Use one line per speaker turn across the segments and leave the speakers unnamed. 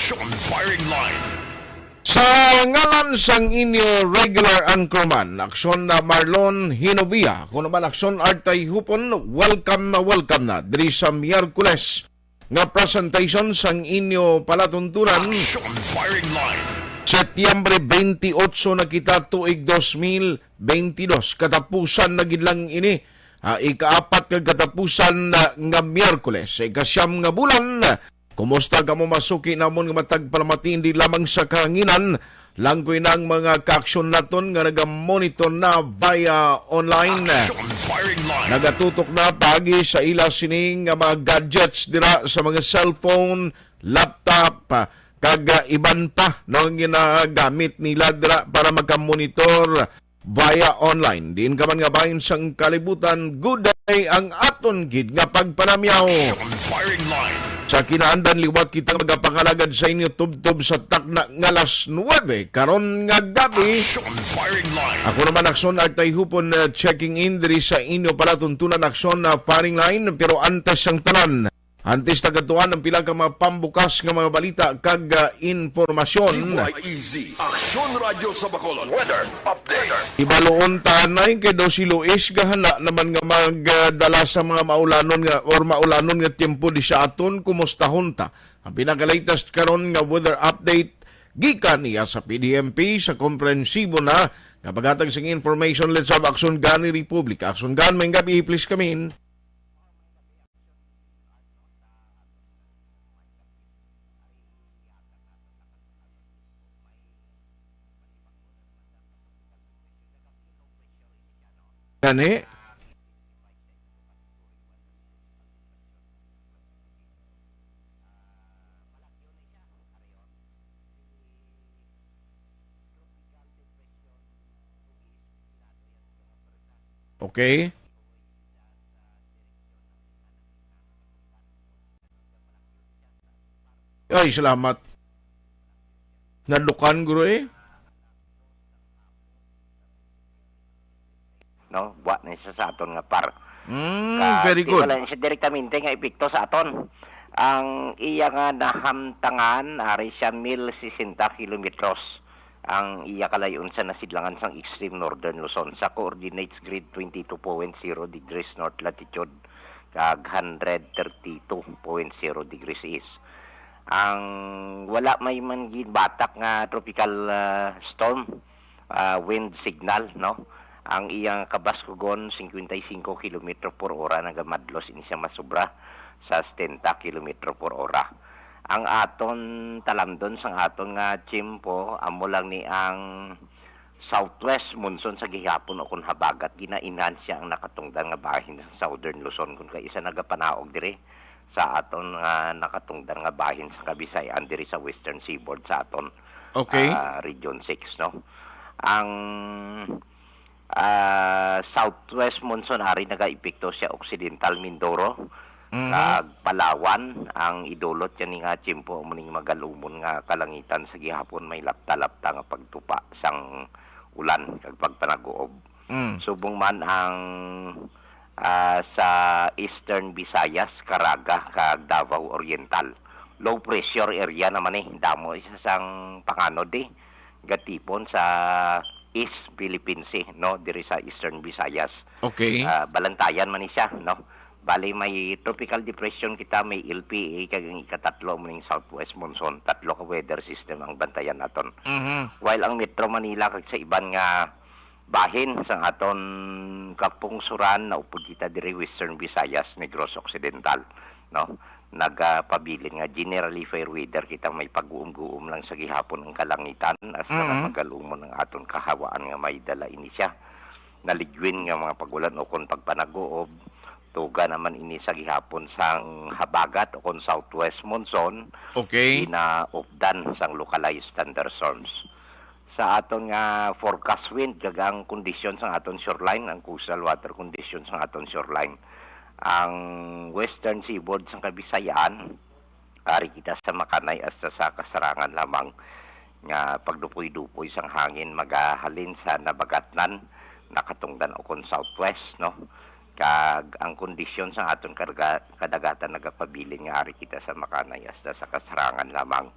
Action firing line.
Sa ngalan sang inyo regular anchorman, aksyon na Marlon Hinobia, kung naman aksyon Artay Hupon, welcome na diri sa Miyerkules nga presentation sang inyo palatuntunan.
Action firing line.
Setyembre 28 na kita tuig 2022, katapusan na gid lang ini. Ikaapat ka katapusan nga Miyerkules, ikasyam nga bulan. Kumusta ka mo masuki namon nga matag palamati hindi lamang sa kahanginan, langkoy ng mga ka-aksyon naton nga naga-monitor na via online.
Action firing line.
Nagatutok na pagi sa ila sining nga mga gadgets dira sa mga cellphone, laptop, kag iban pa no ginagamit nila dira para magka-monitor via online. Diin ka man nga bahin sang kalibutan, good day ang aton gid nga pagpanamyaw.
Action firing line.
Sa kinaandan liwat kita magapangalagad sa inyo tubtob sa takna nga alas 9 karon nga gabi.
Action firing line.
Ako naman akson Artay Hupon checking in diri sa inyo palatuntunan akson na firing line, pero antes ang tanan. Antes tagatuan ang pila ka mga pambukas nga mga balita kag informasyon.
DYEZ. Action Radio sa Bacolod. Weather update.
Ibaloon tanay kay daw si Luis gahana naman nga magdala sa mga maulanon nga or maulanon nga tiempo di sa aton kumustahon ta. Ang pinaka-latest karon nga weather update gikan niya sa PDMP sa komprensibo na nga pagatag sing information let's have Action Gani Republic. Action Gan, may gabi please come in. Gani? Okay. Ay, salamat. Nalukan, guro eh.
No, buat na siya sa aton nga par.
Very good.
Wala siya direktamente nga epekto sa aton. Ang iya nga nahamtangan ari siya 1,060 kilometros. Ang iya kalayon sa nasidlangan sang extreme northern Luzon sa coordinates grid 22.0 degrees north latitude kag 132.0 degrees east. Ang wala may man gid batak nga tropical storm wind signal, no? Ang iyang kabaskugon 55 km per ora nagamadlos ini siya masubra sa 70 km per ora. Ang aton talamdon sang aton nga tiyempo amo lang ni ang southwest monsoon sa gihapon o kun habagat gina-enhance siya ang nakatungdan nga bahin sa southern Luzon kun kay isa nagapanaog diri sa aton nga nakatungdan nga bahin sa Kabisayan diri sa western seaboard sa aton region 6, no. Ang southwest monsoon ari nagaepekto siya occidental Mindoro kag Palawan. Ang idulot yan nga tiyempo muning magalumon nga kalangitan sa gihapon may lapta-lapta nga pagtupa sang ulan kag pagpanaguob. Subong man ang sa Eastern Visayas, Caraga kag Davao Oriental low pressure area naman damo isa sang panganod gatipon sa East Philippine Sea, no, diri sa Eastern Visayas.
Okay.
Balantayan man siya, no. Bali may tropical depression kita, may LPA kag ikatatlo maning southwest monsoon, tatlo ka weather system ang bantayan naton. While ang Metro Manila kag sa iban nga bahin sa aton kapungsuran na upod kita diri Western Visayas, Negros Occidental, no. Nagpabilin nga generally fair weather kita may pag-uum-guum lang sa gihapon ang kalangitan as na magalumon ang aton kahawaan nga may dala ini siya naligwin nga mga pagulan o kon pagpanaguob tuga naman ini sa gihapon sang habagat o kon southwest monsoon ina-opdan sang localized thunderstorms sa aton nga forecast wind gagang conditions sang aton shoreline, ang coastal water conditions sang aton shoreline. Ang western seaboard sa Kabisayan ari kita sa Makanay hasta sa kasarangan lamang nga pagdupoy-dupoy sang hangin magahalin sa nabagatnan nakatungdan o kon southwest, no. Kag ang kondisyon sa aton kadagatan nagapabilin nga ari kita sa Makanay hasta sa kasarangan lamang.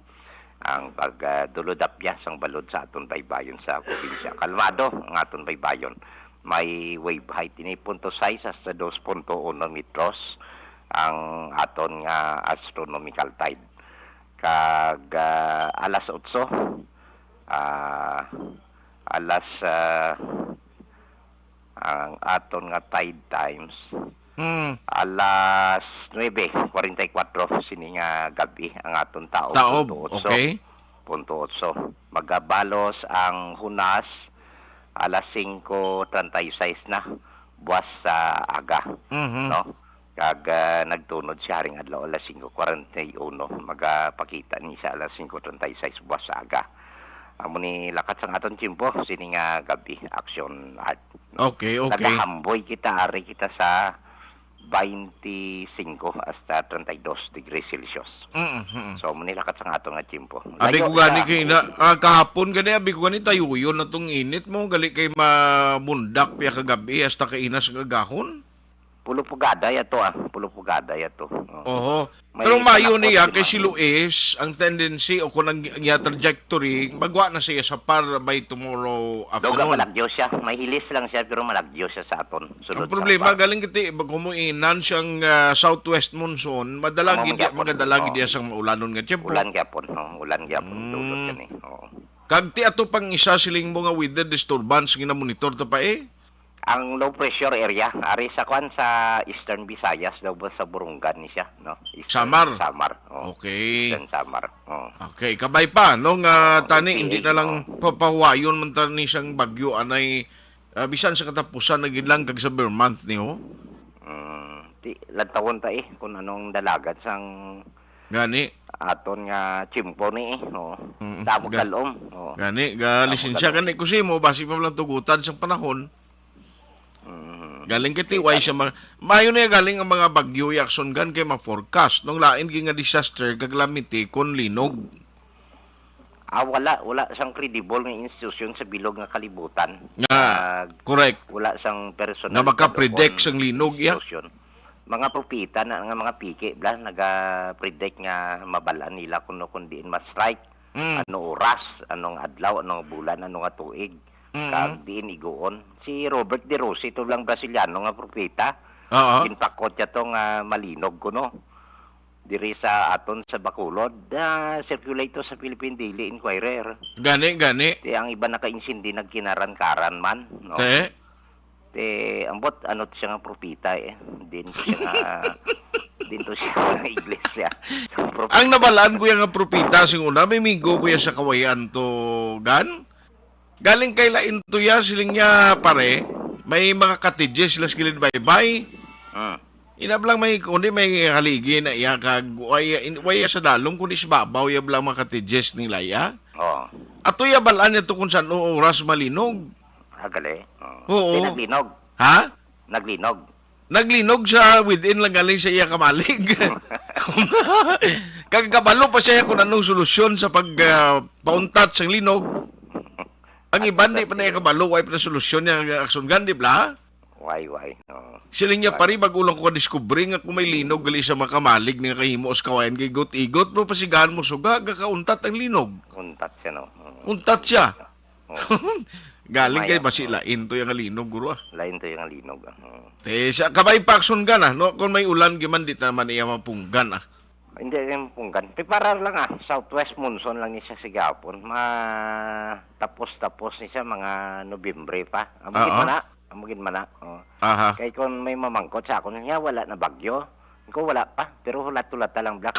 ang pagdulodapya sang balod sa aton baybayon sa probinsya. Kalmado ang aton baybayon. May wave height ini 0.6 hasta 2.1 metros ang aton nga astronomical tide. Kag alas 8 ang aton nga tide times alas 9:44 sini nga gabi ang aton taob.
Taob, okay.
0.8. Magabalos ang hunas alas 5:36 na buwas sa aga. No? Kag nagtunod siya ring adlaw alas 5:41 magapakita ni sa alas 5:36 buwas sa aga. Amo ni lakat sang aton tiyempo sini nga gabi action art. No?
Okay.
Nagahamboy kita ari kita sa 25 hasta 32 degrees Celsius. So, manilakat sa ato nga tiyempo.
Abi ko gani kay na kahapon gani abi ko gani tayuyon na tong init mo gali kay mamundak piya kagabi hasta kainas kagahon.
Pulo pugada yato pulo pugada yato.
Oho.
May
Pero mayo
panakot
niya
si
kay si
Ma'am.
Luis ang tendency o kung ang trajectory magwa na siya sa par by tomorrow
Doga
afternoon.
malagyo siya. May hilis lang siya pero malagyo siya sa aton.
Ang problema galing kiti kumuinan siyang southwest monsoon, madalag
Among
gid
gyapon.
magadag
Oo.
gid sa maulanon nga tiyempo.
Ulan gyapon, ulan gyapon dulot kani. Oo.
Kag ti ato pang isa siling mga weather disturbance nga monitor ta pa
Ang low pressure area ari sa kwan sa Eastern Visayas daw ba sa Burungan ni siya, no?
Samar.
Samar. Oo.
Okay.
Eastern Samar. Oo.
Okay, kabay pa no nga tani
okay,
hindi na lang papawayon man tani siyang bagyo anay bisan sa katapusan na gid lang kag sa month niyo.
Lantawon ta kung anong dalagan sang
Gani,
aton nga chimpo ni no.
Mm,
Damo
ga-
kalom. Oo.
gani ga lisensya gani kusimo basi pa lang tugutan sa panahon. Galing kiti way siya mayo na galing ang mga bagyo yakson gan kay ma-forecast nung lain gi nga disaster kag lamiti kon linog.
Wala sang credible nga institusyon sa bilog nga kalibutan.
Nga, correct.
Wala sang personal
Nga maka-predict
kadukon
sang linog, ya.
institusyon. Mga propita na nga mga piki bla naga-predict nga mabalaan nila kuno diin ma-strike. Ano oras, anong adlaw, anong bulan, anong nga tuig. Kag diin iguon. Si Robert De Rossi to lang Brasiliano nga propita.
Oo.
Ginpakot siya tong malinog kuno. Diri sa aton sa Bacolod, circulate to sa Philippine Daily Inquirer.
Gani.
Di ang iba naka-insindi nagkinaran-karan man, no? Ambot ano to siya nga propita Din to siya nga iglesia. So,
Ang nabalaan ko yung nga propita sing una, may minggo ko sa kawayan to gan. Galing kay lain to ya siling niya pare, may mga cottages sila skilid bye-bye. Inablang may kundi may haligi na iya kag way sa dalom kundi sa babaw ya blang mga cottages nila ya.
Oh,
Ato ya balaan ito kung saan oras malinog.
agali.
Oo.
Di naglinog.
Ha?
Naglinog.
Naglinog sa within lang galing sa iya kamalig. Kagkabalo pa siya kung anong solusyon sa pauntat sa linog. Ang iban di pa na iya kabalo, way pa na solusyon niya aksyon gan, di ba?
Why.
Siling niya pari bagulang ko discovery nga kung may linog gali sa makamalig nga kahimo sa kawayan kay igot pero pasigahan mo suga gakauntat ang linog.
Untat siya, no?
Untat siya.
Oh.
Galing kay
Maya.
basilain to yung linog guro.
Lain to yung linog.
Sa kabay pakson gan no kung may ulan giman di naman iya mapunggan
Hindi rin punggan. Piparar lang Southwest monsoon lang niya sa Gapon. Tapos ni siya mga Nobyembre pa. Amugin man na. Oh.
Aha.
Kaya kung may mamangkot sa akon niya, wala na bagyo. Ko wala pa. Pero hulat-tulata lang black.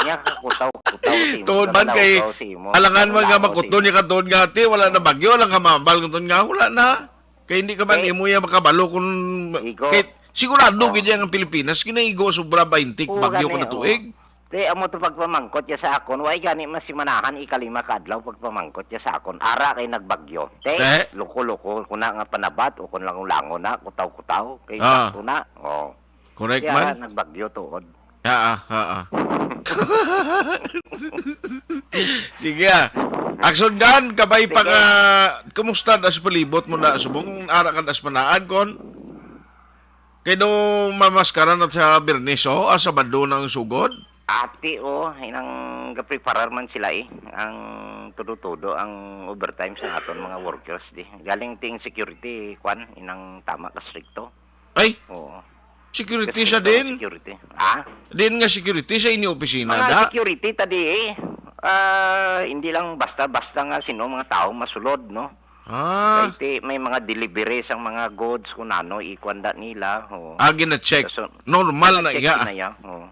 Niya kutaw si mo.
Tuod man kay alangan mga makuton niya katon nga ati wala na bagyo lang ka mambal katon nga wala na. Kay hindi ka man imo ya makabalo kung
Igo.
kay sigurado gid ang Pilipinas kinaigo sobra 20 bagyo ko na tuig.
Te amo to pagpamangkot ya sa akon, way gani masimanahan ikalima ka adlaw pagpamangkot ya sa akon. Ara kay nagbagyo. Te, loko-loko kuna nga panabat o kun langon na, kutaw-kutaw kay sakto na. Oh.
Correct
Kaya
man.
nagbagyo tuod.
Sige Action gan kabay pa ka kumusta das palibot mo na subong ara kan das manaan kon. Kay do mamaskara na sa Berneso sa bando ng sugod.
Ati inang gapreparar man sila ang tudo-tudo ang overtime sa aton mga workers di. Galing ting security kwan inang tama ka stricto.
Ay,
Oo.
security siya din.
Security. Ah?
Din nga security sa inyong opisina
Mga
da.
security tadi hindi lang basta-basta nga sino mga tao masulod no.
Ah,
Kahit may mga delivery sang mga goods kung ano ikwanda nila. Oo.
agi na check.
So,
Normal na
check
iya.
na ya. Oo.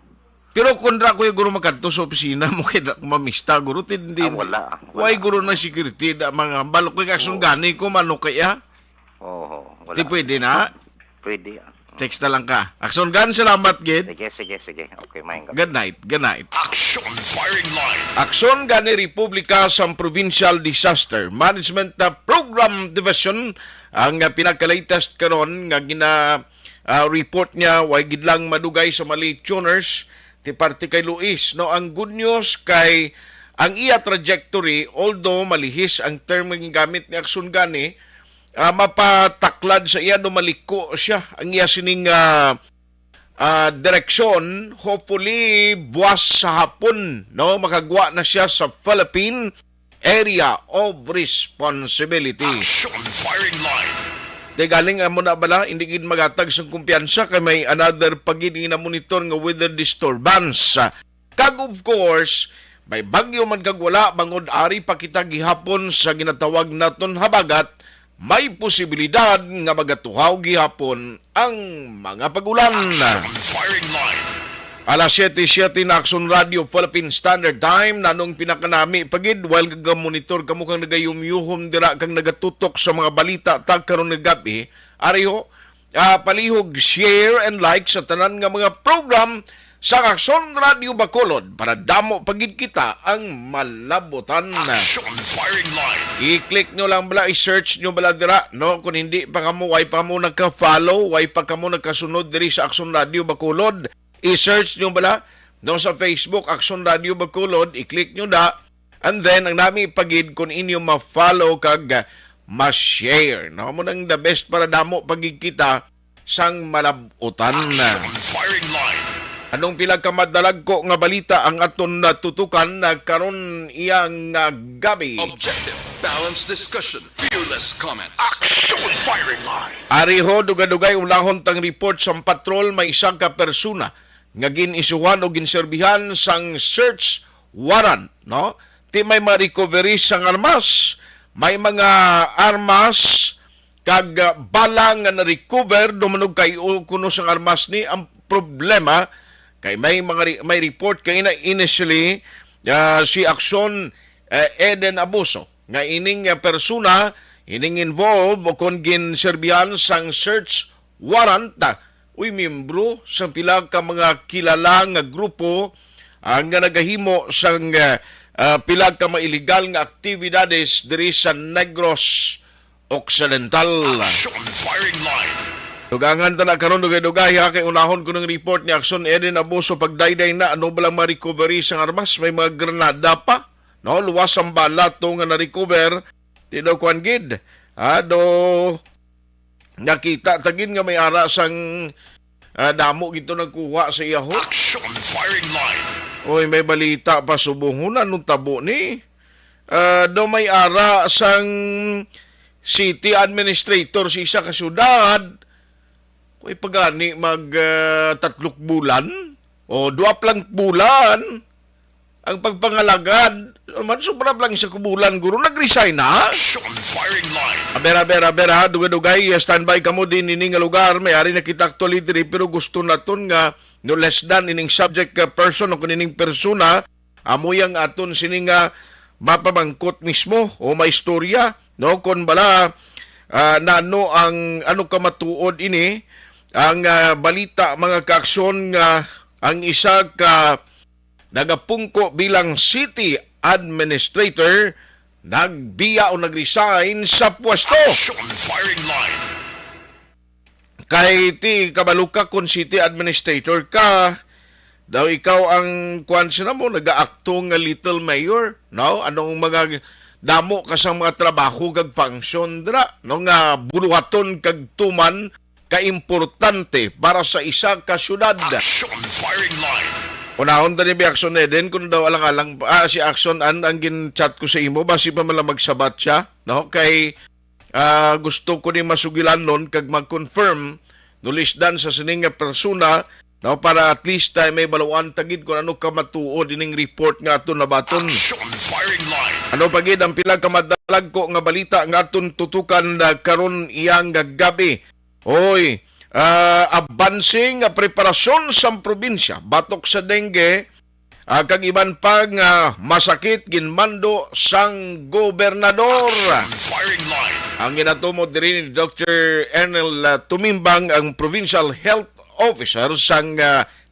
Pero kundra ko yung guro magkanto sa opisina mo kaya mamista guro hindi.
Wala.
Why guro na security da mga balok kay kasun gani ko mano kaya?
Oo. Wala.
Di pwede na.
Pwede.
Text na lang ka. Akson gan salamat gid.
Sige. Okay, maing ka.
Good night. Good night.
Action firing line.
Aksyon gani Republika sa Provincial Disaster Management Program Division ang pinaka-latest karon nga gina report niya way gid lang madugay sa mali tuners ti parte kay Luis no. Ang good news kay ang iya trajectory although malihis ang term nga gamit ni aksyon gani mapataklad sa iya no maliko siya ang iya sining direksyon. Hopefully buwas sa hapon no makagwa na siya sa Philippine Area of Responsibility.
Action firing line.
Di galing mo na bala, hindi gid magatag sa kumpiyansa kay may another pagini na monitor nga weather disturbance. Kag of course, may bagyo man kag wala bangod ari pa kita gihapon sa ginatawag naton habagat, may posibilidad nga magatuhaw gihapon ang mga pagulan.
Action firing line.
Alas 7:07 na Action Radio Philippine Standard Time nanong pinakanami pagid while gagamonitor kamo kang nagayumyuhom dira kang nagatutok sa mga balita tag karon nga gabi. Ariho palihog share and like sa tanan nga mga program sa Action Radio Bacolod para damo pagid kita ang malabotan.
Action firing line.
I-click nyo lang bala, i-search nyo bala dira, no? Kung hindi pa kamo, why pa mo nagka-follow, why pa kamo nagkasunod diri sa Action Radio Bacolod, i-search nyo bala, no? Sa Facebook, Action Radio Bacolod, i-click nyo da, and then, ang nami pagid kung inyo ma-follow kag ma-share, no? Mo nang the best para damo pagid kita sang malabutan.
Action firing line.
Anong pilag ka madalag ko nga balita ang aton natutukan na karon iyang gabi?
Objective, balanced discussion, fearless comments. Action firing line.
Ariho dugay-dugay ulahon tang report sa patrol may isang ka persona nga ginisuhan o ginserbihan sang search warrant, no? Ti may ma-recovery sang armas, may mga armas kag balang nga na-recover dumanog kay kuno sang armas ni. Ang problema kay may report kay na initially si Action Eden Abuso nga ining persona ining involved o kon ginserbihan sang search warrant uy membro sa pila ka mga kilala nga grupo ang nga nagahimo sang pila ka mga illegal nga aktibidades diri sa Negros Occidental.
Action firing line.
Dugangan ta na karon dugay-dugay ha kay unahon ko ng report ni Action Eden Abuso pagdayday na ano balang ma-recovery sang armas, may mga granada pa, no? Luwas ang bala to nga na-recover tidaw kwan gid. Do nakita tagin nga may ara sang damo gito nagkuha sa iyaho.
Action firing line.
Oy may balita pa subong anong tabo ni. Do may ara sang city administrator sa isa ka syudad. Kung pagani tatlong bulan o 2 lang bulan ang pagpangalagad man sobra lang isa bulan guro nag-resign na.
Action firing line.
Abera dugay-dugay standby kamo din ining nga lugar may ari nakita actually diri pero gusto naton nga no less than ining subject person o kuning persona amoy ang aton sining nga mapamangkot mismo o may istorya no kon bala nano ang ano ka matuod ini ang balita mga kaaksyon nga ang isa ka nagapungko bilang city administrator nagbiya o nagresign sa pwesto.
Action firing line.
Kay ti kabaluka kung city administrator ka daw ikaw ang kwansa na mo nagaakto nga little mayor, no? Anong mga damo ka sa mga trabaho kag function dra no nga buluhaton kag tuman kaimportante para sa isa ka syudad.
Action firing line.
Unahon tani bi Action Eden kung daw alang-alang si Action ang gin-chat ko sa imo basi pa man magsabat siya, no? Kay gusto ko ni masugilan nun kag mag-confirm nulisdan sa sining nga persona, no, para at least may baluan tagid kung ano ka matuod ining report nga aton nabaton.
Action firing line.
Ano pagid ang pila ka madalag ko nga balita nga aton tutukan karon iyang gabi. Oy, advancing nga preparasyon sa probinsya batok sa dengue kag iban pa nga masakit ginmando sang gobernador.
Firing line.
Ang ginatumod diri ni Dr. Ernel Tumimbang, ang Provincial Health Officer sang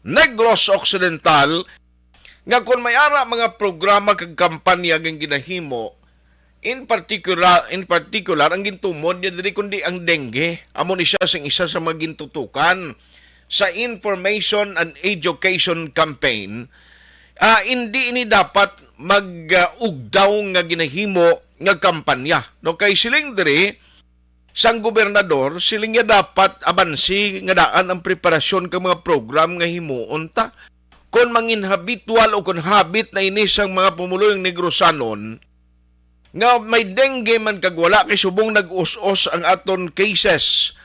Negros Occidental, nga kung may ara mga programa kag kampanya ng ginahimo, in particular ang gintumod niya diri kundi ang dengue. Amo ni siya sing isa sa mga gintutukan sa Information and Education Campaign. Hindi ini dapat mag-ugdaw nga ginahimo nga kampanya. No, kay siling diri sang gobernador, siling nga dapat abansi nga daan ang preparasyon ka mga program nga himuon ta. Kung mangin habitual o kung habit na inis ang mga pumuluyong Negrosanon, nga may dengue man kag wala kay subong nag-us-us ang aton cases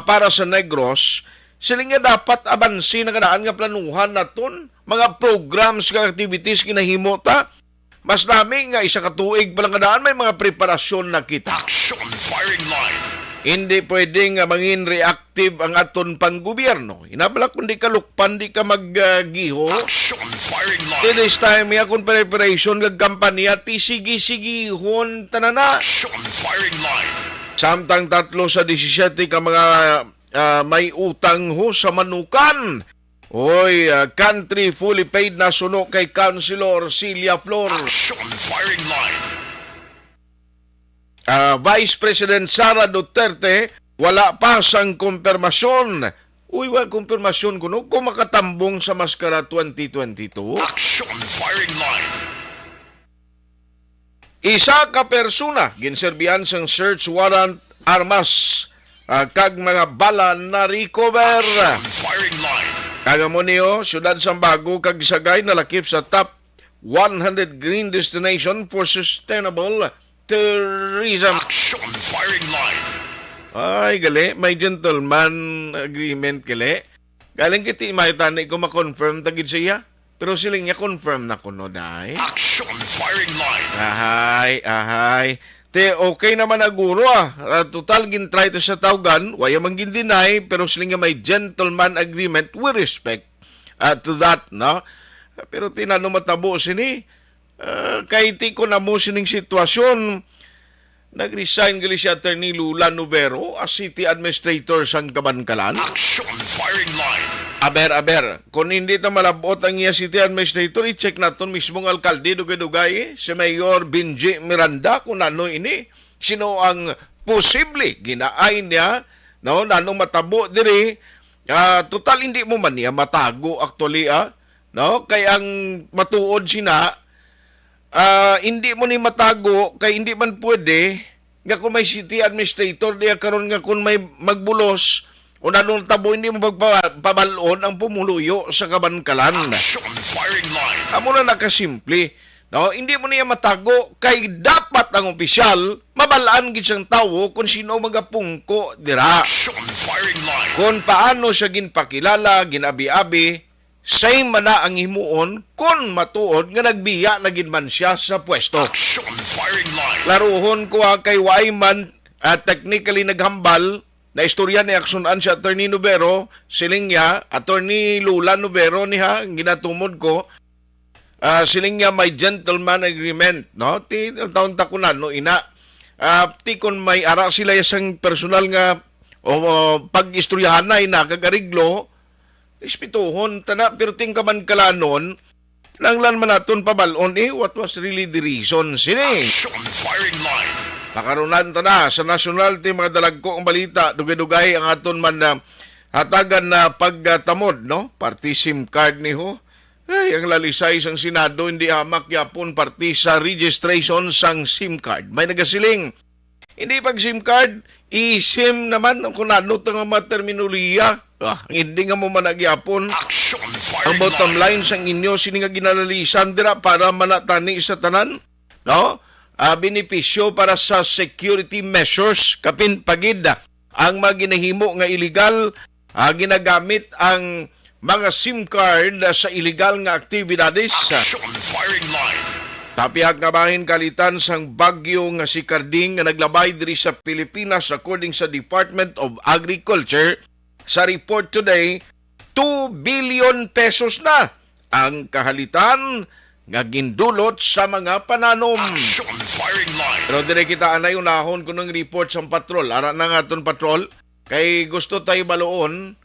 para sa Negros, siling nga dapat abansi na kadaan nga planuhan naton mga programs nga activities kinahimo ta. Mas nami nga isa ka tuig palang kadaan may mga preparasyon na kita.
Action firing line.
Hindi pwedeng mangin reactive ang aton panggobyerno. Inabala kung di ka lukpan, di ka maggiho.
Action firing line.
This time, akong preparation ng kampanya, ti sige-sigihon tanana.
Action firing line.
Samtang 3 sa 17 ka mga may utang ho sa manukan. Oy, country fully paid na suno kay Councilor Celia Flor.
Action firing line.
Vice President Sara Duterte, wala pa sang kumpirmasyon. Uy, wala kumpirmasyon kuno kung makatambong sa Maskara 2022.
Action firing line.
Isa ka persona ginserbihan sang search warrant armas kag mga bala na recover.
Firing line.
Kagamo niyo, syudad Sambago kag Sagay nalakip sa top 100 green destination for sustainable tourism.
Action firing line.
Ay, gali, may gentleman agreement gali. Galing kiti maitani ko ma-confirm tagid siya. Pero siling niya confirm na kuno dai.
Action firing line.
Ahay. Te, okay naman na guro total gin-try to sa tawgan, waya man gin-deny, pero siling nga may gentleman agreement with respect to that, no? Pero tinano matabo sini, kahit ko na mo sining sitwasyon, nag-resign gali si Attorney Lula Nubero as City Administrator sang Kabankalan.
Action firing line.
Aber. Kung hindi ta malabot ang iya City Administrator, i-check naton mismong alkalde dugay-dugay, si Mayor Benji Miranda, kung ano ini, sino ang posible ginaay niya, no, nanong matabo diri, total hindi mo man niya matago actually, no, kay ang matuod sina, hindi mo ni matago, kay hindi man pwede, nga kung may City Administrator, diya karon nga kung may magbulos, o nanong tabo hindi mo magpabalon ang pumuluyo sa Kabankalan.
Action firing line.
Amo na nakasimple. No, hindi mo niya matago kay dapat ang opisyal mabalaan gid siyang tawo kung sino magapungko dira.
Action firing line.
Kung paano siya ginpakilala, ginabi-abi, same man na ang himuon kung matuod nga nagbiya na ginman siya sa pwesto.
Action firing line.
Laruhon ko kay Waiman technically naghambal na istorya ni aksunan si Attorney Nubero, siling niya, Attorney Lula Nubero niya, ginatumod ko, siling niya may gentleman agreement, no? Ti taon takunan, no, ina. Ti kon may ara sila isang personal nga, pag-istoryahan na ina, kagariglo, ispituhon, tana, pero ting Kabankalanon, langlan man naton pabalon, what was really the reason, sini?
Action firing line.
Pakarunan ta na sa national team mga dalagko ang balita, dugay-dugay ang aton man na hatagan na pagtamod, no? Party SIM card ni ho. Ay, ang lalisay sang Senado, hindi hamak yapon party sa registration sang SIM card. May nagasiling, hindi pag SIM card, i-SIM naman kung ano ito nga mga terminolohiya. Hindi nga mo man nagyapon.
Action
Ang bottom line sa inyo sini nga ginalalisan dira para manatani sa tanan, no? Benepisyo para sa security measures kapin pagid ang mga ginahimo nga illegal ginagamit ang mga SIM card sa illegal nga aktibidades. Tapihag nga bahin kalitan sang bagyo nga si Carding nga naglabay diri sa Pilipinas according sa Department of Agriculture sa report today 2 billion pesos na ang kahalitan nga gindulot sa mga pananom. Pero dire kita anay unahon ko ng report sa patrol. Ara na nga ton patrol kay gusto tayo baloon.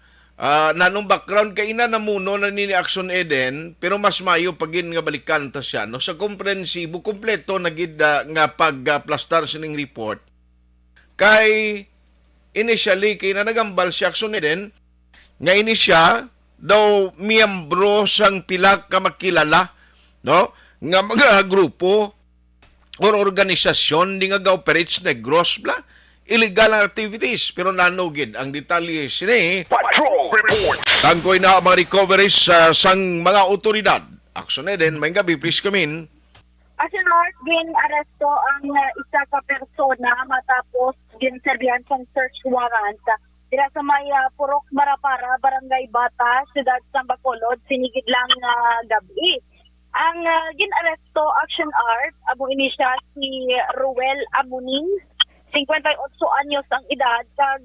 Nanong background kay ina namuno na ni Action Eden pero mas mayo pagin nga balikan ta siya no sa komprensibo kompleto nagid nga pagplastar sining report kay initially kay na nagambal si Action Eden nga ini siya daw miyembro sang pila ka makilala no nga mga grupo or organisasyon di nga ga-operate negros bla illegal activities pero nanugid ang detalye sini
Patrol report.
tangkoy na ang mga recoveries sang mga otoridad. Action Eden, may gabi, please come in.
Action Art, gin-aresto ang isa ka persona matapos ginserbihan sang search warrant. Dira sa may Purok Marapara, Barangay Bata, Siyudad San Bacolod, sinigid lang gabi. Ang gin-aresto Action Art, abo ini siya si Ruel Amuning, 58 anyos ang edad, kag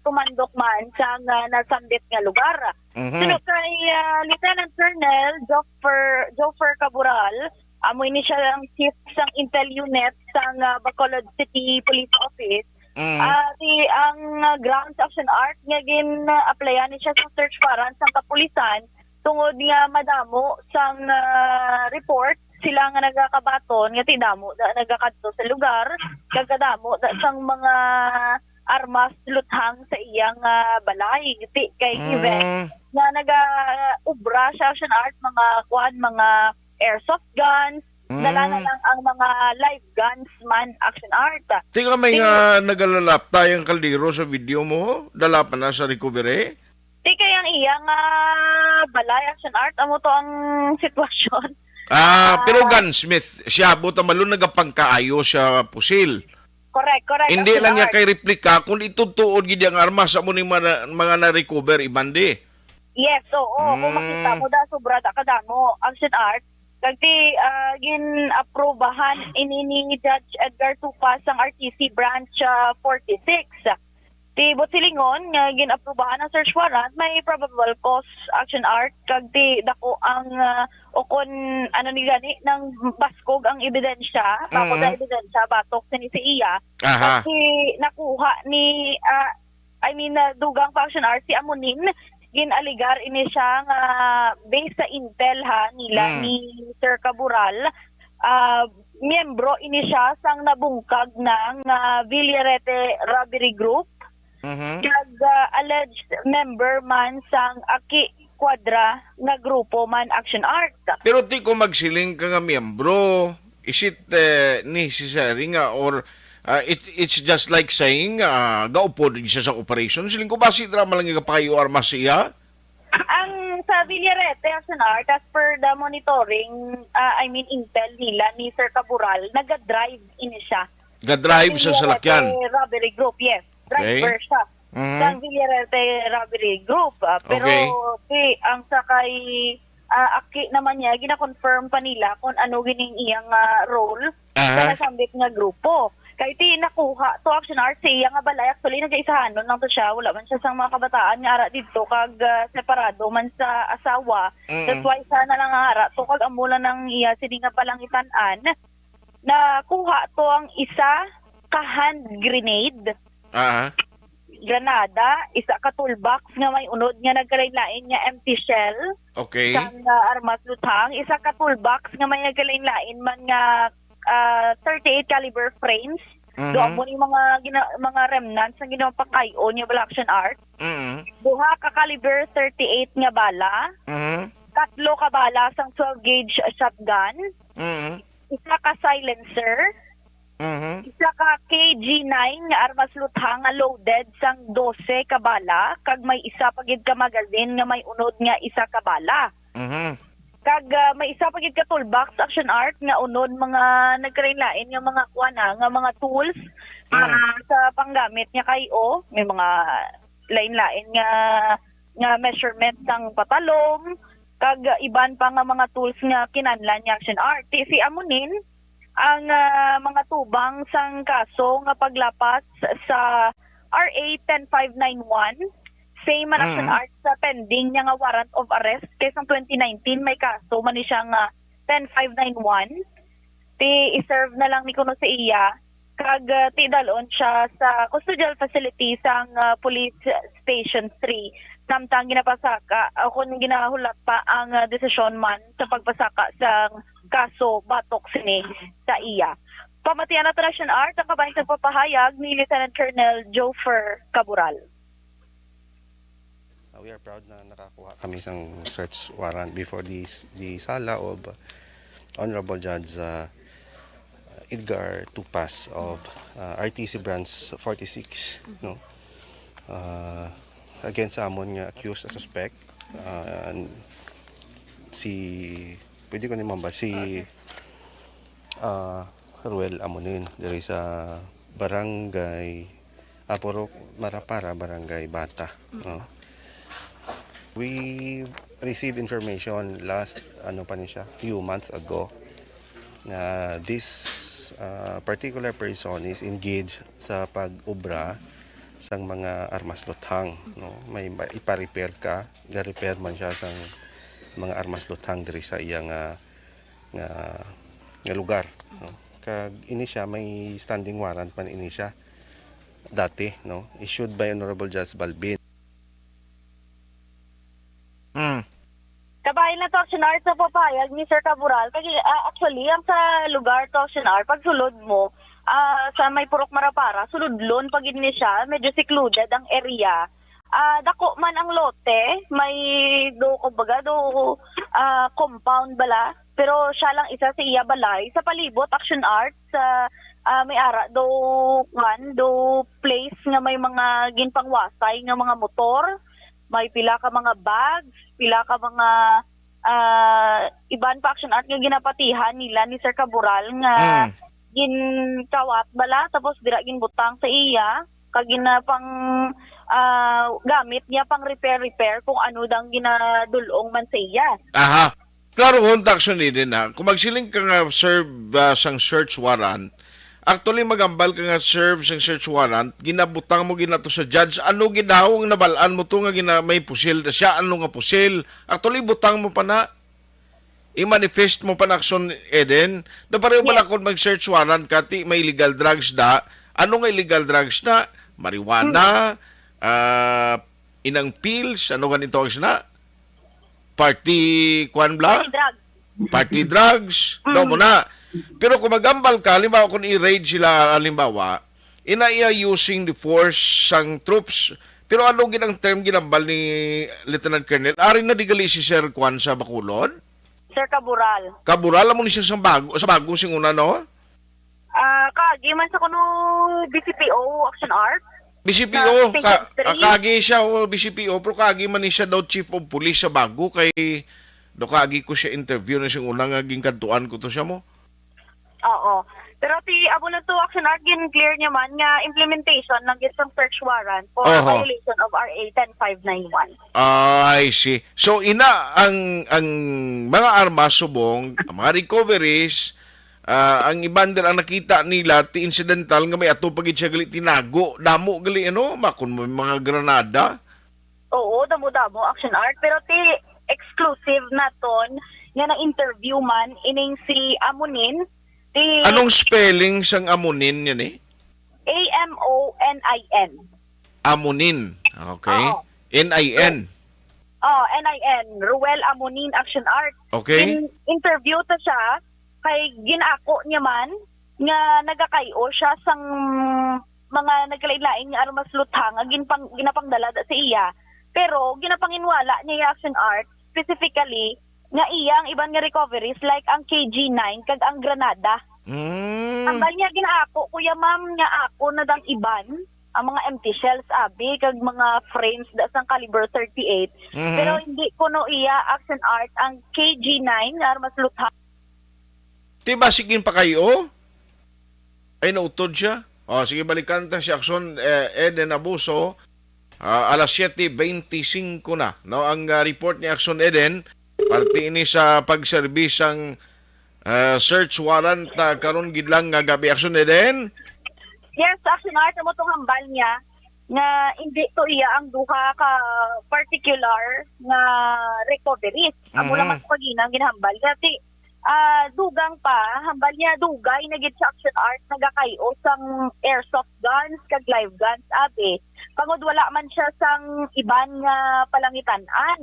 tumandok man sa nasambit nga lugar. Sino kay Lieutenant Colonel Joffer Cabural, amo ini siya ang chief sang Intel Unit sang Bacolod City Police Office. Ang grounds Action Art nga gin-applyan ni siya sa search warrant sang kapulisan tungod nga madamo sang report sila nga nagakabaton nga tidamo nagakadto sa lugar kagkadamo sang mga armas luthang sa iyang balay kay event nga naga-ubra sa Action Art mga airsoft guns dala na lang ang mga live guns man Action Art.
Tingnan may nga nagalalap tayong kaldero sa video mo, dala pa na sa recovery.
Di kayang iyang balay Action Art amo to ang sitwasyon.
Pero gunsmith, siya buta malun nagapangkaayo sa pusil.
Correct.
Hindi
Action
lang niya
Art.
kay replika kung itutuod gid ang armas sa mo ni mga na-recover ibandi.
Yes, oo. Kung makita mo da, sobra da kadamo. Action Art, kagti gin-aprobahan ini ni Judge Edgar Tupas ang RTC Branch 46. Ti Botsilingon nga gin-aprobahan ang search warrant, may probable cause Action Art, kagti dako ang ukon ni gani ng baskog ang ebidensya, bako da ebidensya, batok si iya. Kasi nakuha ni, dugang pa Action Art, si Amunin, ginaligar ini siya nga based sa intel nila ni Sir Cabural, miyembro ini siya sang nabungkag ng Villarete Robbery Group, kag alleged member man sang Aki Quadra nga grupo man Action Art.
Pero ti ko magsiling ka nga miyembro, is it necessary nga or it's just like saying gaupo din siya sa operation? Siling ko ba si drama lang nga pakayo armas siya?
Ang sa Villarete Action Art, as per the monitoring, intel nila ni Sir Cabural, naga-drive ini siya.
Ga-drive sa salakyan?
Robbery Group, yes. Driver siya. Sa Villarete Robbery Group. Pero ang sakay Aki naman niya, gina-confirm pa nila kung ano gining iyang role sa nasambit nga grupo. Kaya ti nakuha to Action Art siya nga balay. Actually, nag-isahanon lang to siya. Wala man siya sa mga kabataan nga ara dito kag separado man sa asawa. That's why sana lang nga ara to kag amula ng iya sini nga palangitanan. Nakuha to ang isa ka hand grenade. Granada, isa ka toolbox nga may unod nga nagkalain-lain nga empty shell.
Okay.
Sang armas luthang, isa ka toolbox nga may nagkalain-lain man nga 38 caliber frames. Doon mo ni mga remnants na ginawa pakayo niya bala Action Art. Duha ka caliber 38 nga bala. Tatlo ka bala sang 12 gauge shotgun. Isa ka silencer. Isa ka KG9 nga armas luthang nga loaded sang 12 ka bala kag may isa pagid ka magazine nga may unod nga isa ka bala. Kag may isa pagid ka toolbox action art nga unod mga nagkarain-lain nga mga kuana nga mga tools sa panggamit niya kayo. May mga lain-lain nga measurement sang patalong kag iban pa nga mga tools nga kinahanglan niya action art. Si amunin ang mga tubang sang kaso nga paglapas sa RA 10591 same man action art sa pending niya nga warrant of arrest kaysa 2019 may kaso man ni siya nga 10591 i-serve na lang ni kuno sa iya kag ti dalon siya sa custodial facility sang Police Station 3 samtang ginapasaka ako ginahulat pa ang desisyon man sa pagpasaka sang kaso batok sini sa iya. Pamatian na Action Art ang kabahin sa papahayag ni Lieutenant Colonel Jofer Cabural.
We are proud na nakakuha kami ng search warrant before the sala of Honorable Judge Edgar Tupas of RTC Branch 46 no against sa amon nga accused na suspect pwede ko naman ba si Ruel Amonin dari sa barangay Apurok Marapara, barangay Bata. We received information last few months ago na this particular person is engaged sa pag-obra sang mga armas luthang. No? May ipa-repair ka, ga-repair man siya sang mga armas luthang diri sa iyang nga lugar. No? Kag ini siya may standing warrant man ini siya dati, no? Issued by Honorable Judge Balbin.
Kabahin na to action art sa papayag ni Sir Cabural. Kaya actually ang sa lugar to action art pag sulod mo sa may Purok Marapara, suludlon pag ni siya, medyo secluded ang area. Dako man ang lote, may compound bala, pero siya lang isa sa iya balay. Sa palibot, action art, sa may ara, do place nga may mga ginpangwasay nga mga motor, may pila ka mga bags, pila ka mga iban pa action art nga ginapatihan nila ni Sir Cabural nga ginkawat bala, tapos dira ginbutang sa iya, kag ginapang gamit niya pang repair kung ano dang ginadulong man sa iya.
Aha. Klaro kung action ni din ha. Kung magsiling ka nga serve sang search warrant, actually magambal ka nga serve sang search warrant, ginabutang mo ginato sa judge, ano ginahong nabalaan mo to nga may pusil na siya, ano nga pusil. Actually butang mo pa na, i-manifest mo pa na action Eden, na pareho ba kung mag-search warrant kati may illegal drugs na, ano nga illegal drugs na? Marijuana, inang pills, ano ganito na? Party Party drugs. No mo na. Pero kung magambal ka, halimbawa kung i-raid sila, halimbawa, ina-iya using the force sang troops. Pero ano ginang term ginambal ni Lieutenant Colonel? Ari na digali si Sir Juan sa Bacolod?
Sir Cabural.
Cabural mo ni siya sa bago sing una, no?
Kagi man sa kuno BCPO action art.
BCPO, kagi siya o BCPO, pero kagi man ni siya daw chief of police sa bago, kay do kagi ko siya interview na siyang unang naging kantuan ko to siya mo.
Oo. Pero abo na to action art clear niya man nga implementation ng isang search warrant for violation of RA 10591.
I see. So ang mga armas subong, ang mga recoveries, ang iban din ang nakita nila ti incidental nga may ato pagid siya gali tinago, damo gali makon mo mga granada.
Oo, damo action art, pero ti exclusive naton nga na interview man ining si Amonin.
Anong spelling sang Amonin yan eh?
AMONIN.
Amonin. Okay. NIN.
NIN. Ruel Amonin Action Art.
Okay.
Interview ta siya kay ginako niya man nga nagakayo siya sang mga nagkalain-lain nga armas luthang nga ginapangdala sa iya. Pero ginapanginwala niya yung Action Art specifically nga iya ang iban nga recoveries like ang KG9 kag ang granada Ambal niya ginaako, kuya ma'am, nga ako na dang iban ang mga empty shells abi kag mga frames da sang caliber 38. Pero hindi ko no iya action art ang KG9 nga armas lutha.
Di ba sigin pa kayo? Ay, nautod siya. O, sige, balikan ta si Action Eden Abuso. Alas 7:25 na. No, ang report ni Action Eden, parte ini sa pagserbis ang search warrant karon gidlang nga gabi. Action Eden?
Yes, action art mo tong hambal niya nga hindi to iya ang duha ka particular nga recoveries. Amo lang mas paginang ginhambal kasi dugang pa hambal niya dugay na gid sa action art nagakayo sang airsoft guns kag live guns abi. Pangod wala man siya sang iban nga palangitan-an.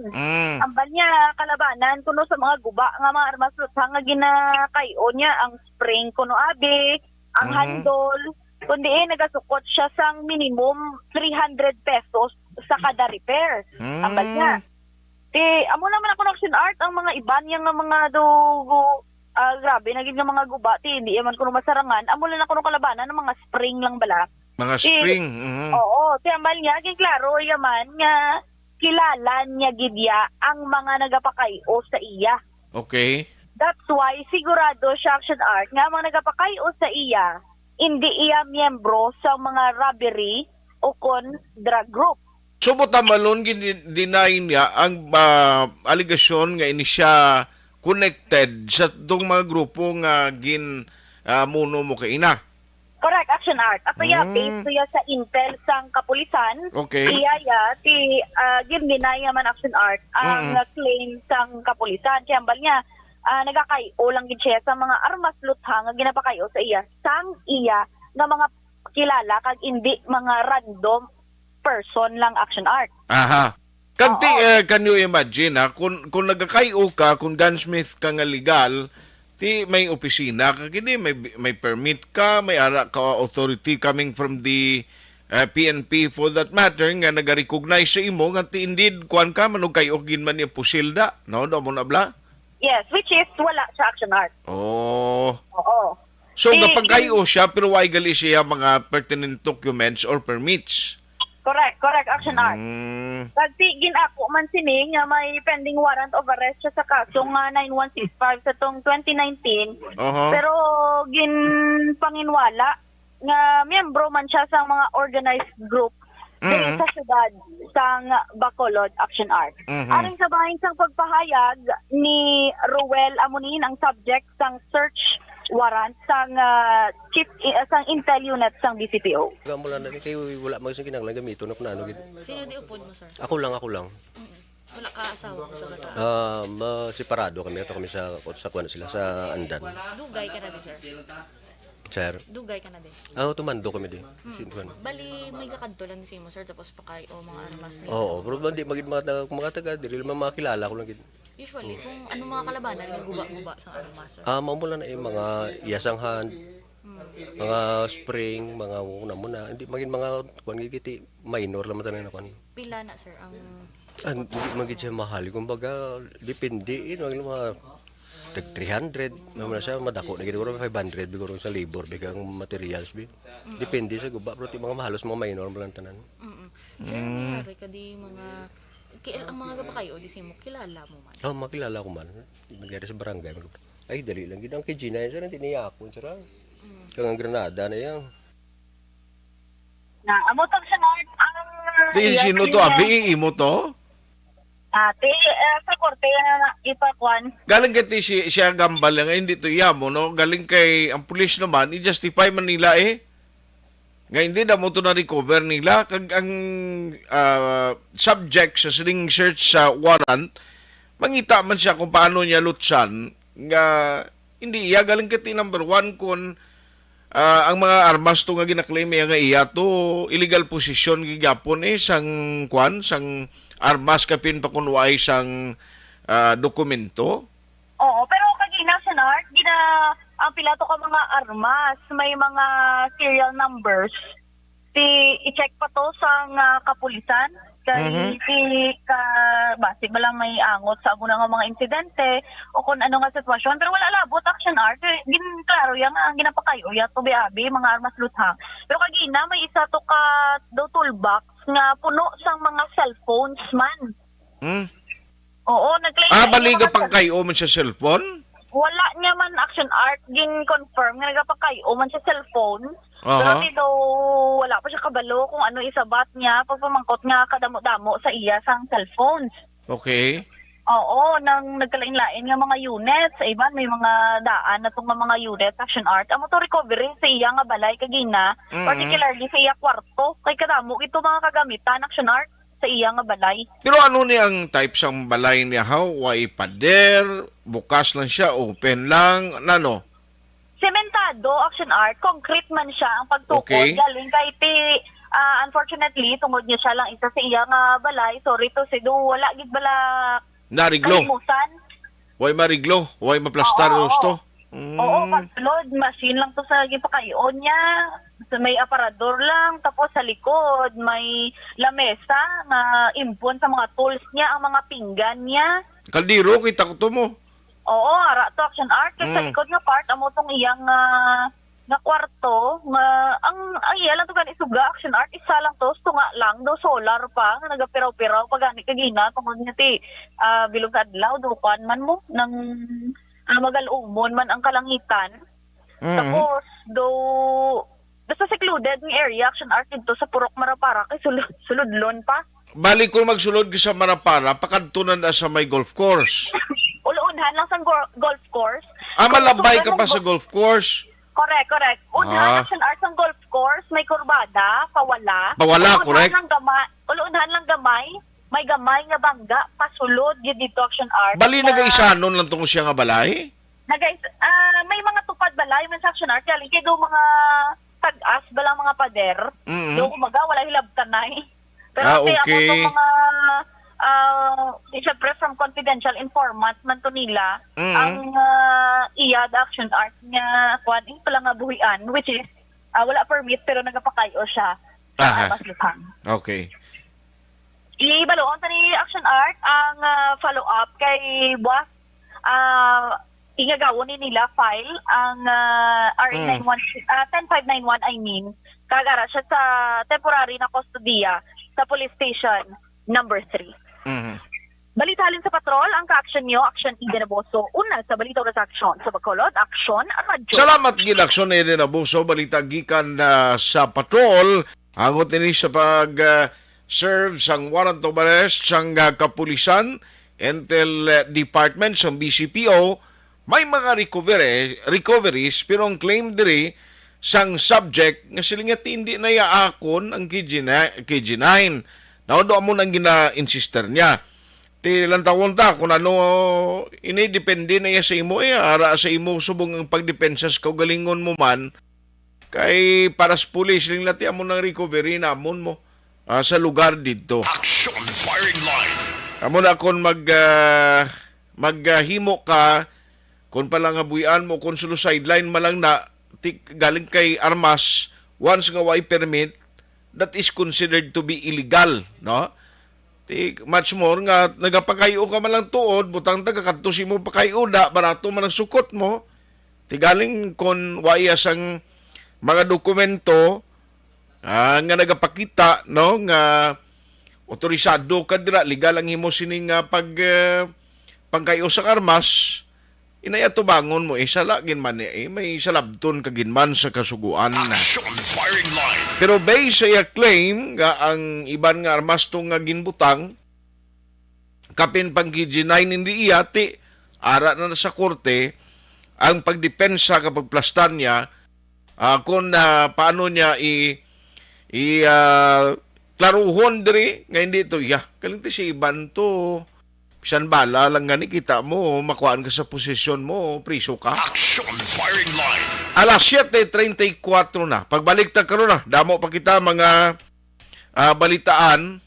Hambal niya kalabanan kuno sa mga guba nga mga armas luthang nga ginakayo niya ang spring kuno abi, ang handle kundi nagasukot siya sang minimum 300 pesos sa kada repair. Ambal niya. Amo naman ako ng action art ang mga iban yang mga dugo grabe naging nga mga guba hindi man kuno masarangan. Amo lang ako ng kalabanan ng mga spring lang bala.
Mga spring.
Oo, ambal niya gid klaro yaman nga kilala niya gidya ang mga nagapakayo sa iya.
Okay.
That's why sigurado siya action art nga mga nagapakayo sa iya hindi iya miyembro sa mga robbery o kon drug group.
So, malon deny niya ang aligasyon nga ini siya connected sa itong mga grupo nga muno mo kay ina.
Correct, action art. Ato ya, based to ya sa intel sang kapulisan,
Okay.
iya ya, ginaya man action art ang claim sang kapulisan. Kaya ambal niya, nagakayo lang gid siya sa mga armas luthang nga ginapakayo sa iya sang iya nga mga kilala kag hindi mga random person lang action art.
Aha. Kanti, can you imagine kung nagakayo ka, kung gunsmith ka nga legal, may opisina ka kini, may permit ka, may ara ka authority coming from the PNP for that matter nga nagarecognize sa imo nga indeed kuan ka manog kayo gin man ni pusilda, no? Do mo na bla?
Yes, which is wala sa action art.
Oh.
Oo.
So kapag kayo siya pero why gali siya mga pertinent documents or permits?
Correct, action art. Kasi ginako man sini nga may pending warrant of arrest siya sa kaso nga 9165 sa tong 2019. Pero panginwala nga miyembro man siya sa mga organized group diri sa syudad sang Bacolod Action Art. Aring sa bahin sang pagpahayag ni Ruel Amunin ang subject sang search warrant sang chief sang intel unit sang BCPO.
Gamula na kayo wala mo sa kinahanglan gamito na kunano gid.
Sino di upod mo, sir?
Ako lang.
Wala ka asawa ko sa bata.
Separado kami sa kuan sila sa Andan.
Dugay ka na di, sir.
Sir.
Dugay ka na di.
Tumando kami di. Kuan.
Bali, may kakadto lang si mo, sir, tapos pakay o mga armas nila.
Oo, pero hindi magid mga taga diri man makilala ko lang gid.
Usually, kung ano mga kalabanan, may guba-guba sa armas, sir.
Mamula na mga iyasang hand, mga spring, mga muna. Hindi magid mga kuan giti minor lang tanan na kuan.
Pila na, sir, ang
Hindi magid siya mahal. Kumbaga, depende mga tag 300, naman na siya madako na gid 500 siguro sa labor bigang materials bi. Depende sa guba pero ti mga mahalos mga minor lang tanan.
Sir, nangyari ka di mga ang mga gaba kayo di mo kilala mo man.
Makilala ko man. Nagyari sa barangay. Ay, dali lang gid ang KG9 sir hindi niya ako sir. Kang Granada na yan.
Na amo tong sunod ang
Sino to? Abi, imo to?
ate sa korte na ipakwan.
Galing kay siya gambal nga hindi to yamo, no? Galing kay ang pulis naman, i-justify man nila nga hindi na mo to na-recover nila. Kag ang subject sa sining search sa warrant, mangita man siya kung paano niya lutsan nga hindi iya galing kay number 1 kun ang mga armas to nga ginaklaim nga iya to illegal possession gigapon sang sang armas kapin pa kunway sang dokumento.
Oo, pero kagina sa NARC, ang pilato ka mga armas, may mga serial numbers. I-check pa to sa kapulisan. Kay ka base ba lang may angot sa amo nga mga insidente o kung ano nga sitwasyon pero wala labot action art gin klaro yang ang ginapakayo ya to abi mga armas luthang pero kagina may isa to ka do toolbox nga puno sang mga cellphones man. Oo, nag-claim
Baliga pang kayo man sa cellphone?
wala niya man action art gin confirm nga nagapakayo man sa cellphone.
Aha.
Pero di daw wala pa siya kabalo kung ano isabat niya pagpamangkot nga kadamo-damo sa iya sang cellphones.
Okay.
Oo, nang nagkalain-lain nga mga units, sa iban may mga daan na itong mga units, action art. Amo to recovery sa iya nga balay kagina, particularly sa iya kwarto. Kay kadamo ito mga kagamitan, action art sa iya nga balay.
Pero ano ni ang type sang balay niya? Way pader, bukas lang siya, open lang, nano?
Sementado, action art, concrete man siya ang pagtukod.
Okay.
Galing kay unfortunately, tungod niya siya lang isa sa iya nga balay. Sorry to si wala gid bala
Nariglo.
kalimutan.
Way mariglo, way maplastar
Oo,
gusto.
Oo, pagload, machine lang to sa gipakayon niya. So, may aparador lang, tapos sa likod may lamesa na impon sa mga tools niya, ang mga pinggan niya.
Kaldiro, kita ko to mo.
Oo, ara to action art. Kasi sa likod nga part, amo tong iyang nga kwarto, nga, ang iya lang to gani suga, action art, isa lang to, tunga lang, do solar pa, nga nagapiraw-piraw, pag gani kagina, tungod nga ti, bilog adlaw, dukan man mo, nang magalumon man ang kalangitan. Tapos, basta secluded ng area, action art dito sa Purok Marapara, kay suludlon pa.
Balik ko magsulod ka sa Marapara, pakadtunan na sa may golf course.
Uluunhan lang sa golf course.
Malabay ka pa sa golf course.
Correct. Unhan action art sa golf course, may kurbada, pawala.
Pawala, correct.
Uluunhan lang gamay, may gamay nga bangga, pasulod, yun dito action art.
Bali nag-isanon lang tong siya nga balay?
May mga tupad balay, may sa action art, kaya kaya do mga tag-as balang mga pader. Do kumaga, wala hilabtanay. Pero
okay.
Ako itong mga siyempre from confidential informants man to nila ang iya the action art nga kuan pala nga buhian which is wala permit pero nagapakayo siya sa mas luthang.
Okay.
Ibaloon tani action art ang follow up kay boss ingagawon ni nila file ang RA 10591 I mean kagara siya sa temporary na kustodiya sa police station number 3. Balitalin sa patrol, ang ka-action nyo, Action Eden Abuso. Una sa Balita Oras Action. Sa Bacolod, Action Radyo.
Salamat gid Action Eden Abuso. Balita gikan sa patrol. Angot ini sa pag-serve sang warrant of arrest sang kapulisan, Intel Department, sang BCPO. May mga recoveries, pero ang claim diri sang subject nga sila nga hindi na yaakon ang KG9. Naudo mo nang gina-insister niya. Ti lang tawon ta kung ano ini depende na sa imo ara sa imo subong ang pagdepensa sa kaugalingon mo man kay para sa pulis ling lati amo nang recovery namon mo sa lugar didto.
Action firing line.
Amo na kon maghimo ka kon pala nga buyan mo kon sulo sideline malang na galing kay armas once nga way permit that is considered to be illegal, no? Much more nga nagapakayo ka man lang tuod, butang taga kadto mo pakayo da barato man ang sukot mo. Galing kon waya sang mga dokumento nga nagapakita no nga otorisado ka dira legal ang himo sining pagkayo sa armas. Inaya tubangon mo salagin man may salabton kaginman sa kasuguan na.
Action firing line.
Pero based sa iya claim nga ang iban nga armas tong nga ginbutang kapin pang KG9 hindi iyati ara na sa korte ang pagdepensa kapag plastan niya kung paano niya klaruhon diri nga hindi ito kalinti si iban to bisan bala lang gani kita mo makuhaan ka sa posisyon mo priso ka.
Action firing line.
Alas 7:34 na. Pagbalik ta karon na, damo pa kita mga balitaan.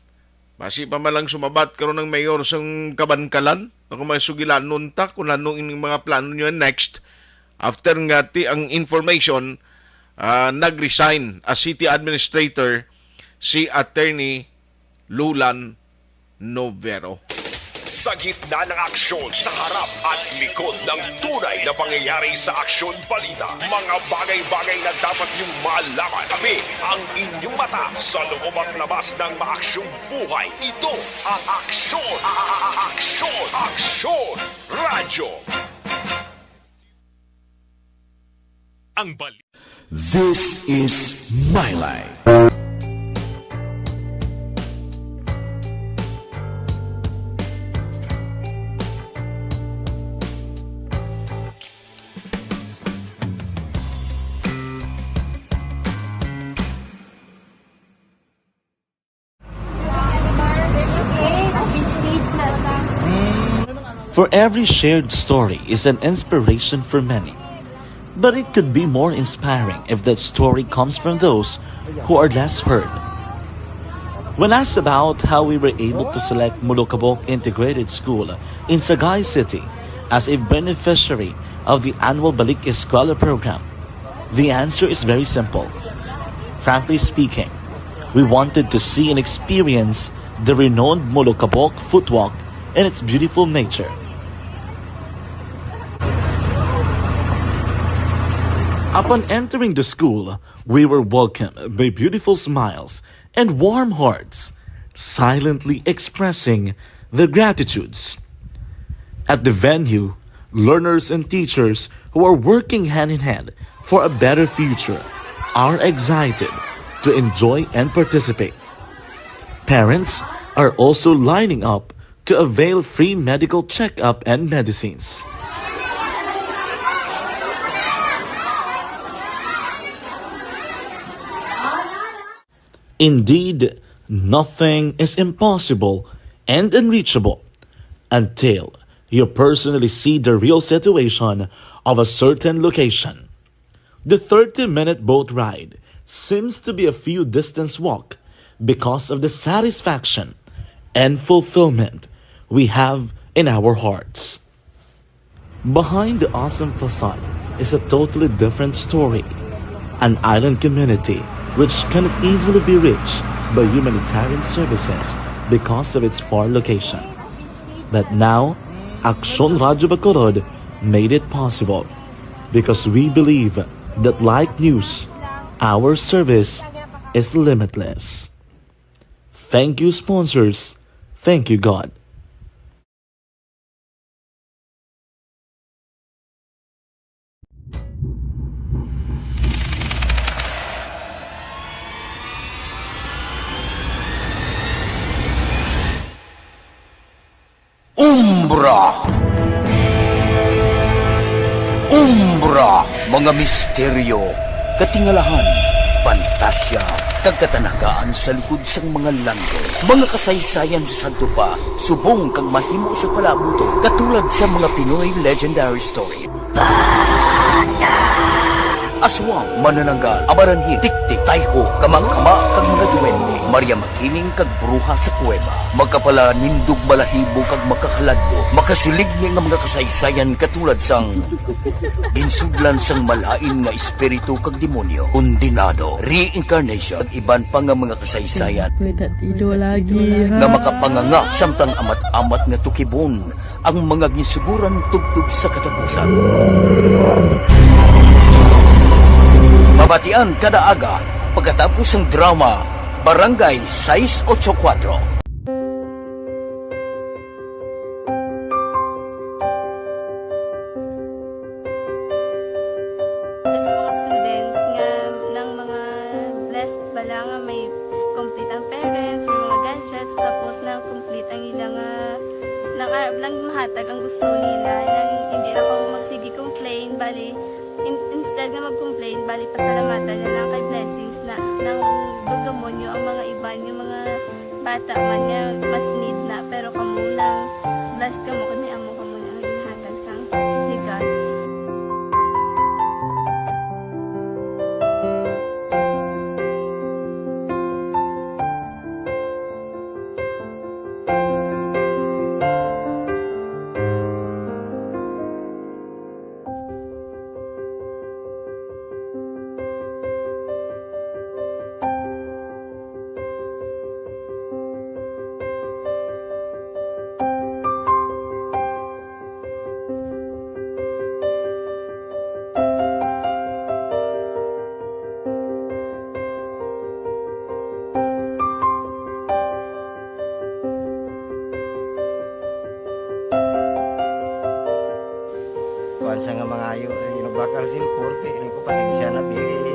Basi pa man lang sumabat karon ng mayor sang Kabankalan. Kung may sugilan nun ta kung anong ining mga plano nyo next. After nga ang information, nag-resign as city administrator si Attorney Lulan Novero.
Sa gitna ng aksyon, sa harap at likod ng tunay na pangyayari sa Aksyon Balita. Mga bagay-bagay na dapat niyong malaman. Kami ang inyong mata sa loob at labas ng maaksyong buhay. Ito ang Aksyon! Aksyon! Aksyon! Radyo! Ang balita.
This is My Life.
For every shared story is an inspiration for many. But it could be more inspiring if that story comes from those who are less heard. When asked about how we were able to select Mulukabok Integrated School in Sagay City as a beneficiary of the annual Balik Eskwela program, the answer is very simple. Frankly speaking, we wanted to see and experience the renowned Mulukabok footwalk in its beautiful nature. Upon entering the school, we were welcomed by beautiful smiles and warm hearts, silently expressing their gratitudes. At the venue, learners and teachers who are working hand in hand for a better future are excited to enjoy and participate. Parents are also lining up to avail free medical checkup and medicines. Indeed, nothing is impossible and unreachable until you personally see the real situation of a certain location. The 30-minute boat ride seems to be a few distance walk because of the satisfaction and fulfillment we have in our hearts. Behind the awesome facade is a totally different story. An island community which cannot easily be reached by humanitarian services because of its far location. But now, Aksyon Radyo Bacolod made it possible because we believe that like news, our service is limitless. Thank you, sponsors. Thank you, God.
Umbra! Umbra! Mga misteryo, katingalahan, pantasya, kagkatanagaan sa likod sang mga lando. Mga kasaysayan sa dupa, subong kag mahimo sa palabuto, katulad sa mga Pinoy legendary story. Aswang, manananggal, amaranhi, tiktik, tayho, kamang-kama, kag mga duwende, Maria Makining kag bruha sa kuweba, magkapala nindog balahibo kag makahaladlo, makasilig niya nga mga kasaysayan katulad sang ginsudlan sang malain nga espiritu kag demonyo, kondinado, reincarnation, kag iban pa nga mga kasaysayan nga makapanganga samtang amat-amat nga tukibon ang mga ginsuguran tubtub sa katapusan. Mabatian kada aga pagkatapos ng drama Barangay 684.
Sa mga students nga ng mga blessed bala nga may complete ang parents, may mga gadgets, tapos na complete ang ilang lang mahatag ang gusto nila nang hindi na ako magsigi complain, bali instead nga mag-complain, bali pasalamatan na lang kay blessings na nang dudumonyo ang mga iban, yung mga bata man nga mas need na, pero kamo lang blessed kamo kani amo kamo na ang ginhatag sang ni God.
kuan sa nga mga ayo sa ginubakal silpon kay ini ko pasensya na biri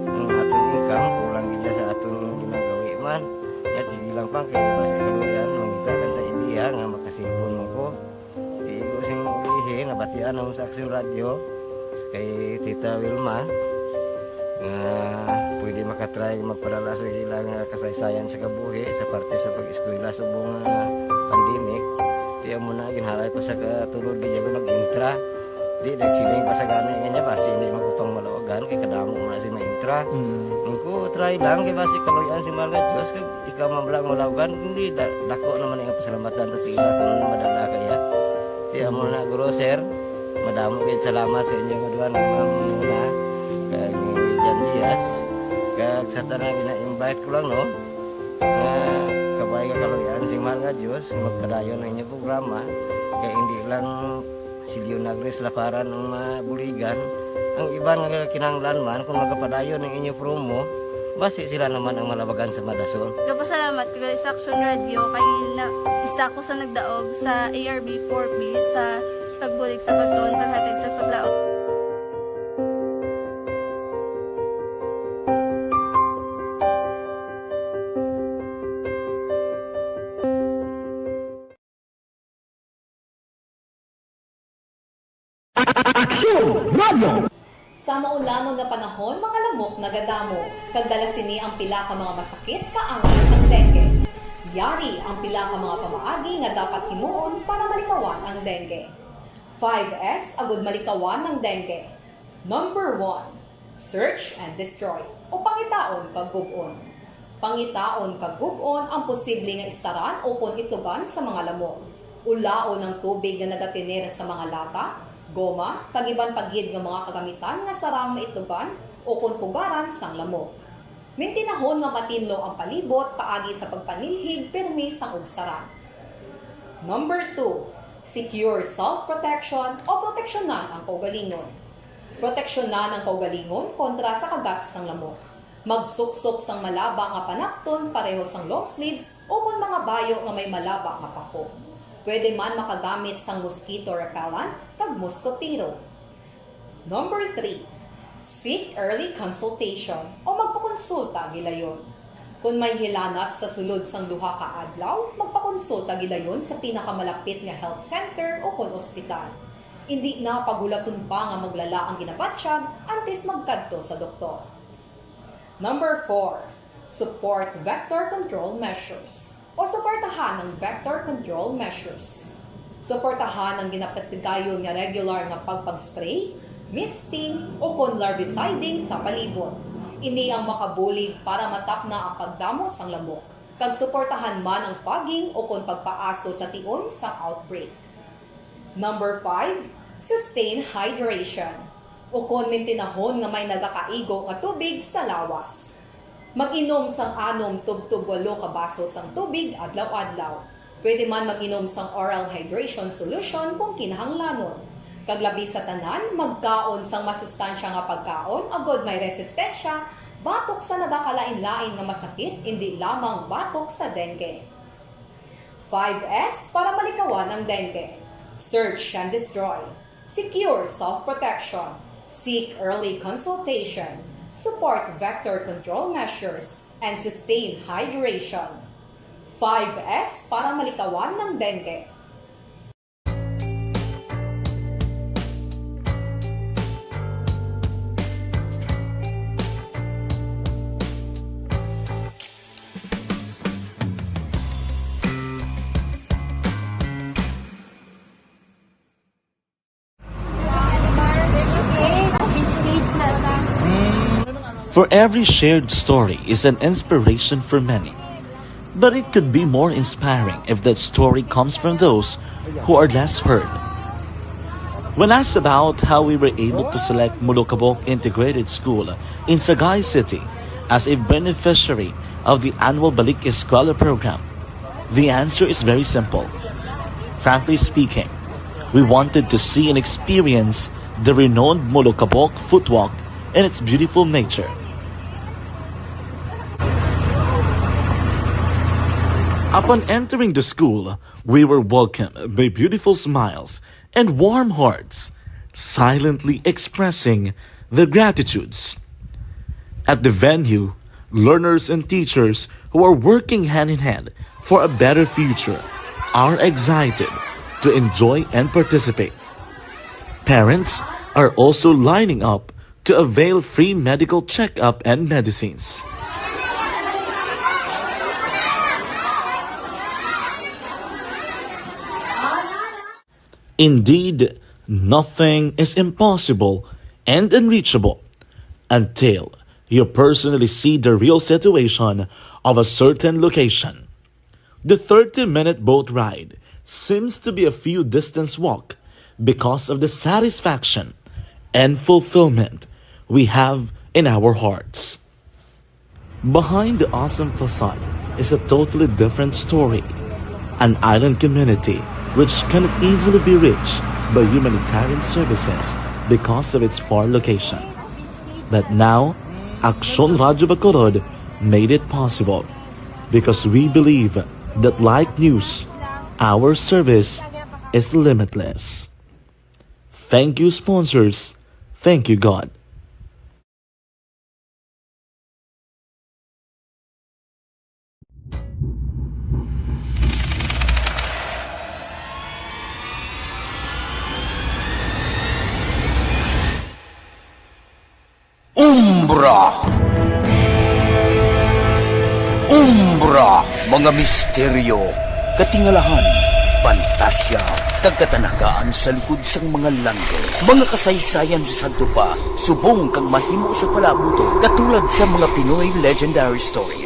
ang atong income kulang gid sa atong ginagawi man at sige lang pang kay basta kaluyan mangita kan ta ideya nga makasilpon mo ko di ko sing ulihi nabatian ang sa Aksyon Radio kay Tita Wilma nga pwede makatry magpadala sa ilang kasaysayan sa kabuhi sa parte sa pag-eskwela subong pandemic. Di mo na ginhalay ko sa katulod gid ko nag-intra. Di nagsiling pa sa gani nga basi hindi magupang malawagan kay kadamo mo na si ma-intra. Ningko try lang kay basi kaluyan si Marga Diyos kay ikaw mablang malawagan hindi dako naman ang pasalamatan ta sa ila kung madala kaya. Di mo na guro sir. Madamo kay salamat sa inyo nga duha ng mamuna. Kag Jan Diaz. Kag sa tanang ina-invite ko lang no. Kabay ka kaluyan si Marga Diyos magpadayon ng inyong programa kaya hindi lang si Leonagres Laparan ang mabuligan ang iba nga kinanglan man kung magpadayon ng inyong promo basi sila naman ang malabagan sa Madasol.
Nagpasalamat ko sa Aksyon Radio kay isa ko sa nagdaog sa ARB 4B sa pagbulig sa pagtuon paghatag sa paglaom.
Sa maulamon nga panahon, mga lamok nagadamo. Kagdala sini ang pila ka mga masakit kaangay sa dengue. Yari ang pila ka mga pamaagi nga dapat himuon para malikawan ang dengue. 5S agud malikawan ng dengue. Number 1, search and destroy o pangitaon kag gub-on. Pangitaon kag gub-on ang posible nga istaran o pon itugan sa mga lamok. Ulaon ng tubig nga nagatinir sa mga lata, goma, tagiban paggid ng mga kagamitan nga sarang maitugan o kunpugaran sang lamok. Mintinahon nga matinlo ang palibot paagi sa pagpanilhig permi sang ugsaran. Number 2, secure self-protection o proteksyonan ang kaugalingon. Proteksyonan ang kaugalingon kontra sa kagat sang lamok. Magsuksok sang malaba nga panakton pareho sang long sleeves o kung mga bayo nga may malaba nga pako. Pwede man makagamit sang mosquito repellent kag mosquitero. Number 3, seek early consultation o magpakonsulta gilayon. Kung may hilanat sa sulod sang duha ka adlaw, magpakonsulta gilayon sa pinakamalapit nga health center o kon ospital. Hindi na pagulaton pa nga maglala ang ginabatsyag antes magkadto sa doktor. Number 4, support vector control measures o suportahan ng vector control measures. Suportahan ang ginapatigayon nga regular nga pagpag-spray, misting o kon larviciding sa palibot. Ini ang makabulig para matapna ang pagdamo sang lamok. Kag suportahan man ang fogging o kon pagpaaso sa tion sa outbreak. Number 5, sustain hydration o kon mintinahon nga may nagakaigo nga tubig sa lawas. Mag-inom sang 6 tub-tub 8 ka baso sang tubig adlaw-adlaw. Pwede man mag-inom sang oral hydration solution kung kinahanglanon. Kaglabi sa tanan, magkaon sang masustansya nga pagkaon agod may resistensya, batok sa nagakalain-lain nga masakit, hindi lamang batok sa dengue. 5S para malikawan ang dengue. Search and destroy. Secure self-protection. Seek early consultation. Support vector control measures, and sustain hydration. 5S para malikawan ng dengue.
For every shared story is an inspiration for many. But it could be more inspiring if that story comes from those who are less heard. When asked about how we were able to select Mulukabok Integrated School in Sagay City as a beneficiary of the annual Balik Eskwela program, the answer is very simple. Frankly speaking, we wanted to see and experience the renowned Mulukabok footwalk and its beautiful nature. Upon entering the school, we were welcomed by beautiful smiles and warm hearts. silently expressing their gratitudes. At the venue, learners and teachers who are working hand in hand for a better future are excited to enjoy and participate. Parents are also lining up to avail free medical checkup and medicines. Indeed, nothing is impossible and unreachable until you personally see the real situation of a certain location. The 30-minute boat ride seems to be a few distance walk because of the satisfaction and fulfillment we have in our hearts. Behind the awesome facade is a totally different story. An island community which cannot easily be reached by humanitarian services because of its far location. But now, Aksyon Radyo Bacolod made it possible because we believe that like news, our service is limitless. Thank you, sponsors. Thank you, God.
Umbra! Umbra! Mga misteryo, katingalahan, pantasya, kagkatanagaan sa likod sang mga lando. Mga kasaysayan sa sadtupa, subong kag mahimo sa palabuto, katulad sa mga Pinoy legendary story.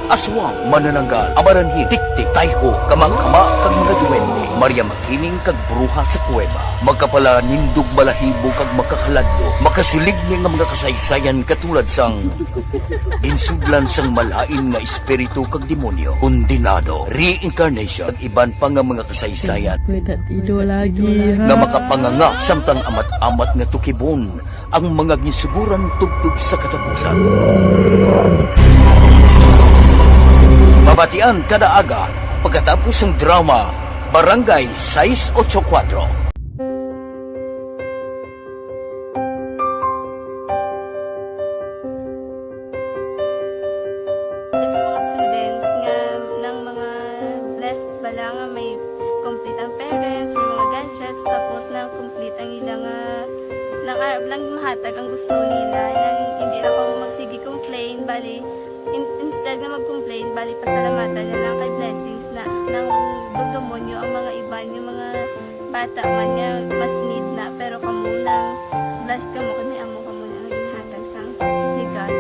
Aswang, manananggal, amaranhi, tiktik, tayho, kamangkama, kag mga duwende, Maria makining kag bruha sa kuweba, magkapala nindog balahibo kag makahaladlo, makasilig niya nga mga kasaysayan katulad sang insudlan sang malain nga espiritu kag demonyo, kondinado, reincarnation, kag iban pa nga mga kasaysayan nga makapanganga samtang amat-amat nga tukibon ang mga ginsuguran tugtog sa katapusan. Mabatian kada aga pagkatapos ng drama Barangay 684.
Sa mga students nga ng mga blessed bala nga may complete ang parents, may mga gadgets, tapos na complete ang ilang ng Arab lang mahatag ang gusto nila nang hindi na ako magsigi complain bali instead na mag-complain bali pasalamatan na lang kay blessings na nang dudumonyo ang mga iba yung mga bata man nga mas need na pero kamo lang blessed kamo kami amo kamo na naging hatag sang ni God.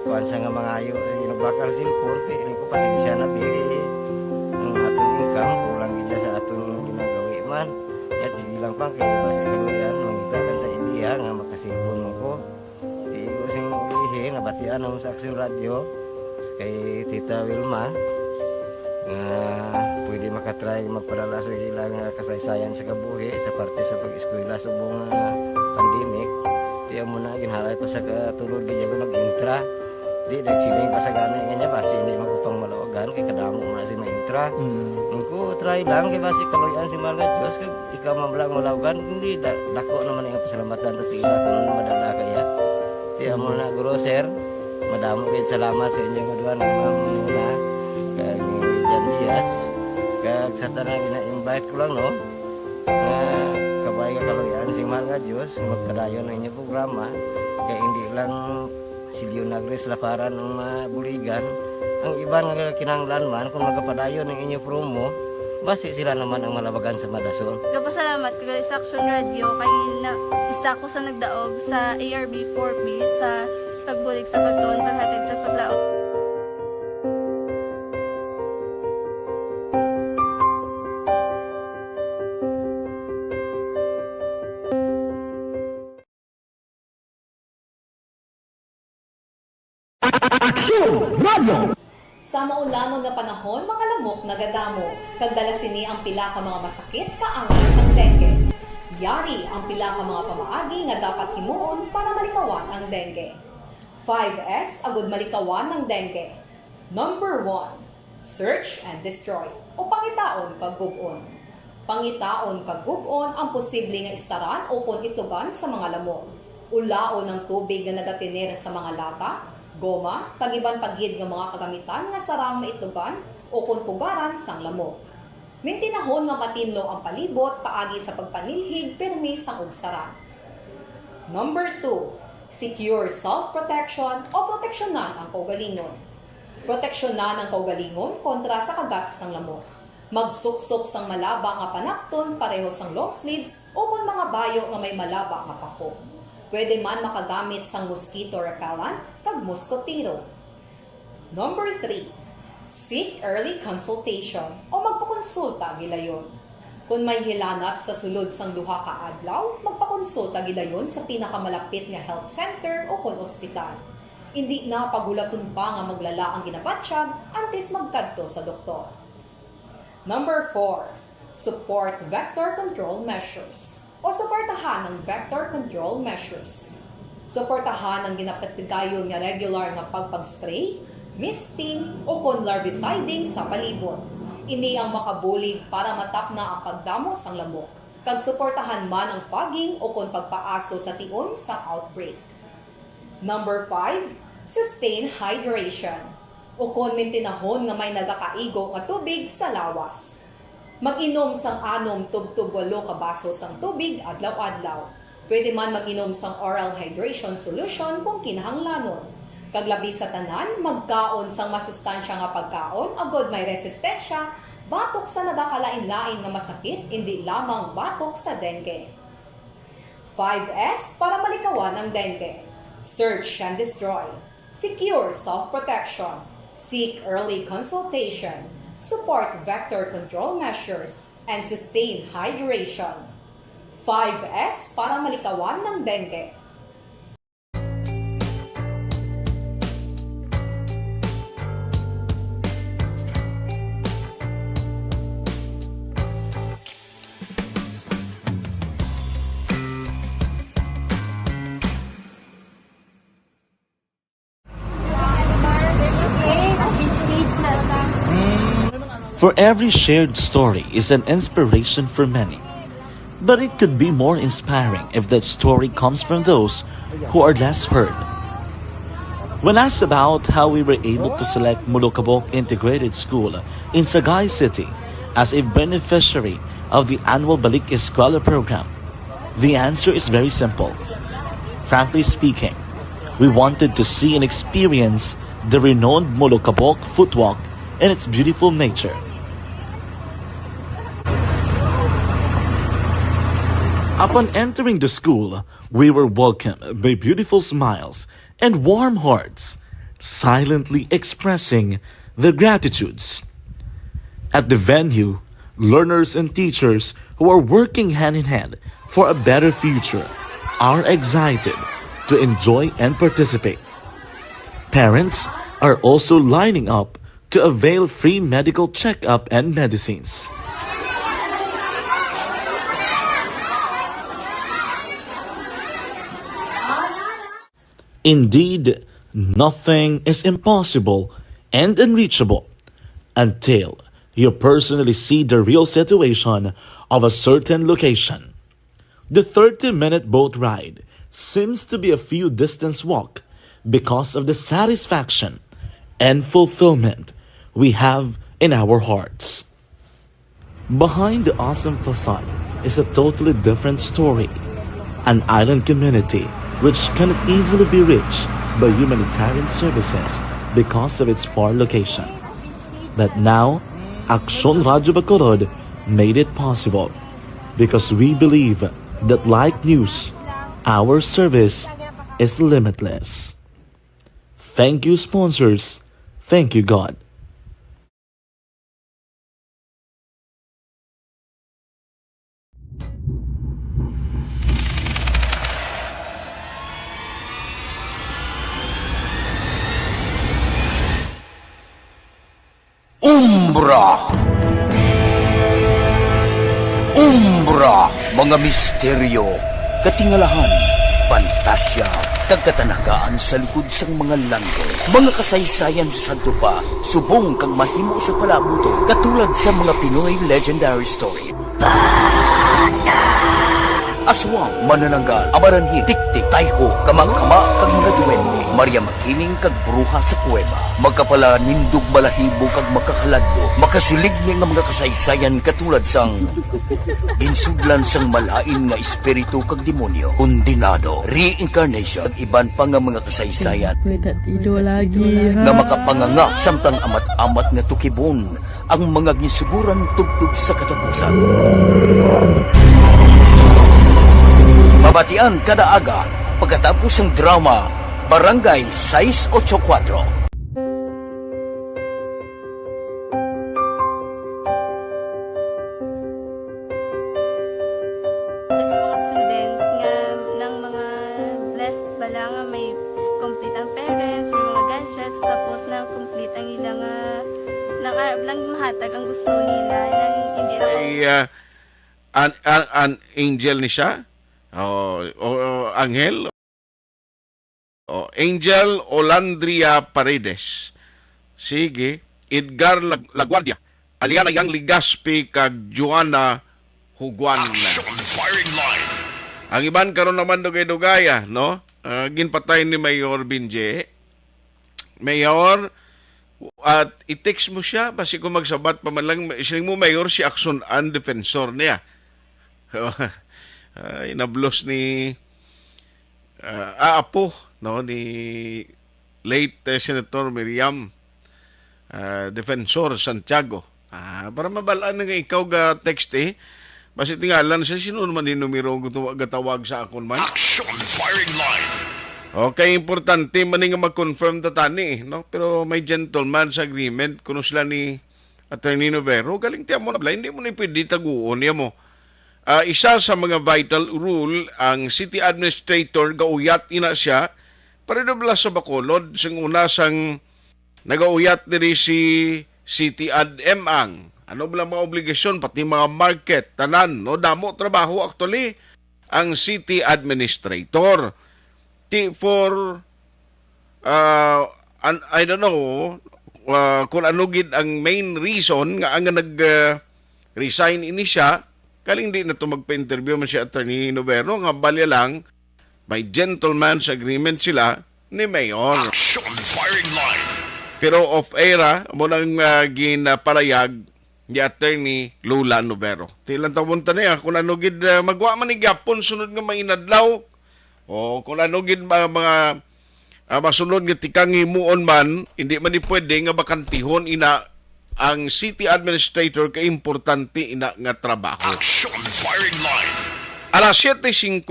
Kuan sa nga mga ayo sa ginabakal silpor kay ini ko pasensya na biri ang atong income kulang gid sa atong ginagawi man at sige lang pang kay basta kaluyan mangita kan ta idea nga makasilpon mo ko di ko sing ihi nga batian ang sa Aksyon Radyo kay Tita Wilma nga pwede makatry magpadala sa ilang kasaysayan sa kabuhi sa parte sa pag-eskwela subong pandemic di mo na ginhalay ko sa katulod gid ko nag-intra. Di nagsiling pa sa gani nga basi hindi magupang malawagan kay kadamo man si maintra. Ingko try lang kay basi kaloyan si mga Dios kay ikaw mablang malawagan hindi dako naman ang pasalamatan ta sa ila kun madala kaya. Di amo na guro sir. Madamo kay salamat sa inyo maduan muna kag Jan Diaz kag sa tanan ina-invite ko lang no. Kabay ka kaloyan si mga Dios magpadayon ang inyong programa kay hindi lang Silyo Nagres laparan ng buligan. Ang iba nga kinanglan man kung magapadayon ng inyo promo Basi sila naman ang malabagan sa Madasol.
Kapasalamat ko sa Action Radio kay na isa ko sa nagdaog sa ARB 4B sa pagbulig sa pagtuon paghatag sa paglaom.
Sa maulamon nga panahon, mga lamok nagadamo. Kagdala sini ang pila ka mga masakit kaangas ang dengue. Yari ang pila ka mga pamaagi nga dapat himuon para malikawan ang dengue. 5S agud malikawan ng dengue. Number 1, search and destroy o pangitaon kag gub-on. Pangitaon kag gub-on ang posible nga istaran o pon itugan sa mga lamok. Ulaon ng tubig nga nagatinir sa mga lata, goma, kagiban pagid nga mga kagamitan nga sarang maitugan o kunpugaran sang lamok. Mintinahon nga matinlo ang palibot paagi sa pagpanilhig permi sang ugsaran. Number 2, secure self-protection o proteksyonan ang kaugalingon. Proteksyonan ang kaugalingon kontra sa kagat sang lamok. Magsuksok sang malaba nga panakton pareho sang long sleeves o kung mga bayo nga may malaba nga pako. Pwede man makagamit sang mosquito repellent kag mosquitero. Number 3, seek early consultation o magpakonsulta gilayon. Kung may hilanat sa sulod sang duha ka adlaw, magpakonsulta gilayon sa pinakamalapit nga health center o kon ospital. Hindi na pagulaton pa nga maglala ang ginabatsyag antes magkadto sa doktor. Number 4, support vector control measures o suportahan ng vector control measures. Suportahan ang ginapatigayon nga regular nga pagpag-spray, misting o kon larviciding sa palibot. Ini ang makabulig para matapna ang pagdamo sang lamok. Kag suportahan man ang fogging o kon pagpaaso sa tion sa outbreak. Number 5, sustain hydration o kon mintinahon nga may nagakaigo nga tubig sa lawas. Mag-inom sang 6 tub 8 ka baso sang tubig adlaw-adlaw. Pwede man mag-inom sang oral hydration solution kung kinahanglanon. Kaglabi sa tanan, magkaon sang masustansya nga pagkaon agod may resistensya, batok sa nagakalain-lain nga masakit, hindi lamang batok sa dengue. 5S para malikawan ang dengue. Search and destroy. Secure self-protection. Seek early consultation. Support vector control measures. And sustain hydration. 5S para malikawan ng dengue.
For every shared story is an inspiration for many. But it could be more inspiring if that story comes from those who are less heard. When asked about how we were able to select Mulukabok Integrated School in Sagay City as a beneficiary of the annual Balik Eskwela program, the answer is very simple. Frankly speaking, we wanted to see and experience the renowned Mulukabok footwalk and its beautiful nature. Upon entering the school, we were welcomed by beautiful smiles and warm hearts, silently expressing their gratitudes. At the venue, learners and teachers who are working hand in hand for a better future are excited to enjoy and participate. Parents are also lining up to avail free medical checkup and medicines. Indeed, nothing is impossible and unreachable until you personally see the real situation of a certain location. The 30-minute boat ride seems to be a few distance walk because of the satisfaction and fulfillment we have in our hearts. Behind the awesome facade is a totally different story. An island community which cannot easily be reached by humanitarian services because of its far location. But now, Aksyon Radyo Bacolod made it possible because we believe that like news, our service is limitless. Thank you, sponsors. Thank you, God.
Umbra! Umbra! Mga misteryo, katingalahan, pantasya, kagkatanagaan sa likod sang mga lando, mga kasaysayan sa dupa, subong kag mahimo sa palabuto, katulad sa mga Pinoy legendary story. Aswang, manananggal, amaranhi, tiktik, tayho, kamang-kama, kag mga duwende, Maria makining kag bruha sa kuweba, magkapala nindog balahibo kag makahaladlo, makasilig niya nga mga kasaysayan katulad sang ginsudlan sang malain nga espiritu kag demonyo, kondinado, reincarnation, kag iban pa nga mga kasaysayan nga makapanganga samtang amat-amat nga tukibon ang mga ginsuguran tugtog sa katapusan. Mabatian kada aga pagkatapos ng drama Barangay 684.
Sa mga students nga ng mga blessed bala nga may complete ang parents, may mga gadgets, tapos na complete ang ilang ng Arab lang mahatag ang gusto nila nang hindi na
An angel ni siya? O Angel? O Angel Olandria Paredes. Sige. Edgar Laguardia. Aliana Yang Ligaspi kag Joanna Huguan.
Firing line.
Ang iban karon naman dugay-dugaya, no? Ginpatay ni Mayor Binje. Mayor, at i-text mo siya, basi kung magsabat pa man lang, siling mo Mayor, si Action and Defensor niya. Inablos ni Apo, no? Ni late Senator Miriam Defensor Santiago. Para mabalaan nga ikaw ga text basi tingalan siya, sino naman yung numero gatawag sa akon man?
Action firing line.
Okay, importante man nga mag-confirm tatani, no? Pero may gentleman's agreement kuno sila ni Attorney Novero, galing tiyan mo na bala, hindi mo na pwede taguon niya mo. Isa sa mga vital rule, ang city administrator gauyat ina siya para dobla sa Bacolod, sang una sang nagauyat diri si City Ad Emang. Ano ba mga obligasyon, pati mga market, tanan, no? Damo trabaho actually ang city administrator. For I don't know kung ano gid ang main reason nga ang nag-resign ini siya, kaling di na ito magpa-interview man si Attorney Novero, nga balya lang may gentleman's agreement sila ni Mayor.
Action firing line.
Pero off-air mo nang ginapalayag ni Attorney Lula Novero. Tilang tawon ta niya kung ano gid magwa man ni gapon sunod nga mainadlaw o kung ano gid mga masunod nga tikang himuon man, hindi man ni pwede nga bakantihon ina ang city administrator kay importante ina nga trabaho.
Action firing line.
Alas 7:59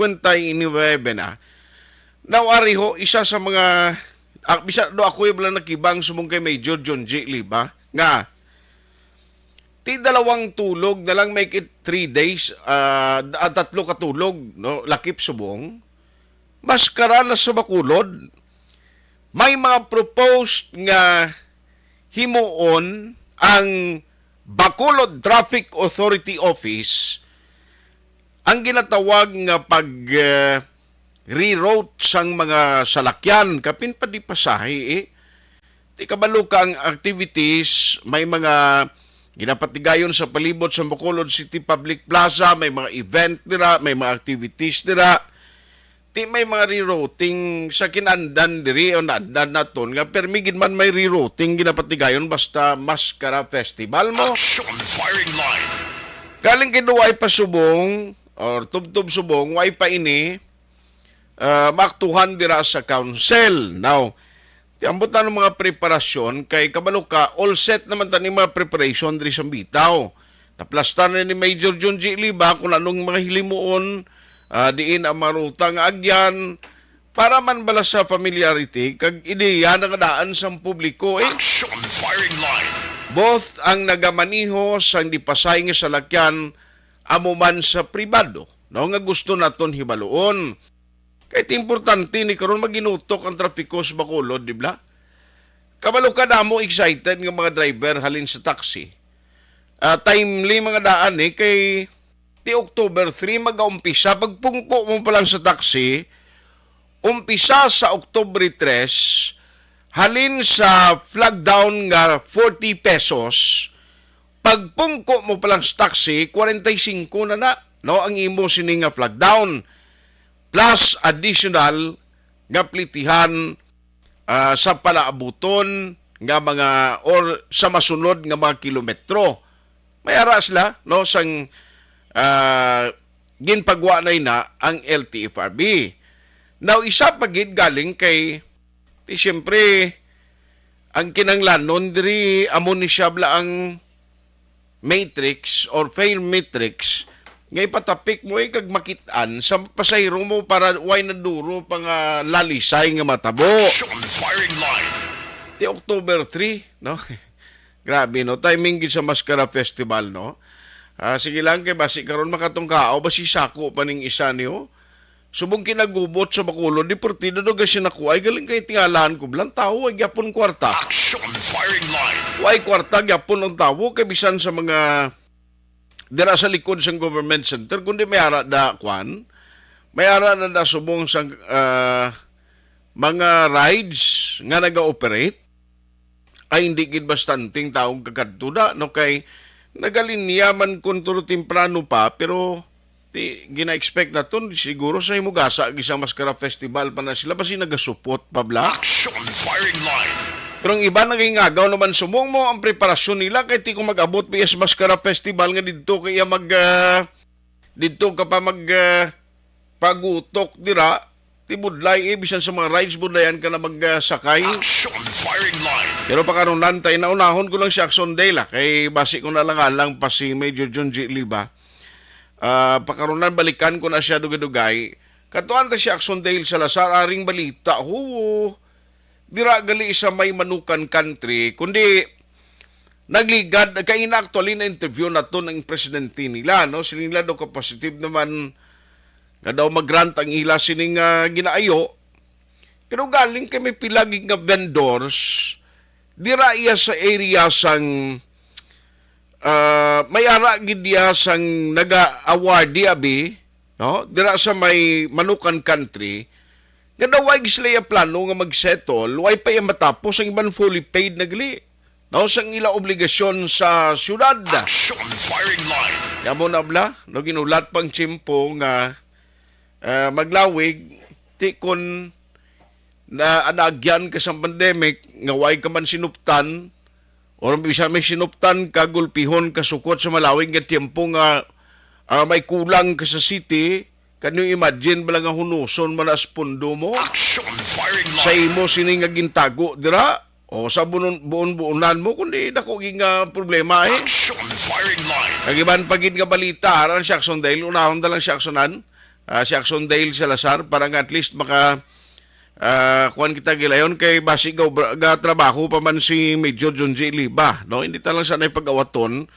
na. Nawari ho, isa sa mga bisa do ako yung nakibang sumong kay Major John J. Liba nga ti dalawang tulog na lang make it 3 days, tatlo katulog, no, lakip subong. Mas karana sa Bacolod, may mga proposed nga himuon ang Bacolod Traffic Authority Office ang ginatawag nga pag reroute sang mga salakyan kapin pa di pasahe Ti kabalo ka ang activities, may mga ginapatigayon sa palibot sa Bacolod City Public Plaza, may mga event dira, may mga activities dira. Ti may mga rerouting sa kinandan diri o nandan naton nga permigid man may rerouting ginapatigayon basta Maskara Festival mo.
Action firing line.
Kaling kinuway pa subong or tubtub subong way pa ini maktuhan dira sa council. Now, Ambot na ng mga preparasyon kay kabalo ka, all set naman tani mga preparation diri sa bitaw. Naplastar na ni Major John G. Liba kung anong mga hilimuon, diin ang maruta nga agyan, para man bala sa familiarity, kag ideya na kadaan sa publiko.
Action firing line.
Both ang nagamaniho sang dipasay nga salakyan, amo man sa pribado. No, nga gusto naton hibaluon. Kahit importante ni karon maginutok ang trapiko sa Bacolod, di ba? Kabalo ka mo excited ng mga driver halin sa taxi. Timely mga daan kay ti October 3 mag-umpisa. Pagpungko mo pa lang sa taxi, umpisa sa October 3, halin sa flag down nga 40 pesos, pagpungko mo pa lang sa taxi, 45 na. No, ang imo sini nga flag down. Plus additional nga plitihan sa palaabuton nga mga or sa masunod nga mga kilometro. May ara sila no sang ginpagwa na ang LTFRB. Now isa pa gid galing kay siyempre ang kinanglanon diri amo ni siyabla ang matrix or fail matrix ngay patapik mo kag makitaan sa pasahero mo para way na duro pang lalisay nga matabo.
Firing line.
Ti October 3, no? Grabe, no? Timing gid sa Mascara Festival, no? Sige lang kay basi karon makatong kao basi sako pa ning isa niyo. Subong kinagubot sa Bacolod, deportido do gasi nakuha ay galing kay tingalaan ko blang tawo ay gyapon kwarta.
Action firing line.
Way kwarta gyapon ang tawo kay bisan sa mga dira sa likod sang government center kundi may ara da kwan may ara na da subong sang mga rides nga naga-operate ay hindi gid bastanting taong kakadto da no kay nagalinya man kontro temprano pa pero gina-expect na ton siguro sa himugasa gisang Mascara Festival pa na sila basi nagasupot pa bla.
Action firing line.
Pero ang iba nagingagaw naman sumong mo ang preparasyon nila kay ti kung mag-abot pa sa Mascara Festival nga didto kaya didto ka pa pagutok dira ti budlay bisan sa mga rides budlayan ka na magsakay.
Action firing line.
Pero pakarunan tayo na unahon ko lang si Axon Dela kay basi ko na lang pa si Major John G. Liba. Pakarunan balikan ko na siya dugay-dugay. Katuan ta si Axon Dale Salazar aring balita. Dira gali sa may manukan country kundi nagligad kay actually na interview na to ng presidente nila no sila do ka positive naman nga daw mag-grant ang ila sining ginaayo pero galing kay may pilagig nga vendors dira iya sa area sang may ara gid dia sang naga-award abi no dira sa may manukan country. Nga daw ay sila plano nga mag-settle, way pa yung matapos ang ibang fully paid na gali. No, sang ila obligasyon sa syudad.
Action firing line.
Yamo na bla, no ginulat pang tsimpo nga maglawig, ti kon na anagyan ka sa pandemic, nga way ka man sinuptan, o bisa may sinuptan ka, gulpihon ka sukot sa malawig nga tiyempo nga may kulang ka sa city, kanyo imagine bala nga hunuson man as pundo mo?
Action firing line.
Sa imo sining nga gintago dira o sa buon-buonan mo kundi dako ging problema
Action firing line.
Nagiban pagid nga balita aran si Axon Dale unahon dalang si Axonan si Axon Dale Salazar para nga at least maka kuan kita gilayon kay basi ga trabaho pa man si Major John J. Liba no hindi ta lang sanay pag-awaton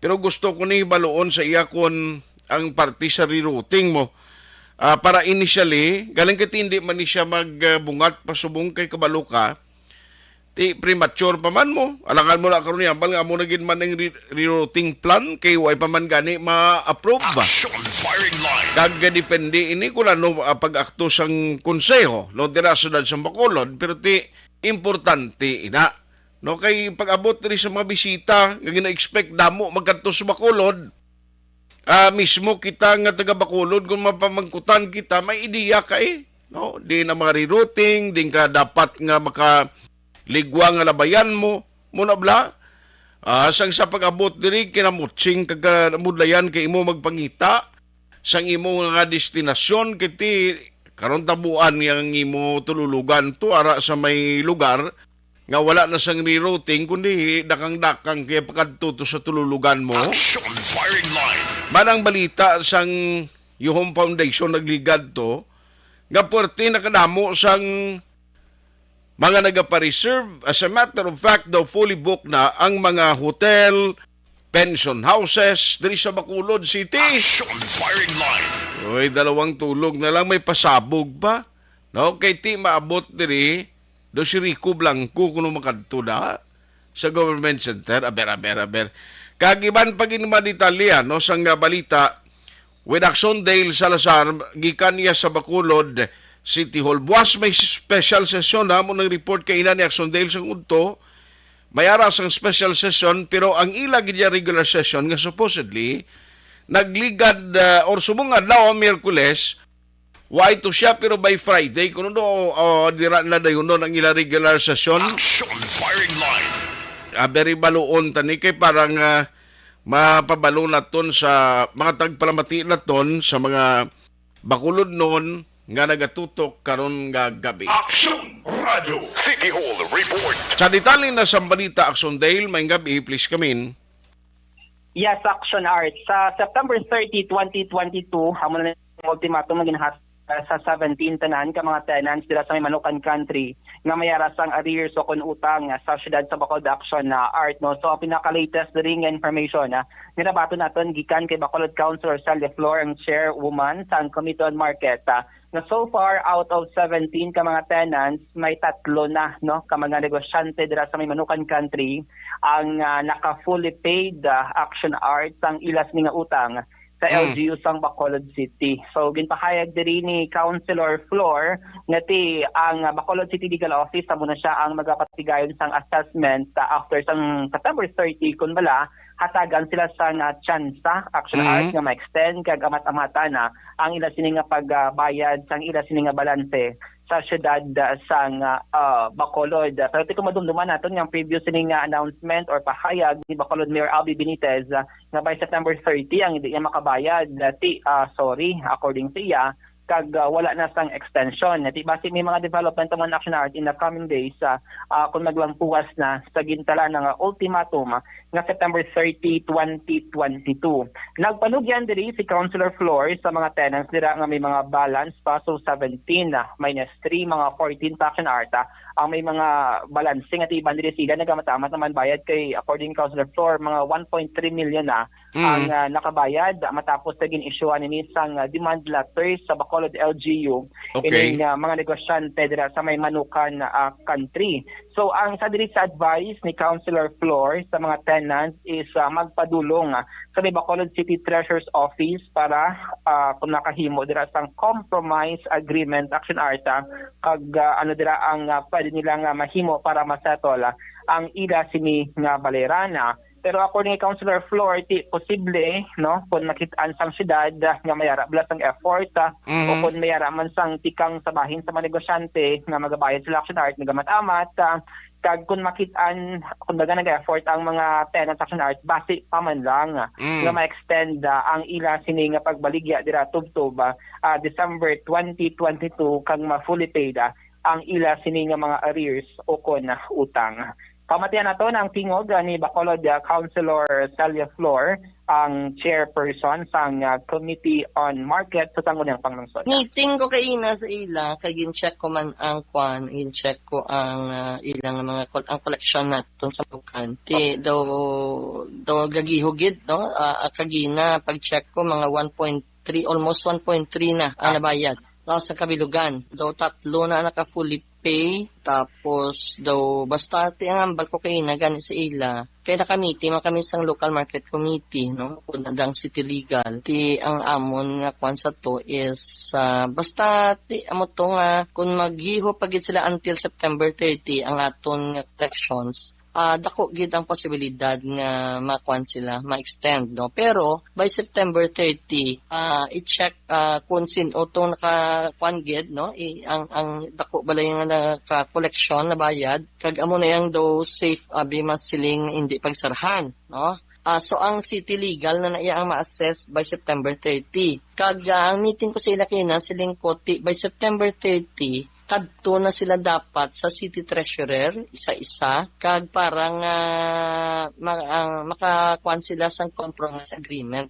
pero gusto ko ni baluon sa iya kon ang party sa rerouting mo. Para initially, galing kati hindi man siya magbungat pasubong kay kabalo ka, ti premature pa man mo. Alangan mo na karon yan, bal nga mo naging man ng rerouting plan, kay way pa man gani ma-approve ba?
Action firing line.
Kag depende ini kung ano pag-akto sang konseho, no, dira sunod sa Bacolod, pero ti importante ina. No, kay pag-abot rin sa mga bisita, nga gina-expect damo magkanto sa Bacolod, mismo kita nga taga Bacolod kung mapamangkutan kita may ideya ka no di na mga rerouting din ka dapat nga makaligwa nga labayan mo muna bla sang sa pag-abot diri kinamutsing kag mudlayan kay imo magpangita sang imo nga destinasyon kiti karon tabuan yang imo tululugan to ara sa may lugar nga wala na sang rerouting kundi dakang-dakang kaya pakadto to sa tululugan mo.
Action firing line.
Manang balita sang Yuhom Foundation nagligad to nga puwerte nakadamo sang mga nagapa-reserve. As a matter of fact, daw fully booked na ang mga hotel, pension houses diri sa Bacolod City.
Action firing line.
Uy, 2 tulog na lang, may pasabog pa. No, kay ti maabot diri do si Rico Blanco kuno makadto na sa government center. Aber. Kagiban pag Detalya, no, sang balita, with Axondale Salazar, gikan niya sa Bacolod City Hall. Buwas may special session na mo ng report kay ina ni Axondale sang udto. May aras ang special session pero ang ila gidya regular session nga supposedly nagligad or sumungad daw ang Miyerkules. Wa ito siya pero by Friday kuno do dira na dayon ang ila regular session.
Action firing line.
Very baluon tani kay parang mapabalo naton sa mga tagpalamati naton sa mga Bacolod noon nga nagatutok karon nga gabi.
Action Radio City Hall report.
Sa detalye na sa balita Axondale, may gabi, please come in.
Yes, Action Art. Sa September 30, 2022, hamon na yung ultimatum na ginahas sa 17 tanan ka mga tenants dila sa may Manukan Country nga mayara sang arrears o kun utang sa syudad sa Bacolod Action na Art, no. So pinaka-latest ring information nirabato naton gikan kay Bacolod Councilor Celia Flor, ang chairwoman sa Committee on Market, na so far out of 17 ka mga tenants may 3 na, no, ka mga negosyante dira sa may Manukan Country ang naka fully paid Action Art sang ilas ni nga utang sa LGU sang Bacolod City. So ginpahayag diri ni Councilor Flor nga ti ang Bacolod City Legal Office amo na siya ang magapatigayon sang assessment after sang September 30 kun bala hatagan sila sang tsansa Action Art nga ma-extend kag amat-amata na ang ila sini nga pagbayad sang ila sini nga balanse sa syudad sang Bacolod. Pero ito madumduman natin yung previous sini nga announcement or pahayag ni Bacolod Mayor Albi Benitez na by September 30 ang hindi niya makabayad according sa iya kag wala na sang extension. Basi may mga development ng Action Art in the coming days kung maglampuas na sa gintala ng ultimatum nga September 30, 2022. Nagpanugyan diri si Councilor Flor sa mga tenants dira nga may mga balance pa, so 17 minus 3 mga 14 Action Art ang may mga balancing at iban diri sila nagamatamat naman bayad kay according Councilor Flor mga 1.3 million na ang nakabayad matapos naging issuean ni sang demand letters sa Bacolod LGU in mga negosyante dira sa may Manukan Country. So ang sa diri sa advice ni Councilor Flor sa mga tenants is magpadulong sa may Bacolod City Treasurer's Office para kung nakahimo dira sang compromise agreement Action Art kag dira ang pwede nilang mahimo para masettle ang ila sini nga balerana. Pero according kay Councilor Flor, posible, no, kung makitaan sang syudad nga mayara blas ang effort o kung mayara man sang tikang sabahin sa mga negosyante nga magabayad sila Action Art nagamat-amat kag kung makitaan kung baga nag-effort ang mga tenants Action Art base pa man lang nga ma-extend ang ila sini nga pagbaligya dira tubtob December 2022 kag ma-fully paid ang ila sini nga mga arrears o kon utang. Pamatian nato ang tingog ni Bacolod Councilor Celia Flor, ang chairperson sang Committee on Market sa Sangguniang Panglungsod.
Meeting ko kay ina sa ila, kay gin-check ko man ang kwan, in-check ko ang ilang mga ang collection naton sa bukan. Ti daw gagihugid, no? Kagina pag-check ko mga 1.3 almost 1.3 na ang nabayad. Sa kabilugan, daw 3 na naka-fully pay, tapos daw basta ang ambal ko kay gani sa ila. Kaya nakamiti, kami sang local market committee, no? Kung nadang city legal. Ang amon nga kwan sa to is, basta amo to nga, kung maghiho pagid sila until September 30, ang aton nga collections, dako gid ang posibilidad nga makuan sila, ma-extend, no? Pero by September 30, i-check kung sino to nakakuan gid, no? Ang dako balay nga naka collection na bayad kag amo na yang daw safe abi masiling hindi pagsarahan, no? So ang city legal na naiya ang ma-assess by September 30. Kag ang meeting ko sa ila kina siling koti by September 30 kadto na sila dapat sa city treasurer isa-isa kag parang makakuan sila sa compromise agreement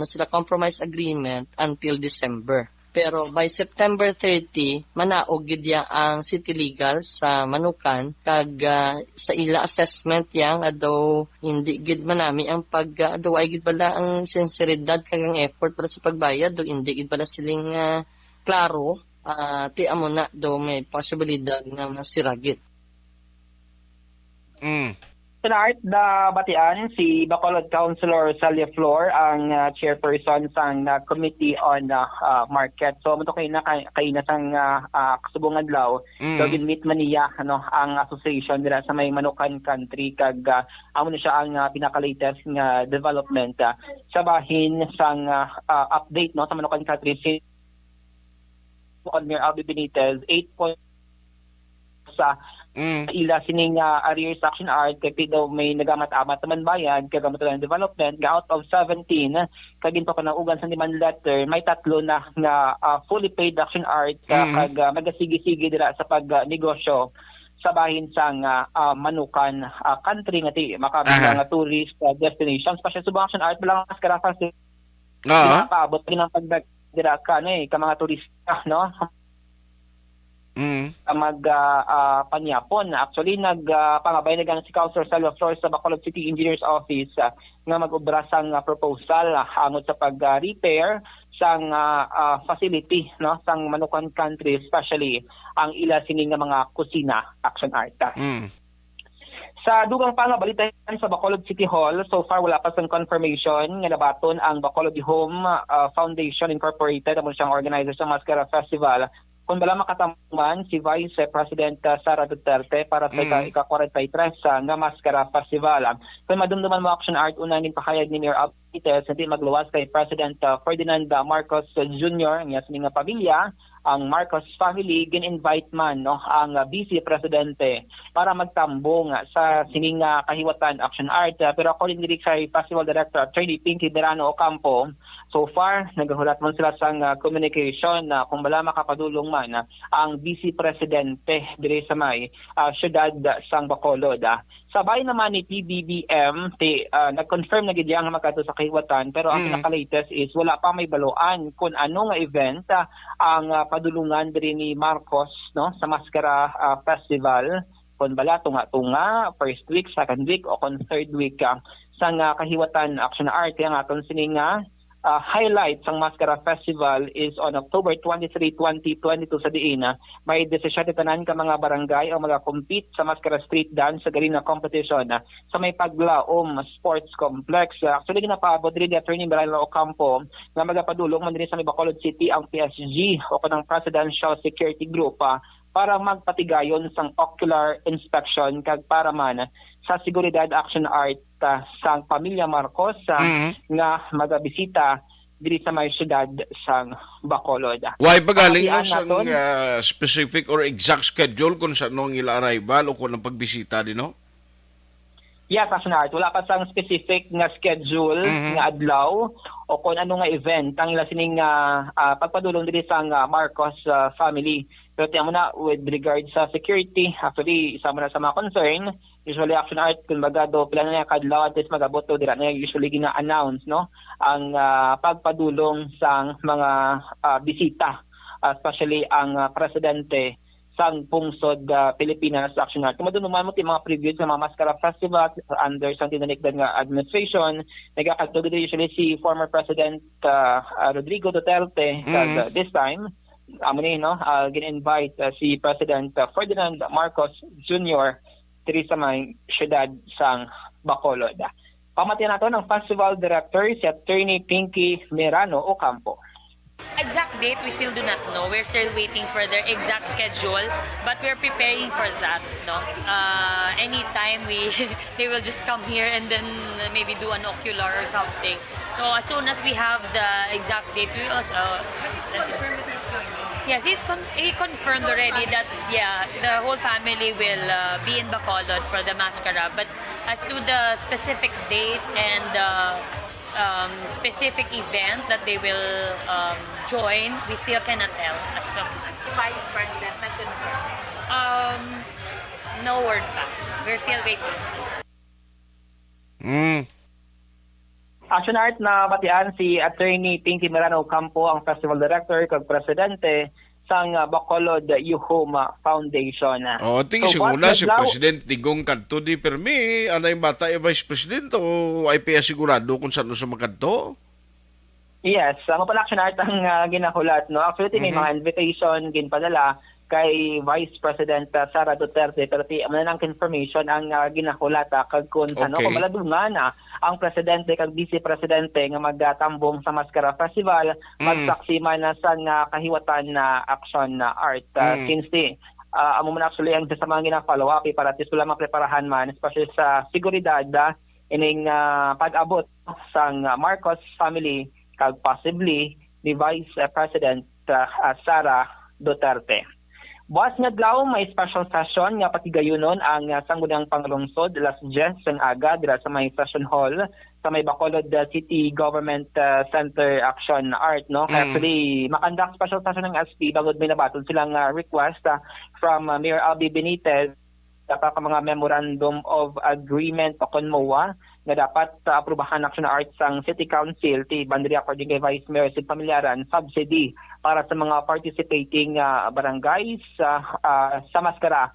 sila compromise agreement until December. Pero by September 30 manaog gid ya ang city legal sa Manukan kag sa ila assessment yang adaw hindi gid manami ang adaw ay gid bala ang sinseridad kag ang effort para sa pagbayad do hindi gid bala siling klaro ti amo na do may posibilidad nga masiragit.
Tonight, batian si Bacolod Councilor Celia Flor ang chairperson sang Committee on Market. So mo kay na sang kasubong adlaw so ginmeet man niya ang association dira sa may Manukan country kag amo na siya ang pinaka-latest nga development sa bahin sang update sa Manukan country si Mayor Albi Benitez 8 sa ila sining arrears action art kay daw may nagamat-amat naman bayad kay gamatulan development out of 17 kagin pa panaugan sa demand letter may 3 na nga fully paid action art kag magasigi-sige dira sa pagnegosyo sa bahin sang Manukan country nga ti makabila nga tourist destinations pa siya subong action art bilang maskara sa paabot ng pagdag dira ka mga turista panyapon. Actually, pangabay na si Councilor Celia Flor sa Bacolod City Engineers Office nga mag-obra sang proposal hangot sa pag-repair sang facility sang Manukan country, especially ang ila sining nga mga kusina action art. Sa dugang pangabalita sa Bacolod City Hall, so far wala pa sang confirmation nga nabaton ang Bacolod Home Foundation Incorporated amo siyang organizer sa Mascara Festival. Kung bala makatamman si Vice President Sara Duterte para sa ika-43 nga Mascara Festival. Kung madumduman mo action art unang ginpahayag ni Mayor Alpites hindi magluwas kay President Ferdinand Marcos Jr. ang sining nga pamilya ang Marcos family gin-invite man ang Vice Presidente para magtambong sa sining kahiwatan action art. Pero according diri kay Festival Director Attorney Pinky Derano Ocampo, so far nagahulat man sila sang communication na kung bala makapadulong man ang Vice Presidente diri sa may syudad sang Bacolod. Sabay naman ni PBBM nag-confirm na gid yang magkadto sa kahiwatan pero ang pinaka-latest is wala pa may baluan kung ano nga event ang padulungan diri ni Marcos sa Mascara Festival kung bala tunga-tunga first week, second week o kung third week sang kahiwatan action art ang aton sining highlight sang Mascara Festival is on October 23, 2022 sa diin. May 17 tanan ka mga barangay ang mag-compete sa Mascara Street Dance sa Garina Competition sa may Paglaom Sports Complex. Actually, ginapaabot rin ni Attorney Mirala Ocampo na magapadulong man rin sa may Bacolod City ang PSG o kanang Presidential Security Group para magpatigayon sang ocular inspection kag para man sa seguridad action art sang pamilya Marcos nga magabisita diri sa may syudad sang Bacolod.
Why pagaling mo sa specific or exact schedule kung sa nung ila arrival o kung ang pagbisita din no?
Yes, action art. Wala pa sang specific nga schedule nga adlaw o kung ano nga event ang ila sining pagpadulong diri sang Marcos family. Pero tiyan mo na, with regard sa security, actually, isa mo na sa mga concern, usually action art, kung bagado, pila na yung kadlaw at least magabot to, dira na usually gina-announce, ang pagpadulong sa mga bisita, especially ang presidente sang pungsod Pilipinas action art. Kung madunumman mo ti mga previews ng mga Mascara Festival under sang tinanikdan nga administration, nagkakagtog usually si former President Rodrigo Duterte this time, gin-invite si President Ferdinand Marcos Jr. diri sa may syudad sang Bacolod. Pamatian nato ng festival director si Attorney Pinky Merano Ocampo.
Exact date, we still do not know. We're still waiting for their exact schedule, but we're preparing for that. Anytime they will just come here and then maybe do an ocular or something. So as soon as we have the exact date, we will also... Yes, he confirmed already that the whole family will be in Bacolod for the Mascara. But As to the specific date and the specific event that they will join, we still cannot tell as of Vice President no word pa. We're still waiting.
Action Art na batian si Attorney Pinky Mirano Campo, ang Festival Director kag Presidente sang Bacolod Yuhuma Foundation.
Tingin
So,
siguro si
Badlaw-
President Digong kadto di permi, ana yung bata yung Vice President o ay piya sigurado kung saan sa magkadto?
Yes, ang Open Action Art ang ginahulat. No? Actually, may mga invitation ginpadala kay Vice President Sara Duterte, pero ti ang confirmation ang ginahulat kag kung ano
Okay.
kung maladungan ang presidente kag vice presidente nga magtambong sa Mascara Festival magsaksi man sa kahiwatan na action art since amo man actually ang sa mga gina-follow up para tis wala mapreparahan man especially sa seguridad ining pag-abot sang Marcos family kag possibly ni Vice President Sara Duterte. Buwas nga adlaw may special session nga patigayunon ang sangguniang panglungsod alas 10 ang aga dira sa may session hall sa may Bacolod City Government Center Action Art, no? Actually makandak special session ng SP bagod may nabatod silang request from Mayor Albi Benitez dapat mga memorandum of agreement o konmoa nga dapat aprubahan action art sang City Council ti bandri according kay Vice Mayor Sid Pamilyaran subsidy para sa mga participating barangays sa Mascara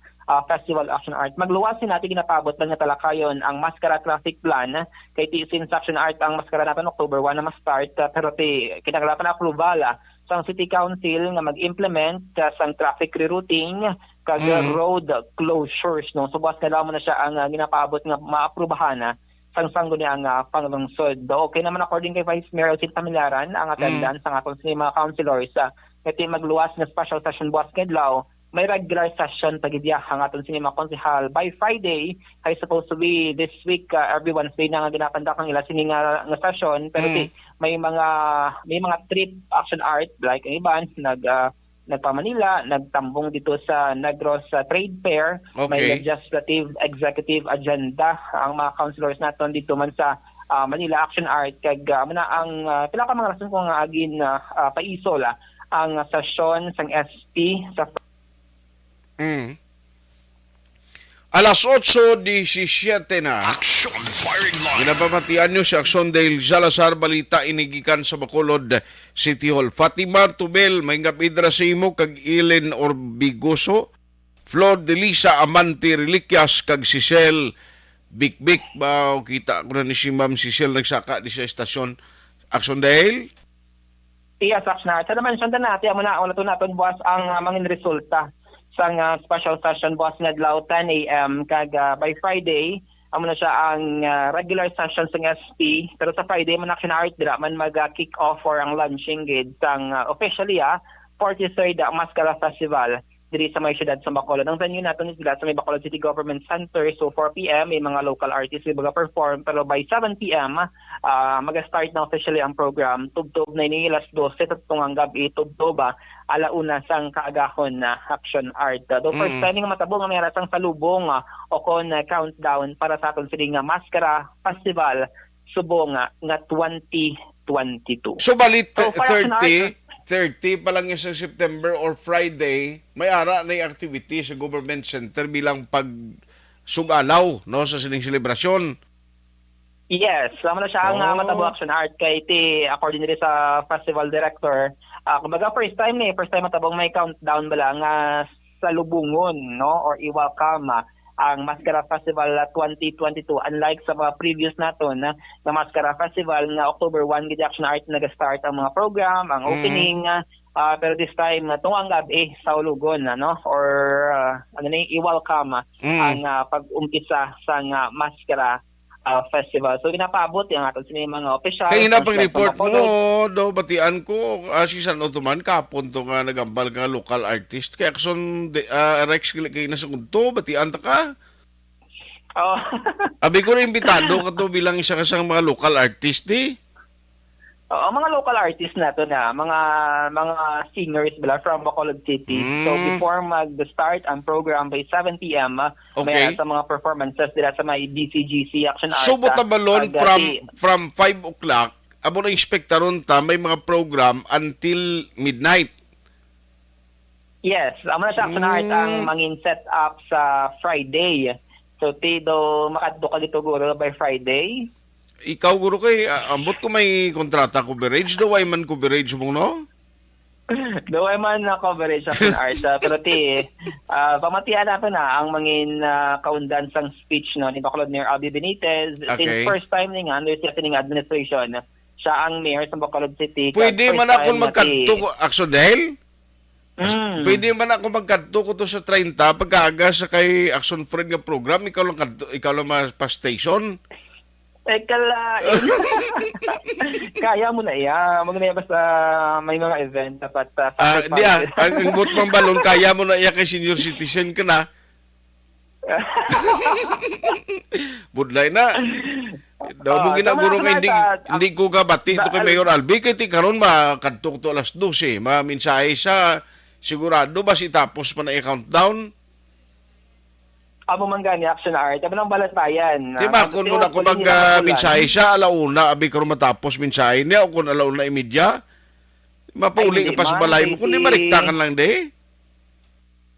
Festival Action Art. Magluwasin natin ginapabot lang nga talakayon ang Mascara Traffic Plan kay ti since action art ang Mascara natin October 1 na ma-start pero ti kinagalapan approval sa City Council nga mag-implement sang traffic rerouting kag road closures, no. So buwas na mo na siya ang ginapaabot nga maaprubahan sang niya ang panglungsod. Okay naman according kay Vice Mayor Sid Pamilyaran ang attendance ang atong mga councilors iti magluwas nga special session buwas kadlaw may regular session pagidya ang atong mga konsehal by Friday ay supposed to be this week every Wednesday na nga ginakandak ang ila sini nga session pero may mga trip action art like ang iban nagpa Manila, nagtambong dito sa Negros Trade Fair, may legislative executive agenda ang mga councilors naton dito man sa Manila Action Art kag muna ang pila ka mga rason kung agin paisol ang sesyon sang SP sa
Alas 8:17 na.
Action Firing Line.
Ginapamatian nyo si Action Dale Salazar balita inigikan sa Bacolod City Hall. Fatima Tubel, may ngapidra sa imo kag Ilen Orbigoso. Flor de Lisa Amante Reliquias kag Cicel Bikbik ba kita ko na ni si Ma'am Cicel nagsaka di sa estasyon Action Dale.
Yes, Action Art. Sa naman siya natin, wala to natin buwas ang mga resulta sang special session buwas nga adlaw 10 a.m. kag by Friday amo na siya ang regular session sang SP pero sa Friday man Action Art dira man mag-kick off for ang launching gid sang officially 43rd Mascara Festival diri sa may siyudad sa Bacolod. Ang venue natin is sa may Bacolod City Government Center. So 4 p.m. may mga local artists may mag-perform pero by 7 p.m. mag-start na officially ang program. Tugtog na ini alas 12 tatong ang gabi tugtoba alauna sang kaagahon na action art. The first time nga matabo nga may rasang salubong o kon countdown para sa aton sining Mascara Festival subong nga 2022.
So balit
So, para
30 pa lang yung sa September or Friday, may ara na yung activity sa government center bilang pagsugalaw no, sa sining selebrasyon.
Yes, sama na siya ang matabo action art kay ti according rin sa festival director. Kumbaga first time matabong may countdown bala nga sa lubungon no or i-welcome ang Mascara Festival 2022 unlike sa mga previous naton na Mascara Festival nga October 1 gid action art nag-start ang mga program, ang opening pero this time tungang gabi sa ulugon no or i-welcome ang pag-umpisa sa Mascara Festival. So ginapaabot yung aton sa mga official.
Kaya na pang report mo, do batian ko, asisan otoman kapon to nga nagambal nga local artist. Kaya kason Rex kay na sa kunto, batian ta ka.
Oh.
Abi ko rin imbitado ka to bilang isa kasang mga local artist di.
Mga local artists na to na, mga singers bala from Bacolod City. So before mag-start ang program by 7 p.m.,
Okay.
may sa mga performances nila sa may DCGC Action Arts.
So butabalon
Ag-
from 5 o'clock, amo na inspektaron ta may mga program until midnight.
Yes, amo na sa Action Art ang mangin set up sa Friday. So tido makadto ka dito guro by Friday.
Ikaw guro kay ambot ko may kontrata coverage do way man coverage mo no?
Do ay man na coverage sa Action Art pero pamatian nato na ang mangin kaundan sang speech no ni Bacolod Mayor Albi Benitez.
Okay.
Since first time ni nga under siya sining administration, siya ang mayor sa Bacolod City.
Pwede
First
man ako
time na
magkadto ko Axodel? Pwede man ako magkadto ko to sa 30 pagkaaga sa kay Action Friend nga program ikaw lang pa station.
Kaya mo na iya. Magna basta may mga event dapat
ang bot mang balon kaya mo na iya kay senior citizen ka na. Budlay na. Daw mo ginaguro nga hindi ko kabati to kay Mayor Albi kay ti karon makadto to alas 12 maminsahe sa sigurado ba si tapos pa na i-countdown.
Amo man gani Action Art. Amo nang balatayan.
Di ba, kung muna ko mag-minsahe siya, alauna, abi karon matapos minsahe niya, o kung alauna imidya, mapauli ka pa sa balay mo, kung di mariktakan lang di.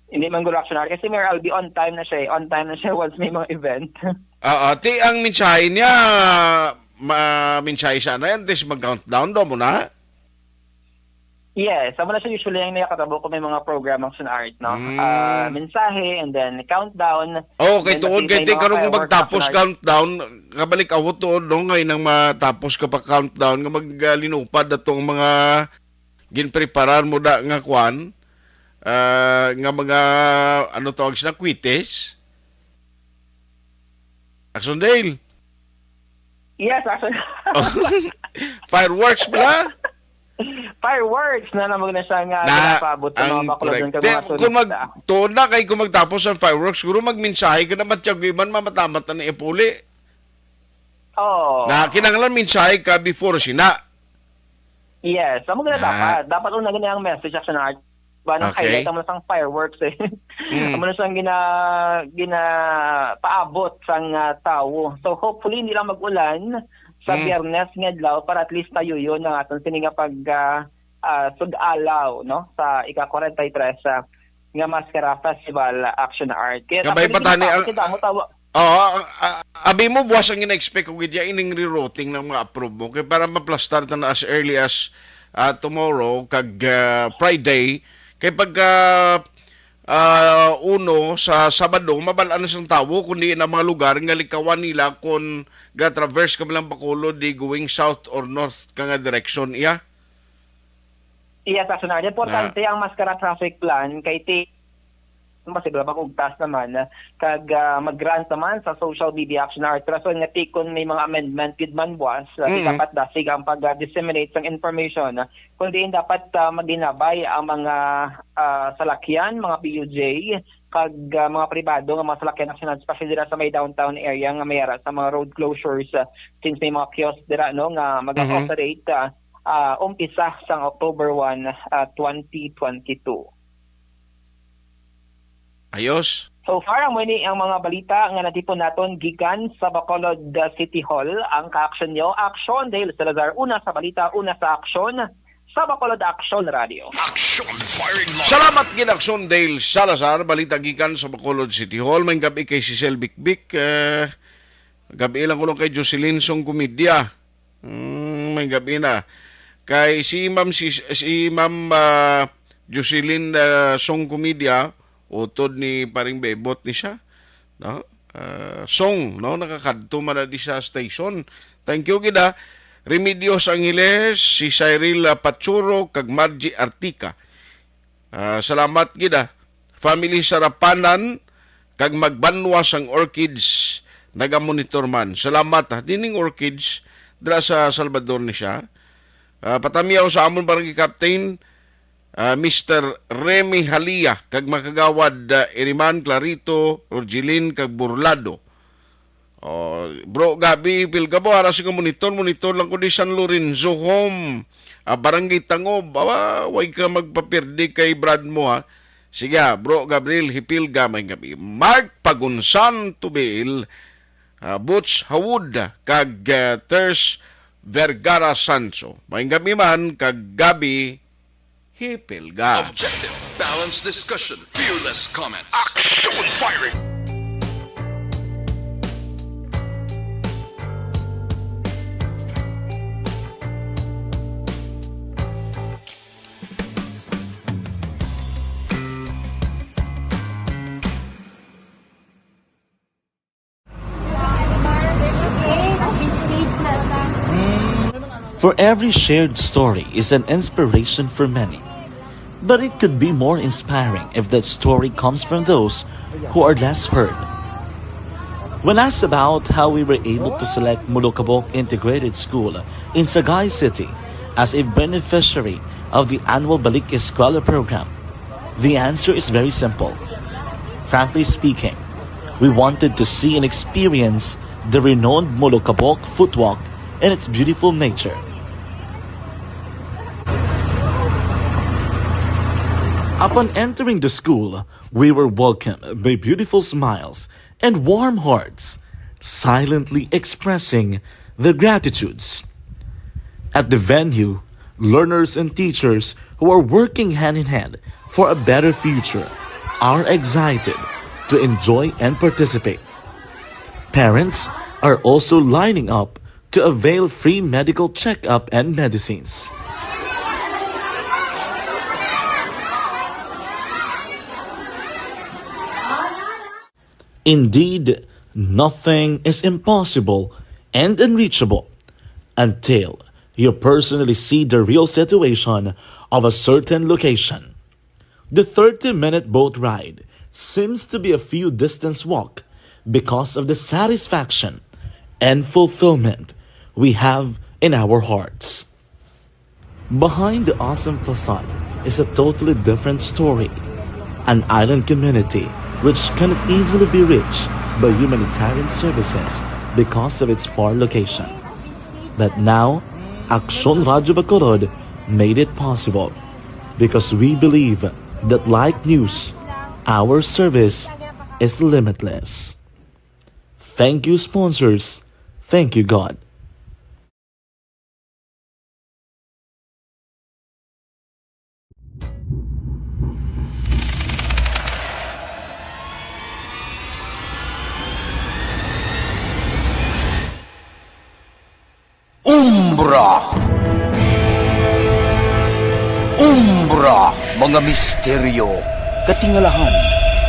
Hindi man gulo Action Art. Kasi Mayor Albi on time na siya. On time na siya once may mga event.
Ti ang minsahe niya, minsahe siya na yan, tis mag-countdown daw mo na.
Yes, amo na siya usually yung nakatabo ko may mga program Action Art, no? Mensahe and then countdown.
Kay tuod kay ti karon kung magtapos countdown, kabalik awot tuod no ngay nang matapos ka pa countdown nga maglinupad atong mga ginpreparar mo da nga kwan nga mga ano tawag sila quites. Action Dale.
Yes, Action.
Fireworks pala.
Fireworks na namag na siya nga napabot ng mga Bacolod ng mga
kung na kay kung magtapos ang fireworks, siguro magminsahe ka na matyagiman mamatamat na ipuli. Na kinanglan minsahe ka before sina.
Yes, amo na dapat. Dapat una gani ang message Action Art. Ba nang highlight mo sang fireworks eh. Amo na siyang gina paabot sang tao. So hopefully hindi lang mag-ulan sa Biyernes nga adlaw para at least tayo yun ang aton sininga pag sud-alaw no sa ika-43 nga Maskara Festival Action Art. Kaya
kabay patani abi mo buwas ang ina-expect ko gidya ining rerouting ng mga approve mo kay para ma-plastar ta na as early as tomorrow kag Friday kay pag uno sa Sabado mabalaan na sang tawo kundi na mga lugar nga likawan nila kung ga-traverse ka lang Bacolod di going south or north ka nga direction iya.
Iya sa sunod. Importante ang Maskara traffic plan kay masigla ba kung taas naman kag mag-grant naman sa social media Action Art rason nga tikon may mga amendment gid man buwas dapat dasig ang pag-disseminate ng information kundi dapat maginabay ang mga salakyan mga PUJ kag mga pribado nga mga salakyan national especially dira sa may downtown area nga mayara sa mga road closures since may mga kiosk dira no nga mag-operate umpisa sang October 1, 2022.
Ayos.
So far, ang muli ang mga balita nga natipon naton gikan sa Bacolod City Hall. Ang ka-action nyo, Action Dale Salazar. Una sa balita, una sa action sa Bacolod Action Radio.
Action Firing Line.
Salamat gid Action Dale Salazar. Balita gikan sa Bacolod City Hall. May gabi kay Cecil Bikbik. Gabi lang ko lang kay Jocelyn Song Comedia. May gabi na. Kay si Ma'am Jocelyn Song Comedia, utod ni paring bebot ni siya, no? Song, no? Nakakadto man na di sa station. Thank you gida. Remedios Angeles, si Cyril Patsuro, kag Margie Artica. Salamat gida. Family Sarapanan, kag magbanwas ang orchids, nagamonitor man. Salamat ha. Dining orchids, dra sa Salvador ni siya. Patamiyaw sa amon barangay captain, Mr. Remy Halia, kag makagawad Iriman Clarito, Rogelin, kag Burlado. Oh, bro, Gabi, pilga mo, aras ka monitor lang ko di San Lorenzo Home. Barangay Tangob, way ka magpapirdi kay Brad mo ha. Sige, bro, Gabriel, hipil gamay gabi. Mark Pagunsan Tubil, Butch Hawud, kag Ters Vergara Sancho. May gabi man, kag Gabi, hipil ga.
Objective, balanced discussion, fearless comment. Action firing!
For every shared story is an inspiration for many. But it could be more inspiring if that story comes from those who are less heard. When asked about how we were able to select Mulukabok Integrated School in Sagay City as a beneficiary of the annual Balik Eskwela program, the answer is very simple. Frankly speaking, we wanted to see and experience the renowned Mulukabok footwalk in its beautiful nature. Upon entering the school, we were welcomed by beautiful smiles and warm hearts, silently expressing their gratitudes. At the venue, learners and teachers who are working hand in hand for a better future are excited to enjoy and participate. Parents are also lining up to avail free medical checkup and medicines. Indeed, nothing is impossible and unreachable until you personally see the real situation of a certain location. The 30-minute boat ride seems to be a few distance walk because of the satisfaction and fulfillment we have in our hearts. Behind the awesome facade is a totally different story, an island community which cannot easily be reached by humanitarian services because of its far location. But now, Aksyon Radio Bacolod made it possible because we believe that like news, our service is limitless. Thank you, sponsors. Thank you, God.
Umbra, mga misteryo, katingalahan,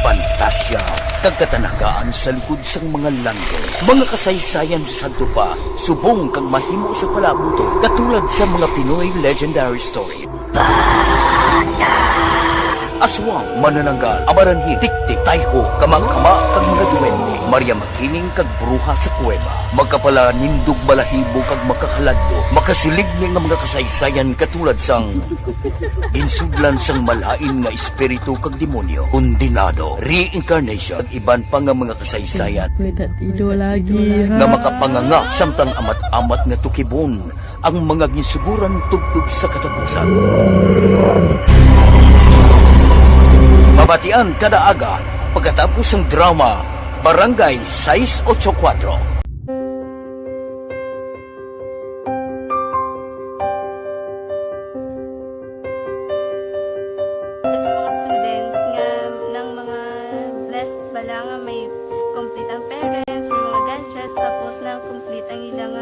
pantasya, kagkatanagaan sa likod sang mga lando, mga kasaysayan sa dupa, subong kag mahimo sa palabuto, katulad sa mga Pinoy legendary story. Aswang, manananggal, abaranhi, tiktik, tayho, kamang-kama, kag mga duwende, Maria Makining kag bruha sa kuweba, magkapala nindog balahibo kag makahaladlo, makasilig ni nga mga kasaysayan katulad sang insuglan sang malain nga espiritu kag demonyo, kondinado, reincarnation, kag iban pa nga mga kasaysayan nga makapanganga samtang amat-amat nga tukibon ang mga ginsuguran tugtog sa katapusan. Mabatian kada aga pagkatapos ng drama Barangay 684.
Sa mga students nga ng mga blessed bala nga may complete ang parents, may mga gadgets, tapos na complete ang ilang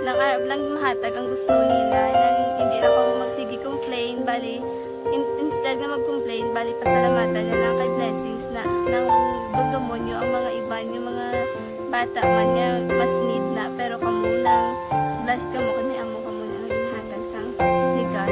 ng arab lang mahatag ang gusto nila nang hindi na pa magsigi complain bali instead na mag-complain, bali pasalamatan na lang kay blessings na nang demonyo ang mga iban, yung mga bata man nga mas need na, pero kamo lang blessed ka mo kami amo kamo na ginhatag sang ni God.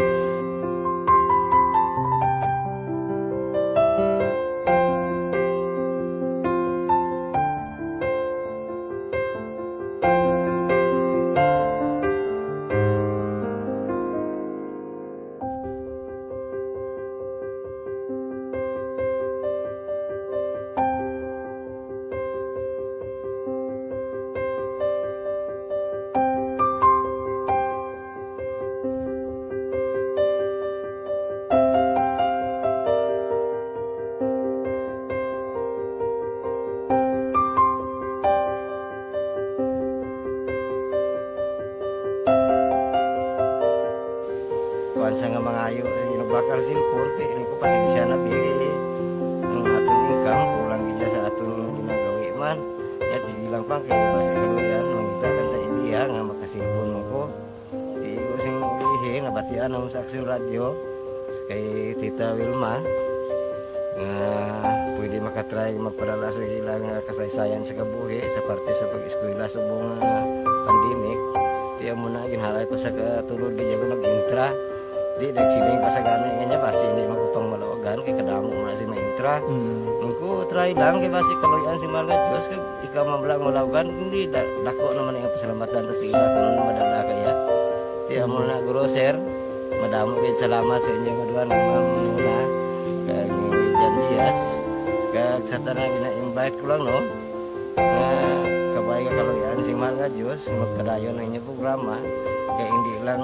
nga mangayo sa ginabakal silpon kay ini ko pasensya na biri ang atong income kulang gid sa atong ginagawi man yat sige lang pang kay basta kaluyan mangita kan ta indiya nga makasilpon mo ko di ko sing ihi nga batian ang sa Aksyon Radio kay Tita Wilma nga pwede makatry magpadala sa ilang kasaysayan sa kabuhi sa parte sa pag-eskwela sa buong pandemic. Tiyan mo na, ginhalay ko sa katulog di ko nag-intra. Di, nagsiling pa sa gana niya, basi hindi magupang malawagan, kay kadamo mo na si ma-intra. Ko try lang, kay basi kaloyan si Malga Diyos, kay ikaw mablang malawagan, hindi, dako naman yung pasalamatan sa ila kung madala kaya. Tiyan mo na, Guru Sir, madamo kayo salamat sa inyong aduan, muna, kay Jan Diaz, kag sa tanang ina-invite ko lang, no, kabay ka kaloyan si Malga Diyos, magpadayon ng inyong programa, kaya hindi lang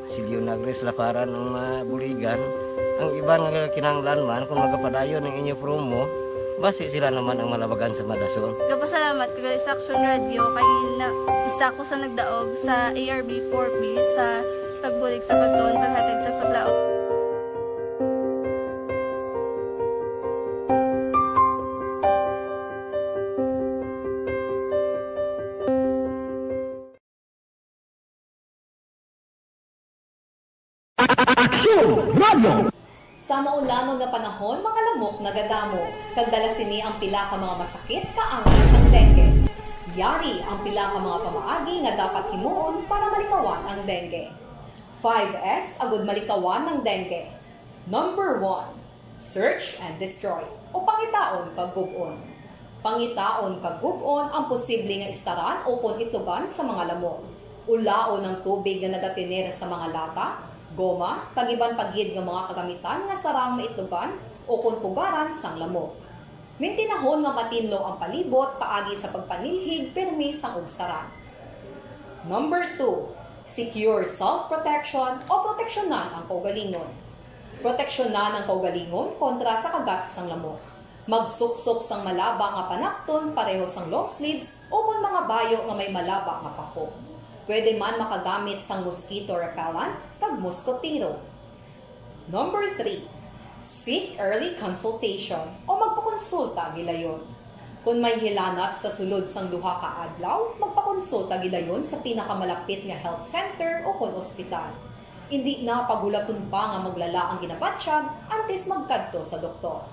silyo nagres laparan ng buligan. Ang iba nga kinanglan man kung magpadayon ng inyong promo, basi sila naman ang malabagan sa Madason.
Kapasalamat ko sa Aksyon Radio kay isa ko sa nagdaog sa ARB 4B sa pagbulig sa pagtuon paghatag sa paglaog.
Sa maulanon nga panahon, mga lamok nagadamo. Kagdala sini ang pila ka mga masakit kaangas ang dengue. Yari ang pila ka mga pamaagi nga dapat himuon para malikawan ang dengue. 5S agud malikawan ng dengue. Number 1, search and destroy o pangitaon kag gub-on. Pangitaon kag gub-on ang posible nga istaran o pon itugan sa mga lamok. Ulaon ng tubig nga nagatinir sa mga lata, goma, kagiban paggid ng mga kagamitan nga sarang maitlugan o kunpugaran sang lamok. Mintinahon nga matinlo ang palibot paagi sa pagpanilhig permi sang ugsaran. Number 2, secure self-protection o proteksyonan ang kaugalingon. Proteksyonan ang kaugalingon kontra sa kagat sang lamok. Magsuksok sang malaba nga panakton pareho sang long sleeves o kung mga bayo nga may malaba nga pako. Pwede man makagamit sang mosquito repellent kag mosquitero. Number 3, seek early consultation o magpakonsulta gilayon. Kung may hilanat sa sulod sang duha ka adlaw, magpakonsulta gilayon sa pinakamalapit nga health center o kon ospital. Hindi na pagulaton pa nga maglala ang ginabatsyag antes magkadto sa doktor.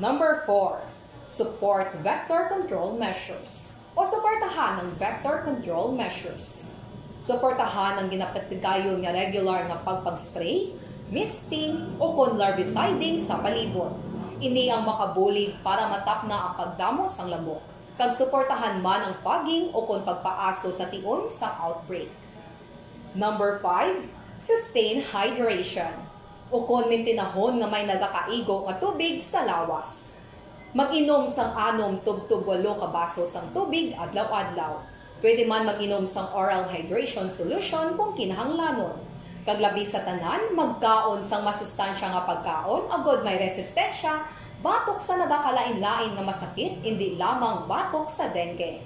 Number 4, support vector control measures o suportahan ng vector control measures. Suportahan ang ginapatigayon nga regular nga pagpag-spray, misting o kon larviciding sa palibot. Ini ang makabulig para matapna ang pagdamos sang lamok. Kag suportahan man ang fogging o kon pagpaaso sa tion sa outbreak. Number 5, sustain hydration o kon mintinahon nga may nagakaigo nga tubig sa lawas. Mag-inom sang 6 tub-tub 8 ka baso sang tubig adlaw-adlaw. Pwede man mag-inom sang oral hydration solution kung kinahanglanon. Kaglabi sa tanan, magkaon sang masustansya nga pagkaon, agod may resistensya, batok sa nagakalain-lain nga masakit, hindi lamang batok sa dengue.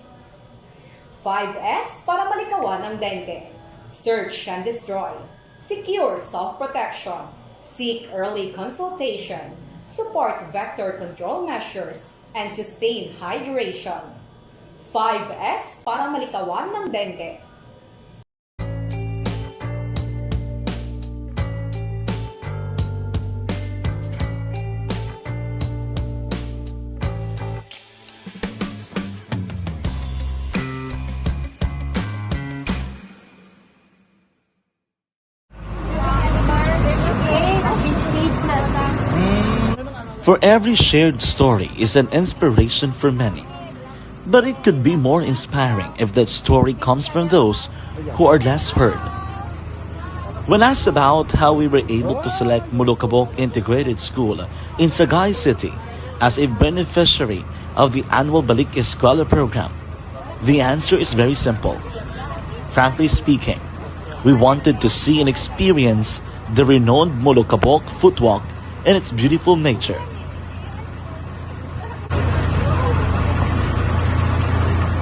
5S para malikawan ang dengue. Search and destroy. Secure self-protection. Seek early consultation. Support vector control measures, and sustain hydration. 5S para malikawan ng dengue.
For every shared story is an inspiration for many. But it could be more inspiring if that story comes from those who are less heard. When asked about how we were able to select Mulukabok Integrated School in Sagay City as a beneficiary of the annual Balik Eskwela program, the answer is very simple. Frankly speaking, we wanted to see and experience the renowned Mulukabok footwalk in its beautiful nature.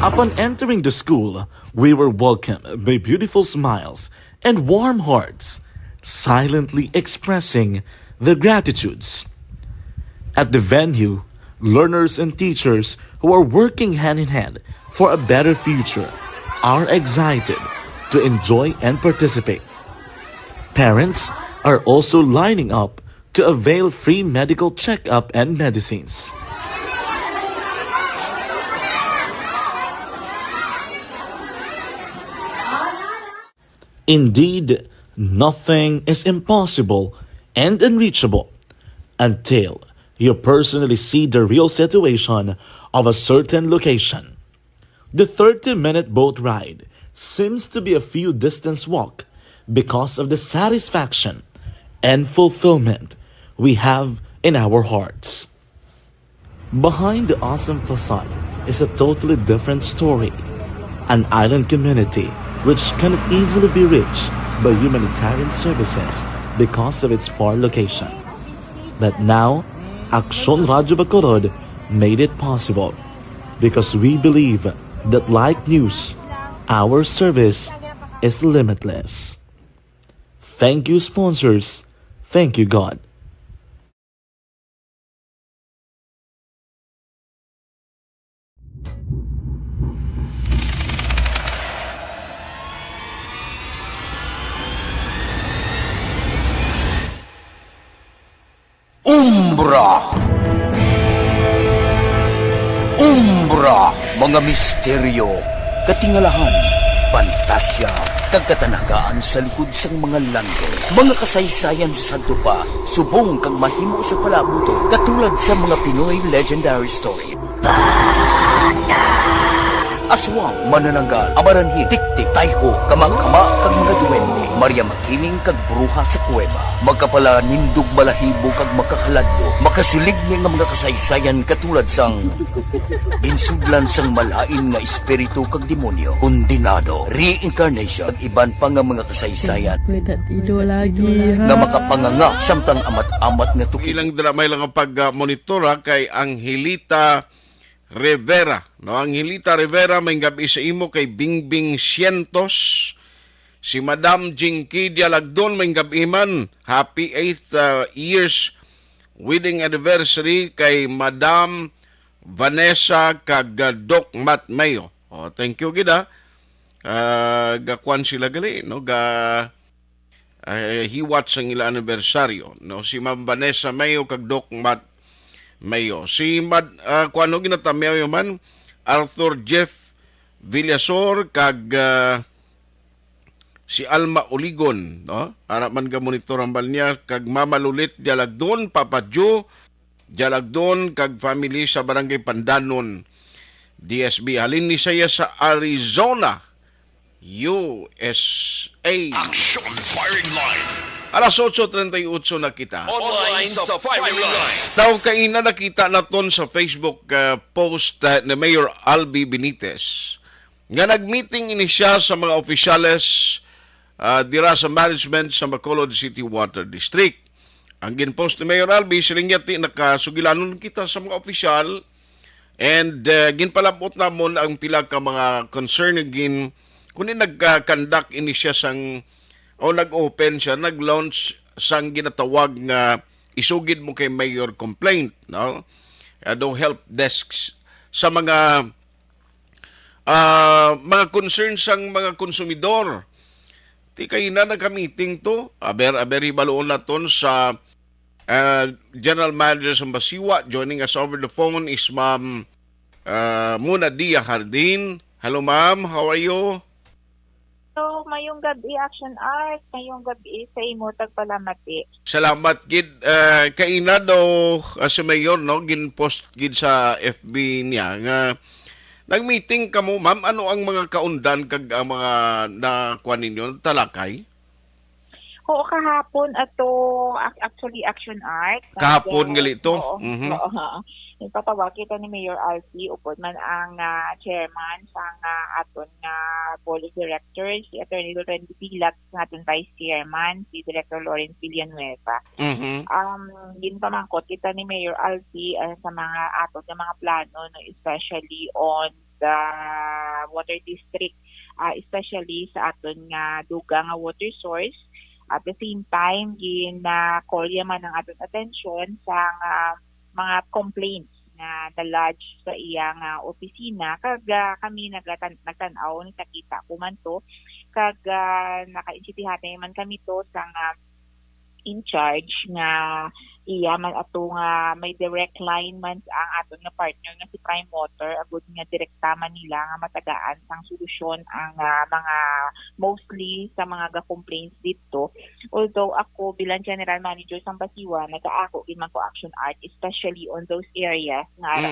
Upon entering the school, we were welcomed by beautiful smiles and warm hearts. silently expressing their gratitudes. At the venue, learners and teachers who are working hand in hand for a better future are excited to enjoy and participate. Parents are also lining up to avail free medical checkup and medicines. Indeed, nothing is impossible and unreachable until you personally see the real situation of a certain location. The 30-minute boat ride seems to be a few distance walk because of the satisfaction and fulfillment we have in our hearts. Behind the awesome facade is a totally different story. An island community which cannot easily be reached by humanitarian services because of its far location. But now, Aksyon Radio Bacolod made it possible because we believe that like news, our service is limitless. Thank you, sponsors. Thank you, God.
Umbra! Umbra! Mga misteryo, katingalahan, pantasya, kagkatanagaan sa likod sang mga lando. Mga kasaysayan sa dupa, subong kag mahimo sa palabuto, katulad sa mga Pinoy legendary story. Aswang, manananggal, amaranhit, tiktik, tayho, kamang-kama, kag mga duwende, Maria Makining kag bruha sa kuweba, magkapala nindog balahibo kag makahaladlo, makasilig niya nga mga kasaysayan katulad sang ginsudlan sang malain nga espiritu kag demonyo, kondinado, reincarnation, kag iban pa nga mga kasaysayan nga makapanganga samtang amat-amat nga tuki.
Ilang drama lang ang pag-monitora kay Angelita Rivera. No, Angelita Rivera may gabi sa imo kay Bingbing Cientos. Si Madam Jinky Dialagdon may gabi man. Happy 8th years wedding anniversary kay Madam Vanessa kag Doc Matt Mayo. Oh, thank you gida. Gakuan sila gali, no? Hiwat sang ila anibersaryo, no? Si Ma'am Vanessa Mayo kag Doc Matt Mayo. Si kuano ginatamiyaw man Arthur Jeff Villasor kag si Alma Oligon, no? Ara man ga monitor ang bal niya kag Mama Lulit Dialagdon, Papa Joe Dialagdon kag family sa Barangay Pandanon, DSB. Halin ni saya sa Arizona, USA.
Action Firing Line.
Alas 8:38 na kita.
Online sa Firing Line.
Daw kaina nakita naton sa Facebook post ni Mayor Albi Benitez nga nagmeeting ini siya sa mga opisyales dira sa management sa Bacolod City Water District. Ang ginpost ni Mayor Albi, siling yati nakasugilanon kita sa mga opisyal and ginpalabot namon ang pila ka mga concern gin kunin nagkandak ini siya sang o nag-open siya, nag-launch sang ginatawag nga isugid mo kay Mayor complaint, no? Do help desks sa mga concerns sang mga konsumidor. Ti kay na nagka-meeting to, aberi baloon naton sa General Manager sa Basiwa. Joining us over the phone is Ma'am Muna Dia Hardin. Hello ma'am, how are you?
So, mayong gabi Action Art, mayong gabi sa imo tagpalamati.
Salamat gid kaina daw as mayor no ginpost gid sa FB niya nga nagmeeting kamo ma'am, ano ang mga kaundan kag ang mga nakuha ninyo talakay?
Oo, kahapon ato actually Action Art.
Kahapon gali to.
Ipatawag kita ni Mayor Alfie upod man ang chairman sa aton nga board of directors, si Attorney Loren Pilat, sa aton vice chairman, si Director Lawrence Villanueva. Ginpamangkot kita ni Mayor Alfie sa mga aton nga mga plano, no, especially on the water district, especially sa aton nga dugang nga water source. At the same time, call yaman ang aton atensyon sa mga complaints na nalodge sa iyang opisina. Kag kami nagtanaw, nakita ko man to. Kag naka-insitihan man kami to sa in charge nga iya man ato nga may direct line man ang aton nga partner nga si Prime Water, agud nga direkta man nila nga matagaan sang solusyon ang mga mostly sa mga complaints dito. Although ako bilang general manager sa Basiwa, nag-aako gid man ko action art especially on those areas nga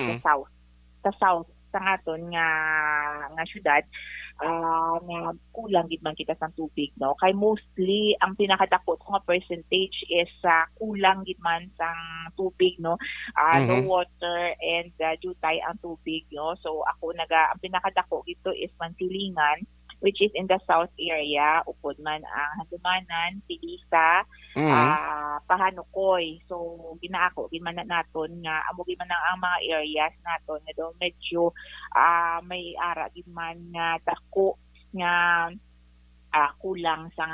sa south sa aton nga syudad. Na kulang gid man kita sa tubig, no? Kay mostly ang pinakadako nga percentage is kulang gid man sang tubig, no? No water and jutay ang tubig, no? So ako ang pinakadako dito is Mansilingan, which is in the south area, upod man ang Handumanan, Pilisa, Pahanukoy. So ginaako gid man naton nga amo gid man ang mga areas naton nga do medyo may ara gid man nga dako nga kulang sa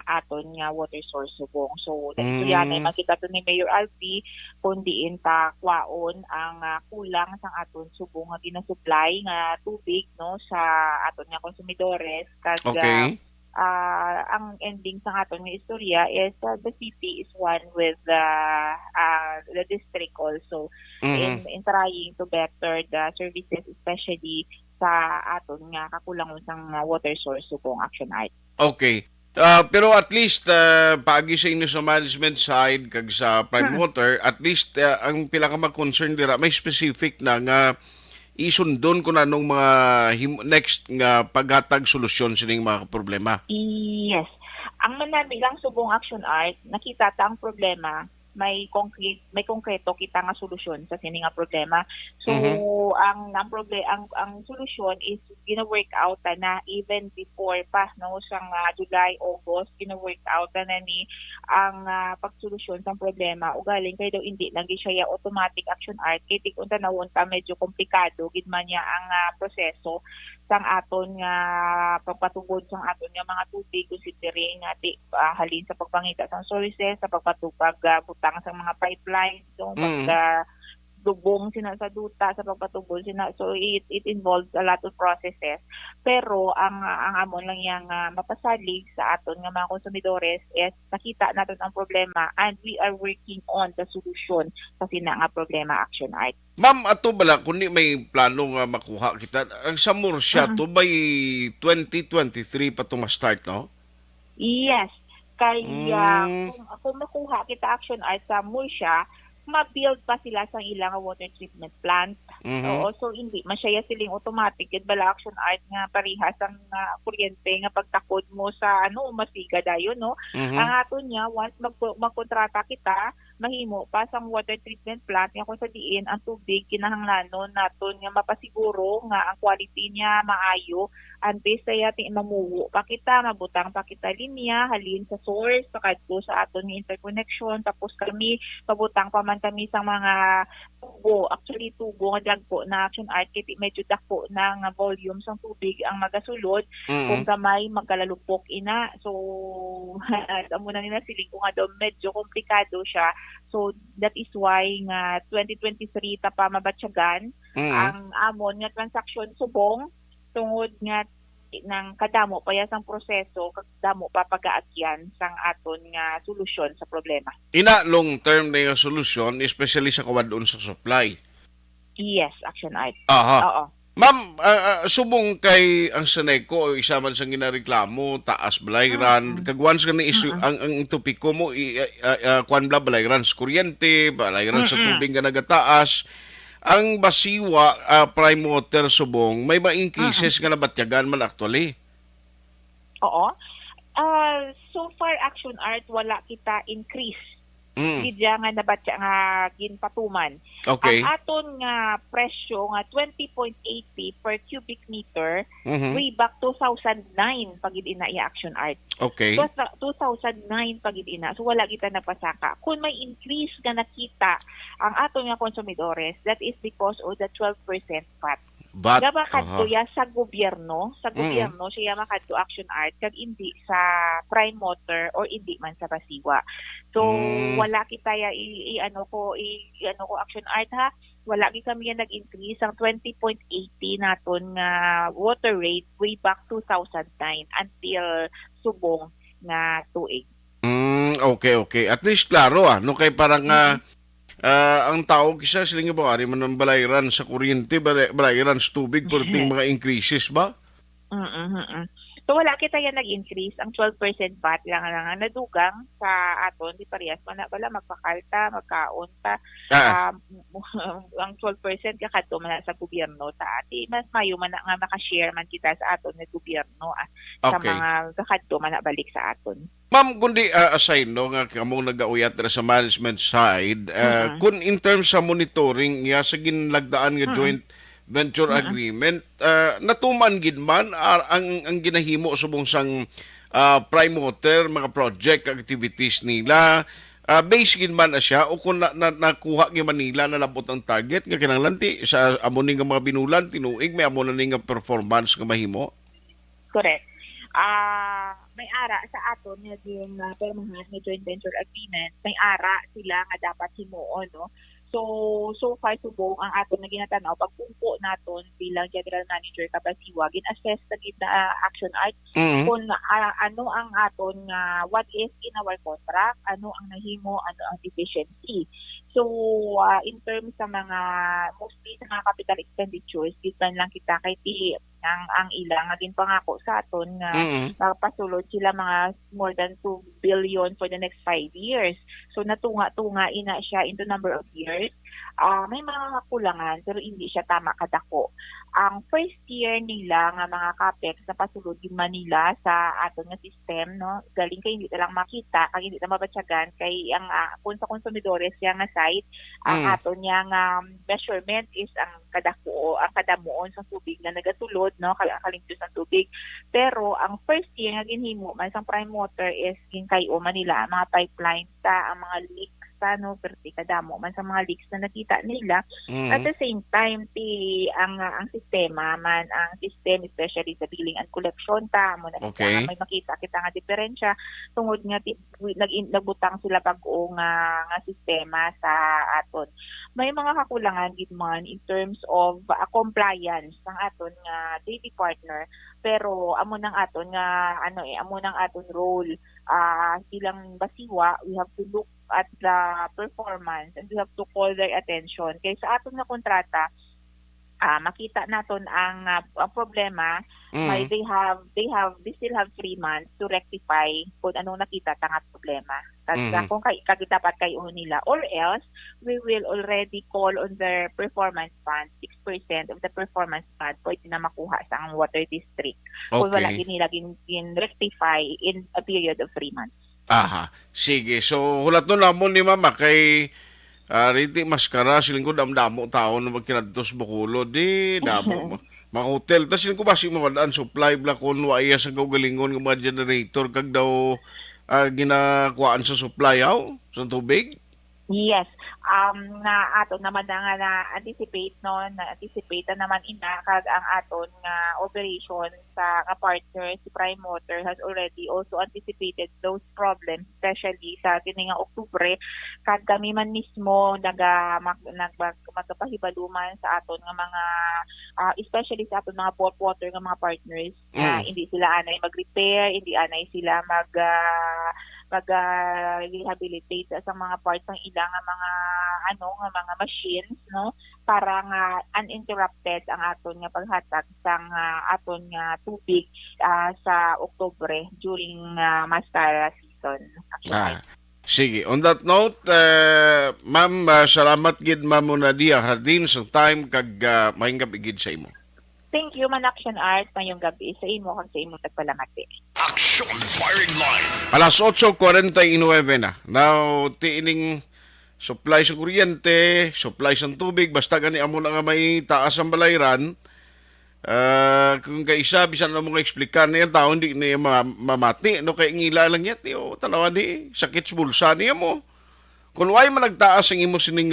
aton nga water source subong. So dito yan ay makita to ni Mayor Alfie kung diin ta kwaon ang kulang sang aton subong nga ginasupply nga tubig, no, sa aton nga konsumidores. Kag ang ending sa aton nga istorya is the city is one with the district also in trying to better the services, especially sa aton nga kakulangon sang water source subong action art.
Okay. Pero at least paagi sa inyo sa management side kag sa Prime Water, at least ang pila ka mag-concern dira may specific na nga isundon ko na nung mga next nga paghatag solusyon sining mga problema.
Yes. Ang manami lang subong action art, nakita ta ang problema, may konkreto kita nga solusyon sa sining nga problema. So ang solusyon is gina-work out na even before pa, no, sa July, August, gina-work out na ni ang pagsolusyon sa problema. Ugaling kay daw hindi lang siya automatic action art, kay tikon tanawon ta medyo komplikado gid man niya ang proseso sang aton nga pagpatugod sang aton nga mga tubig, considering halin sa pagpangita sang sources, sa pagpatupag butang sa mga pipelines, so dubong sina sa duta sa pagpatubol sina, so it involves a lot of processes. Pero ang amon lang yang mapasalig sa aton nga mga konsumidores is nakita natin ang problema and we are working on the solution sa sina nga problema action art.
Ma'am, ato bala kundi may plano nga makuha kita ang sa Murcia to by 2023 pa to ma-start, no?
Yes. Kaya kung makuha kita action art sa Murcia, ma-build pa sila sa ilang water treatment plant. So hindi masyaya siling automatic gid bala action art nga parihas ang kuryente nga pagtakod mo sa masiga dayon, no. Ang aton niya once magkontrata kita, mahimo pa sang water treatment plant nga kung sa diin ang tubig kinahanglanon naton nga mapasiguro nga ang quality niya maayo antes saya mamuwo pa kita, mabutang pa kita linya halin sa source pakadto sa aton nga interconnection, tapos kami pabutang pa man kami sa mga tubo, actually tubo nga dagpo na action art kiti medyo dako ng volume sang tubig ang magasulod kung kamay magkalalupok ina. So amo na nila siling ko nga daw medyo komplikado siya. So that is why nga 2023 ta pa mabatyagan ang amon nga transaction subong tungod nga ng kadamo pa sang proseso, kadamo pa pag-aagyan sang aton nga solusyon sa problema.
Ina long term na yung solusyon, especially sa kawadon sa supply.
Yes, action art.
Oo. Ma'am, subong kay ang Seneco, isa man sa ginareklamo, taas balayran, kagwans ka na issue, ang topiko mo, kwan bla balayran sa kuryente, balayran sa tubig nga nagataas. Ang Basiwa, Prime Water subong, may ma-increases nga nabatyagan man actually.
Oo. So far, action art, wala kita increase. Gidya nga nabatya nga ginpatuman.
Okay.
Ang aton nga presyo nga 20.80 per cubic meter way back 2009 pagid ina iya action art.
Okay.
So 2009 pagid ina. So wala kita napasaka. Kung may increase nga nakita ang aton nga konsumidores, that is because of the 12% VAT.
VAT.
Nga makadto
Aha.
ya sa gobyerno, siya makadto Action Art kag hindi sa prime motor or hindi man sa basiwa. So wala kita ya i-ano ko Action Art ha. Wala gi kami nga nag-increase ang 20.80 naton nga water rate way back 2009 until subong nga tuig.
Okay. At least klaro no kay parang ang tao kisa siling ba ari man ang balayran sa kuryente, balayran sa tubig perting mga increases ba?
So wala kita yan nag-increase. Ang 12% VAT lang ang nadugang sa aton. Di parehas man na bala magpakalta, magkaon ta. Ang 12% kakadto man sa gobyerno ta ati. Mas mayo man na nga makashare man kita sa aton ng gobyerno sa
Okay.
mga kakadto man na balik sa aton.
Ma'am, kundi aside no nga kamong nagauyat ra sa management side, kun in terms sa monitoring ya sa ginlagdaan nga joint venture agreement, natuman gid man ang ginahimo subong sang prime motor mga project activities nila, base gid man na siya o kung nakuha gi Manila na labot ang target nga kinahanglan sa amo ni nga mga binulan tinuig may amo na ni nga performance nga mahimo.
Correct. May ara sa aton nga yung permanent nga joint venture agreement, may ara sila nga dapat himuon, no? So far subong ang aton na ginatanaw pagpungko naton bilang general manager kabasiwa gin-assess na gid na Action Art kung ano ang aton nga what is in our contract, ano ang nahimo, ano ang deficiency. So in terms sa mga mostly sa mga capital expenditures gitan lang kita kay ti ang ilang nga pangako sa aton nga magpasulod sila mga more than 2 billion for the next 5 years. So natunga-tunga ina siya into number of years. May mga kakulangan pero hindi siya tama kadako. Ang first year nila nga mga capex na pasulod yung Manila sa aton nga system, no, galing kay hindi ta lang makita kag hindi ta mabatyagan kay ang kung sa konsumidores siya nga site ang aton nga measurement is ang kadamuon sa tubig na nagatulod, no, kalingtus ng tubig. Pero ang first year nga ginhimo man sa prime water is ginkayo Manila ang mga pipelines ta ang mga leaks no, perti kadamo man sa mga leaks na nakita nila. At the same time ang sistema man ang system especially sa billing and collection ta mo na may makita kita nga diferensya tungod nga nagbutang sila bag-o nga sistema sa aton. May mga kakulangan gid man in terms of compliance ng aton nga daily partner pero amo nang aton nga amo nang aton role bilang basiwa, we have to look at the performance and we have to call their attention. Kaya sa aton nga kontrata, makita naton ang problema, they still have 3 months to rectify kung anong nakita tanga problema. Kung dapat kayo nila or else we will already call on their performance fund 6% of the performance fund pwede na makuha sa ang water district kung wala nila rectify in a period of 3 months.
Aha, sige. So, hulat nun namon ni Mama kay riti maskara siling ko damdamo tao na magkinadtos Bacolod damo mga hotel tas siling ko basi mawadaan supply bla kon waya sa kaugalingon ng mga generator kag daw ginakuhaan sa supply sa tubig.
Yes. Na aton naman na anticipate naman ina kag ang aton nga operation sa partner si Prime Motor has already also anticipated those problems especially sa kining nga Oktubre kag kami man mismo magpahibaluman sa aton nga mga especially sa aton mga port water nga mga partners hindi sila anay mag-repair, hindi anay sila mag-rehabilitate sa mga parts ng ilang mga machines, no, para nga uninterrupted ang aton nga paghatag sang aton nga tubig sa Oktubre during mascara season.
Sige, on that note, ma'am, salamat gid Ma'am Nadia Hardin sa time kag mahingap igid sa imo.
Thank you, man Action Art, mayong gabi sa imo kag sa imo tagpalamati.
Action Firing Line.
Alas 8:49 na. Now, tiining supply sa kuryente, supply sa tubig, basta gani amo na nga may taas ang balayran. Kung kaisa, bisan na mga explikan na yan, tao hindi niya mamati. No, kaya ngila lang yan, tanawan sakit sa bulsa niya mo. Kung why man nagtaas ang imo sining,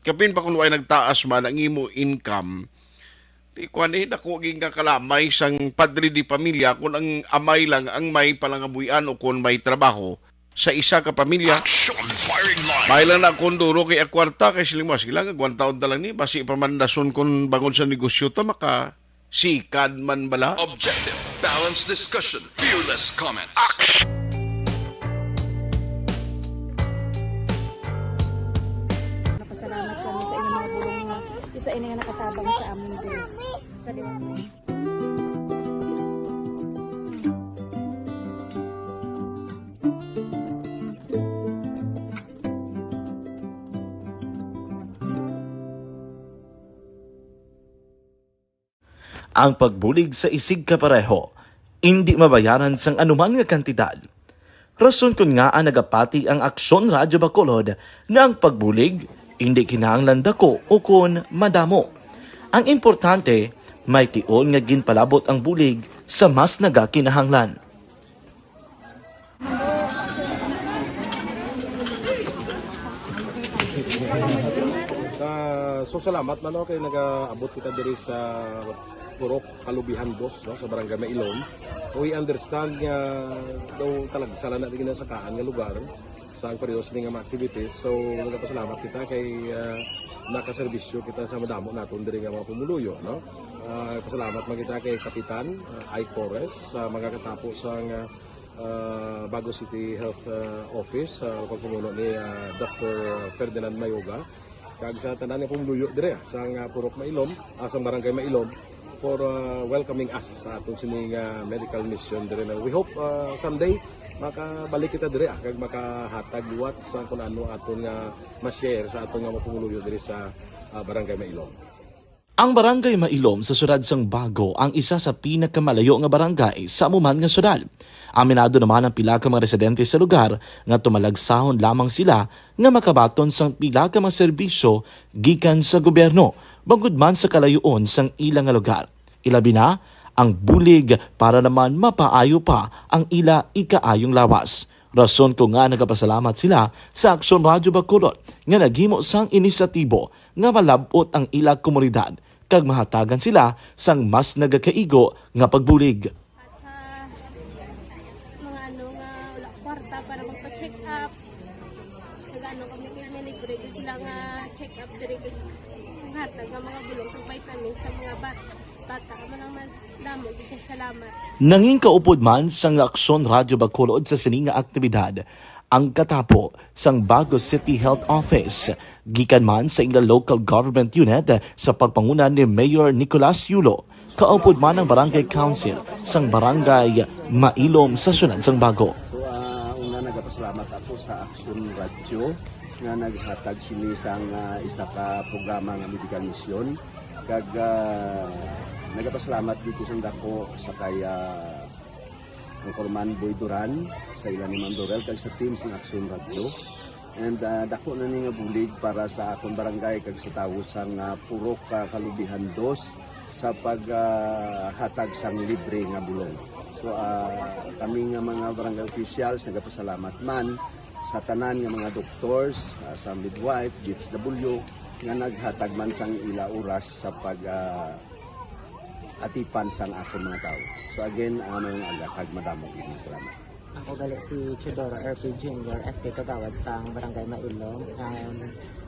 kapin pa kung why nagtaas man ang imo income, Di kuanin ako ging kakalamay sang padre di pamilya kung ang amay lang ang may palangabuyan o kung may trabaho sa isa ka pamilya.
Action Firing Line.
May lang na akong duro kay akwarta kay siling mas kailangan 1 taon na lang ni basi pamandason kung bangon sa negosyo ta maka sikad man bala.
Objective, balanced discussion, fearless comments. Action.
Napasalamat kami sa inyong mga bulong nga isa ini nga nakatabang sa amin din. Sa liwanag.
Ang pagbulig sa isig kapareho, hindi mabayaran sang anuman nga kantidad. Rason kun nga ang nagapati ang Aksyon Radyo Bacolod nga ang pagbulig, hindi kinahanglan dako o kun madamo. Ang importante, may tion nga ginpalabot ang bulig sa mas nagakinahanglan.
So salamat man kay nagaabot kita diri sa Purok Kalubihan 2 no, sa Barangay Mailom. We understand nga daw talaga sala na din sa kaan nga lugar sa periodos ning mga activities. So nagapasalamat kita kay nakaserbisyo kita sa madamo naton diri nga mga pumuluyo no. Pasalamat man kita kay Kapitan I. Torres sa mga katapo sa Bago City Health Office sa pagpumuno ni Dr. Ferdinand Mayoga kag sa tanan nga pumuluyo dire sa Purok Mailom, sa Barangay Mailom for welcoming us sa atong sining medical mission dire. We hope someday makabalik kita dire kag makahatag liwat sa kun ano aton nga ma-share sa aton nga mapumuluyo dire sa Barangay Mailom.
Ang Barangay Mailom sa syudad sang Bago ang isa sa pinakamalayo nga barangay sa amuman nga syudad. Aminado naman ang pila ka mga residente sa lugar nga tumalagsahon lamang sila nga makabaton sang pila ka mga serbisyo gikan sa gobyerno bangod man sa kalayoon sang ilang nga lugar. Ilabi na ang bulig para naman mapaayo pa ang ila ikaayong lawas. Rason ko nga nagapasalamat sila sa Aksyon Radyo Bacolod nga naghimo sang inisyatibo nga malabot ang ila komunidad kag mahatagan sila sang mas nagakaigo nga pagbulig.
Mga ano nga wala kwarta para magpa-check up. Nagano kami kaya libre sila nga check up diri hatag nga mga bulong kag vitamin sa mga bata man naman damo gid salamat.
Nanging kaupod man sang Aksyon Radyo Bacolod sa sining nga aktibidad ang katapo sang Bago City Health Office gikan man sa ilang local government unit sa pagpanguna ni Mayor Nicolas Yulo. Kaupod man ang Barangay Council sang Barangay Mailom sa syudad sang Bago.
So una nagapasalamat ako sa Aksyon Radyo nga naghatag sini sang isa ka programa nga medical mission kag nagapasalamat dito sa dako sa kaya ang Corman Boy Duran sa ilan ni Ma'am Dorel kag sa team sa Aksyon Radyo. And dako na ni nga bulig para sa akong barangay kag sa tawo sang Purok Kalubihan 2 sa paghatag sang libre nga bulong. So kami nga mga barangay officials nagapasalamat man sa tanan nga mga doctors, sa midwife, DSW nga naghatag man sang ila oras sa pag atipan sang akong mga tao. So again, mga agakag madamo gid salamat.
Ako gali si Chidoro RP Jr. SK Kagawad sa Barangay Mailom.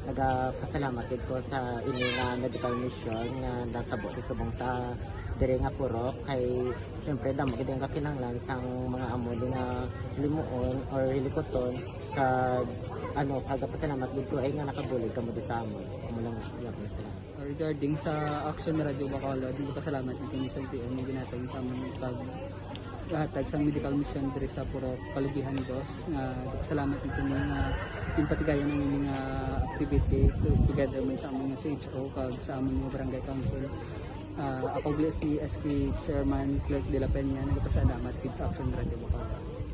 Nagapasalamat ko sa ini nga medical mission nga natabo subong sa diri nga Purok kay syempre damo gid ang kakinahanglan sang mga amuli nga limuon or hilikoton kag ano pagpasalamat dito ay nga nakabulig kamo sa amon. Amo lang gyapon sila.
Regarding sa Aksyon Radyo Bacolod, pasalamat natin sa LTO na ginatag sa amon paghatag sa medical mission diri sa Purok Kalubihan 2 nga pasalamat natin nga yung patigayon ng mga activity together man sa amon nga CHO kag sa amon nga barangay council. Ako si SK Chairman Clerk de la Peña nagpasalamat kid sa Aksyon Radyo Bacolod.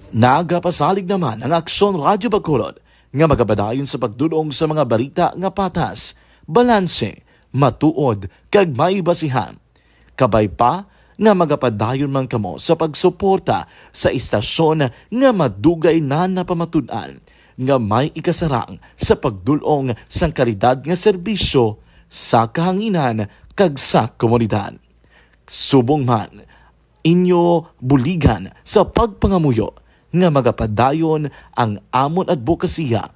Nagapasalig naman ang Aksyon Radyo Bacolod nga magabadayon sa pagdulong sa mga balita nga patas, balanse, matuod, kag may basihan. Kabay pa nga magapadayon man kamo sa pagsuporta sa istasyon nga madugay na napamatud-an nga may ikasarang sa pagdulong sang kalidad nga serbisyo sa kahanginan kag sa komunidad. Subong man, inyo buligan sa pagpangamuyo nga magapadayon ang amon advokasya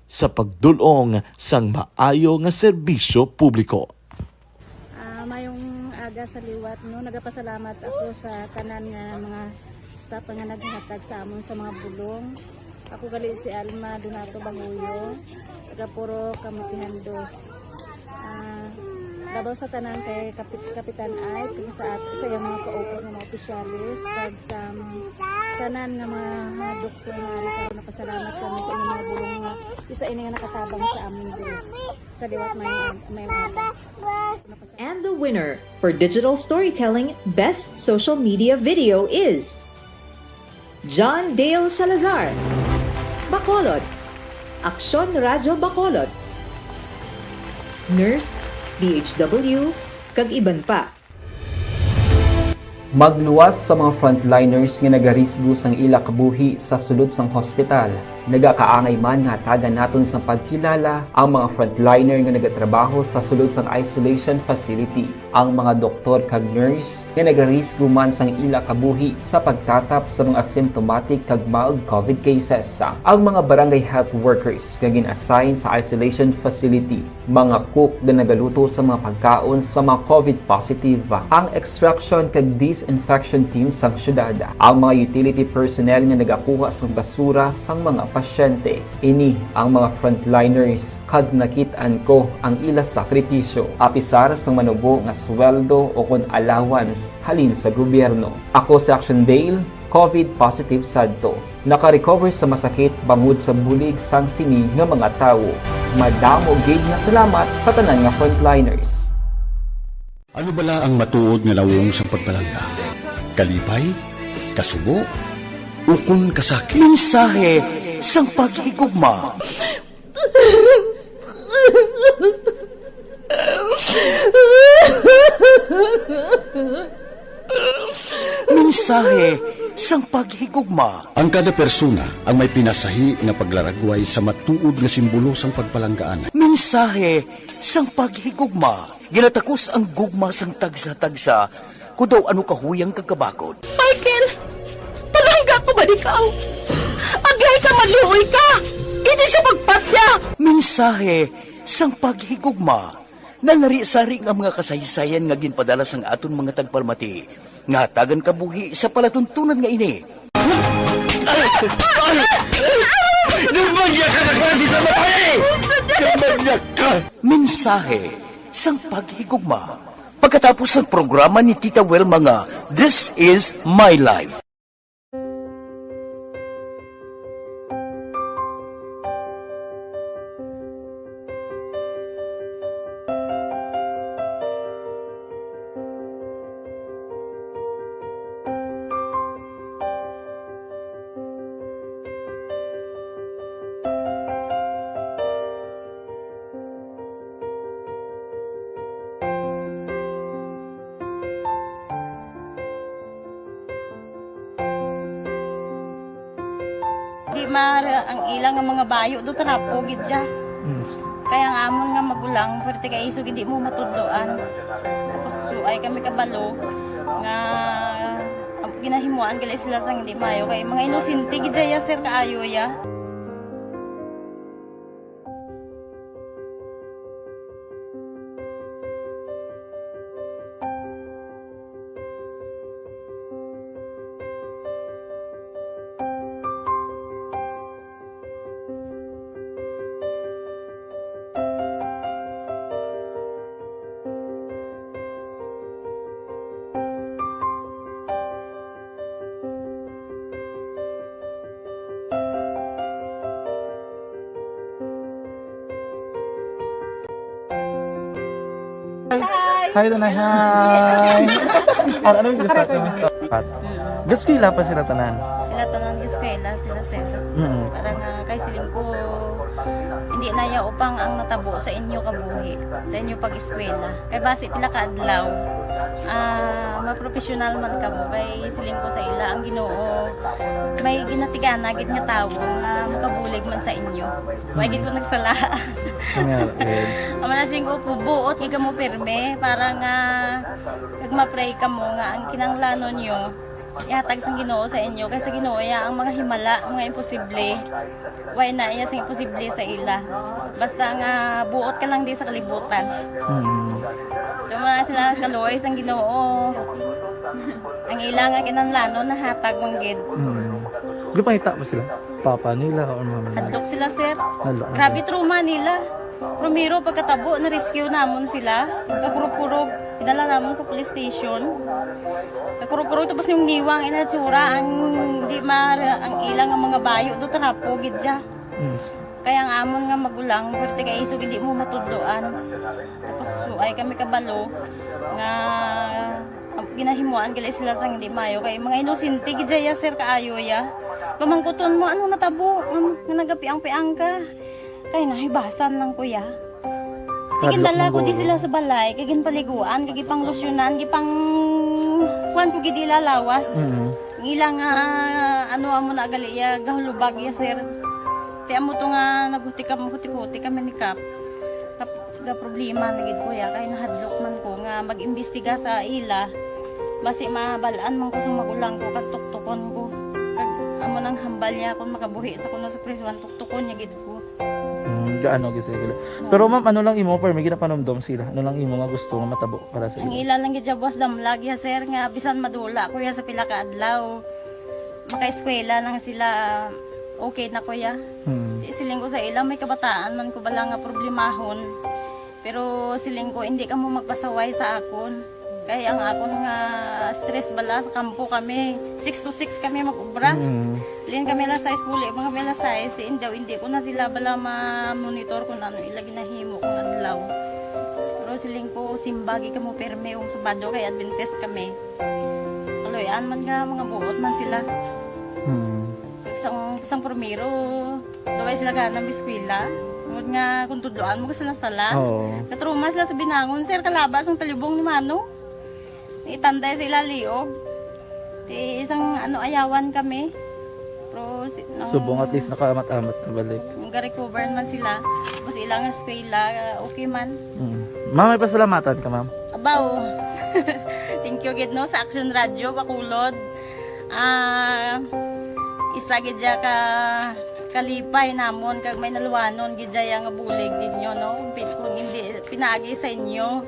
sa pagdulong sang maayo nga serbisyo publiko.
Mayong aga sa liwat, no, nagapasalamat ako sa tanan nga mga staff nga naghatag sa amon sa mga bulong. Ako gali si Alma Donato Banguyo, taga Puro Kamutihan Dos. Labaw sa tanan kay Kapitan Ay, kung sa iyang mga ka-open ng mga opisyalis, kag sa tanan nga mga doktor nga rin karon napasalamat kami sa inyong mga bulong nga isa ini nga nakatabang sa amin din. Sa liwat may aga.
And the winner for Digital Storytelling Best Social Media Video is John Dale Salazar, Bacolod, Aksyon Radyo Bacolod, Nurse, DHW, kag iban pa.
Magluwas sa mga frontliners nga nagarisgo sang ila kabuhi sa sulod sang hospital. Nagakaangay man nga tagan naton sa pagkilala ang mga frontliner nga nagatrabaho sa sulod sang isolation facility. Ang mga doktor kag nurse nga nagarisgo man sang ila kabuhi sa pagtatap sa mga asymptomatic kag mild COVID cases. Ang mga barangay health workers nga gin-assign sa isolation facility, mga cook nga nagaluto sa mga pagkaon sa mga COVID positive, ang extraction kag disinfection team sang syudad, ang mga utility personnel nga nagakuha sang basura sang mga pasyente. Ini ang mga frontliners kag nakit-an ko ang ila sakripisyo apisar sang manubo nga sweldo o kun allowance halin sa gobyerno. Ako si Action Dale, COVID positive sadto. Naka-recover sa masakit bangod sa bulig sang sini nga mga tawo. Madamo gid nga salamat sa tanan nga frontliners.
Ano bala ang matuod nga lawong sa pagpalangga? Kalipay? Kasubo? Ukon kasakit?
Mensahe sang paghigugma. Mensahe sang paghigugma.
Ang kada persona ang may pinasahi na paglaragway sa matuod nga simbolo sang pagpalanggaan.
Mensahe sang paghigugma. Ginatakos ang gugma sang tagsa-tagsa kung daw ano kahuyang kagkabakod.
Michael! Palangga ko ba ikaw? Agay ka, maluoy ka! Hindi siya magpatya!
Mensahe sang paghigugma. Nanari-sari ang mga kasaysayan nga ginpadala sang aton mga tagpalmati. Nga tagan kabuhi sa palatuntunan nga ini.
Nagmagyak ka na klase sa matay! Nagmagyak ka!
Mensahe sang paghigugma. Pagkatapos ng programa ni Tita Welma nga, This is My Life.
Di mara ang ilang nga mga bayo do trapo gid siya. Kaya nga amon nga magulang perti kay isog hindi mo matudloan. Tapos ay kami kabalo nga ginahimuan gali sila sang hindi mayo kay mga inosente gid ya sir kaayo ya.
Hi, Tanay. Hi. Ano yung gusto? Gusto ko ila pa sila tanan.
Sila tanan gis kailan sila sir.
Mm.
Parang kay siling ko hindi na ya upang ang natabo sa inyo kabuhi, sa inyo pag-eskwela. Kay base pila ka adlaw. Maprofessional man ka mo kay siling ko sa ila ang Ginoo. May ginatigana gid nga tawo nga makabulig man sa inyo. Wa gid ko nagsala. Amanasing ko po buot nga mo pirme para nga kag ma-pray ka mo nga ang kinanglanon nyo ihatag sang Ginoo sa inyo kay sa Ginoo ya ang mga himala, mga imposible. Why na iya sing imposible sa ila. Basta nga buot ka lang di sa kalibutan. Tuma sila kaluoy sang Ginoo. Ang ila nga kinanglanon nahatag mong gid.
Di pa hita ba sila? Papa nila o mama nila?
Hadlok sila sir.
Hadlok.
Grabe trauma nila. Primero pagkatabo na-rescue namon sila. Kakurog-kurog. Idala namon sa police station. Kakurog-kurog tapos yung niwang inatsura ang di ang ilang ang mga bayo do tarapo gidya. Kaya ang amon nga magulang pwerte kay isog hindi mo matudloan. Tapos ay kami kabalo nga ginahimuan gali sila sang hindi mayo kay mga inosente gidya sir kaayo ya. Pamangkuton mo ano natabo nga nagapiang-piang ka. Kay nahibasan lang kuya. Tigindala ko di sila sa balay, kagin paliguan, kagipang losyunan, gipang kuan ko gidi lalawas. Ilang ano amo na gali ya gahulubag ya sir. Kaya mo to nga naghuti kami ni Kap. Ga problema na gid kuya kay nahadlok man ko nga mag-imbestiga sa ila. Basi mabalaan man ko sa magulang ko kag tuktukon ko. Kag amo nang hambal niya kung makabuhi sa kuno sa prison tuktukon niya gid ko.
Gaano gid sila. Pero ma'am, ano lang imo per may ginapanomdom sila? Ano lang imo nga gusto nga matabo para sa
Ang
ila?
ila lang gid jabwas damlag ya sir nga bisan madula kuya sa pila ka adlaw. Maka-eskwela nang sila okay na kuya. Siling ko sa ila may kabataan man ko bala nga problemahon. Pero siling ko hindi ka mo magpasaway sa akon. Kaya ang akon nga stress bala sa kampo kami. 6 to 6 kami mag-ubra. Lin kami la size puli, mga kami la size. Hindi ko na sila bala ma-monitor kung ano ila ginahimo kung adlaw. Pero siling ko simbagi ka mo perme yung subado kay Adventist kami. Kaloyan man nga mga buot man sila. Isang primero, daway sila ganang biskwila. Tungod nga kung tudloan mo sila sala. Katruma sila sa binangon, sir kalabas ang talibong ni Mano. Itanday sila liog. Isang ayawan kami. Pero
Subong at least nakaamat-amat na balik.
Ga-recover man sila. Tapos ilang eskwela, okay man.
Ma'am, may pasalamatan ka ma'am?
Abaw. Thank you gid no sa Action Radio Bacolod. Isa gid ka kalipay namon kag may naluwanon gid nga bulig ninyo no. Kung hindi pinaagi sa inyo.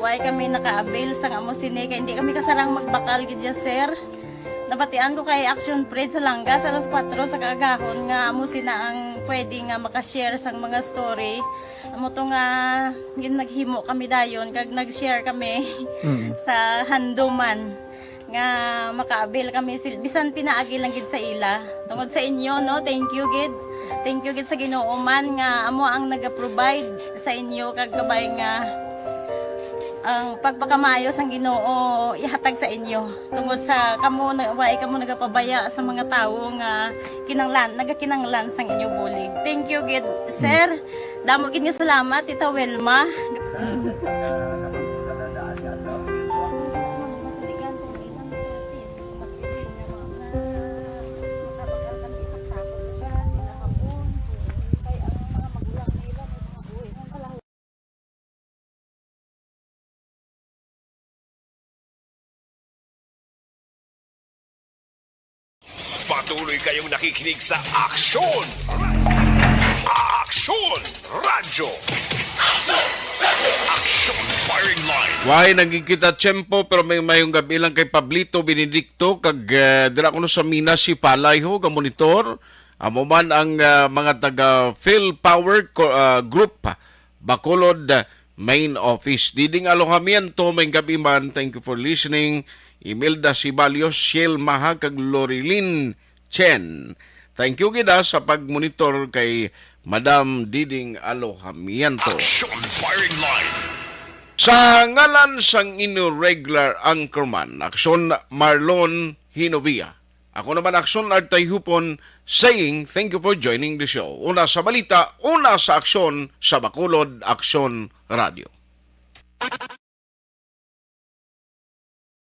Why kami naka-avail sa amo sine kay hindi kami kasarang magbakal gid sir. Nabatian ko kay Action Fred sa Langga sa alas 4 sa kaagahon nga amo sina ang pwede nga maka-share sang mga story. Amo to nga gin naghimo kami dayon kag nag-share kami sa handuman nga maka-avail kami bisan pinaagi lang gid sa ila. Tungod sa inyo no, thank you gid. Thank you gid sa Ginoo man nga amo ang naga-provide sa inyo kag kabay nga ang pagpakamayos ang Ginoo ihatag sa inyo tungod sa kamo nagapabaya sa mga tawo nga nagakinanglan sang inyo bulig. Thank you gid sir. Damo gid nga salamat Tita Welma.
Patuloy kayong nakikinig sa Aksyon! Aksyon Radyo! Aksyon Firing Line!
Why nagkikita tiyempo pero may mayong gabi lang kay Pablito Benedicto kag dira kuno sa Minas si Palay ho ga monitor amo man ang mga taga Phil Power Group Bacolod main office. Diding alojamiento may gabi man. Thank you for listening. Imelda Sibalios, Shell Mahag kag Lorilyn Chen. Thank you gida sa pagmonitor kay Madam Diding Alojamiento.
Action Firing Line!
Sa ngalan sang ino regular anchorman, Aksyon Marlon Hinovia, Ako naman Aksyon Artay Hupon saying thank you for joining the show. Una sa balita, una sa aksyon sa Bacolod Aksyon Radio.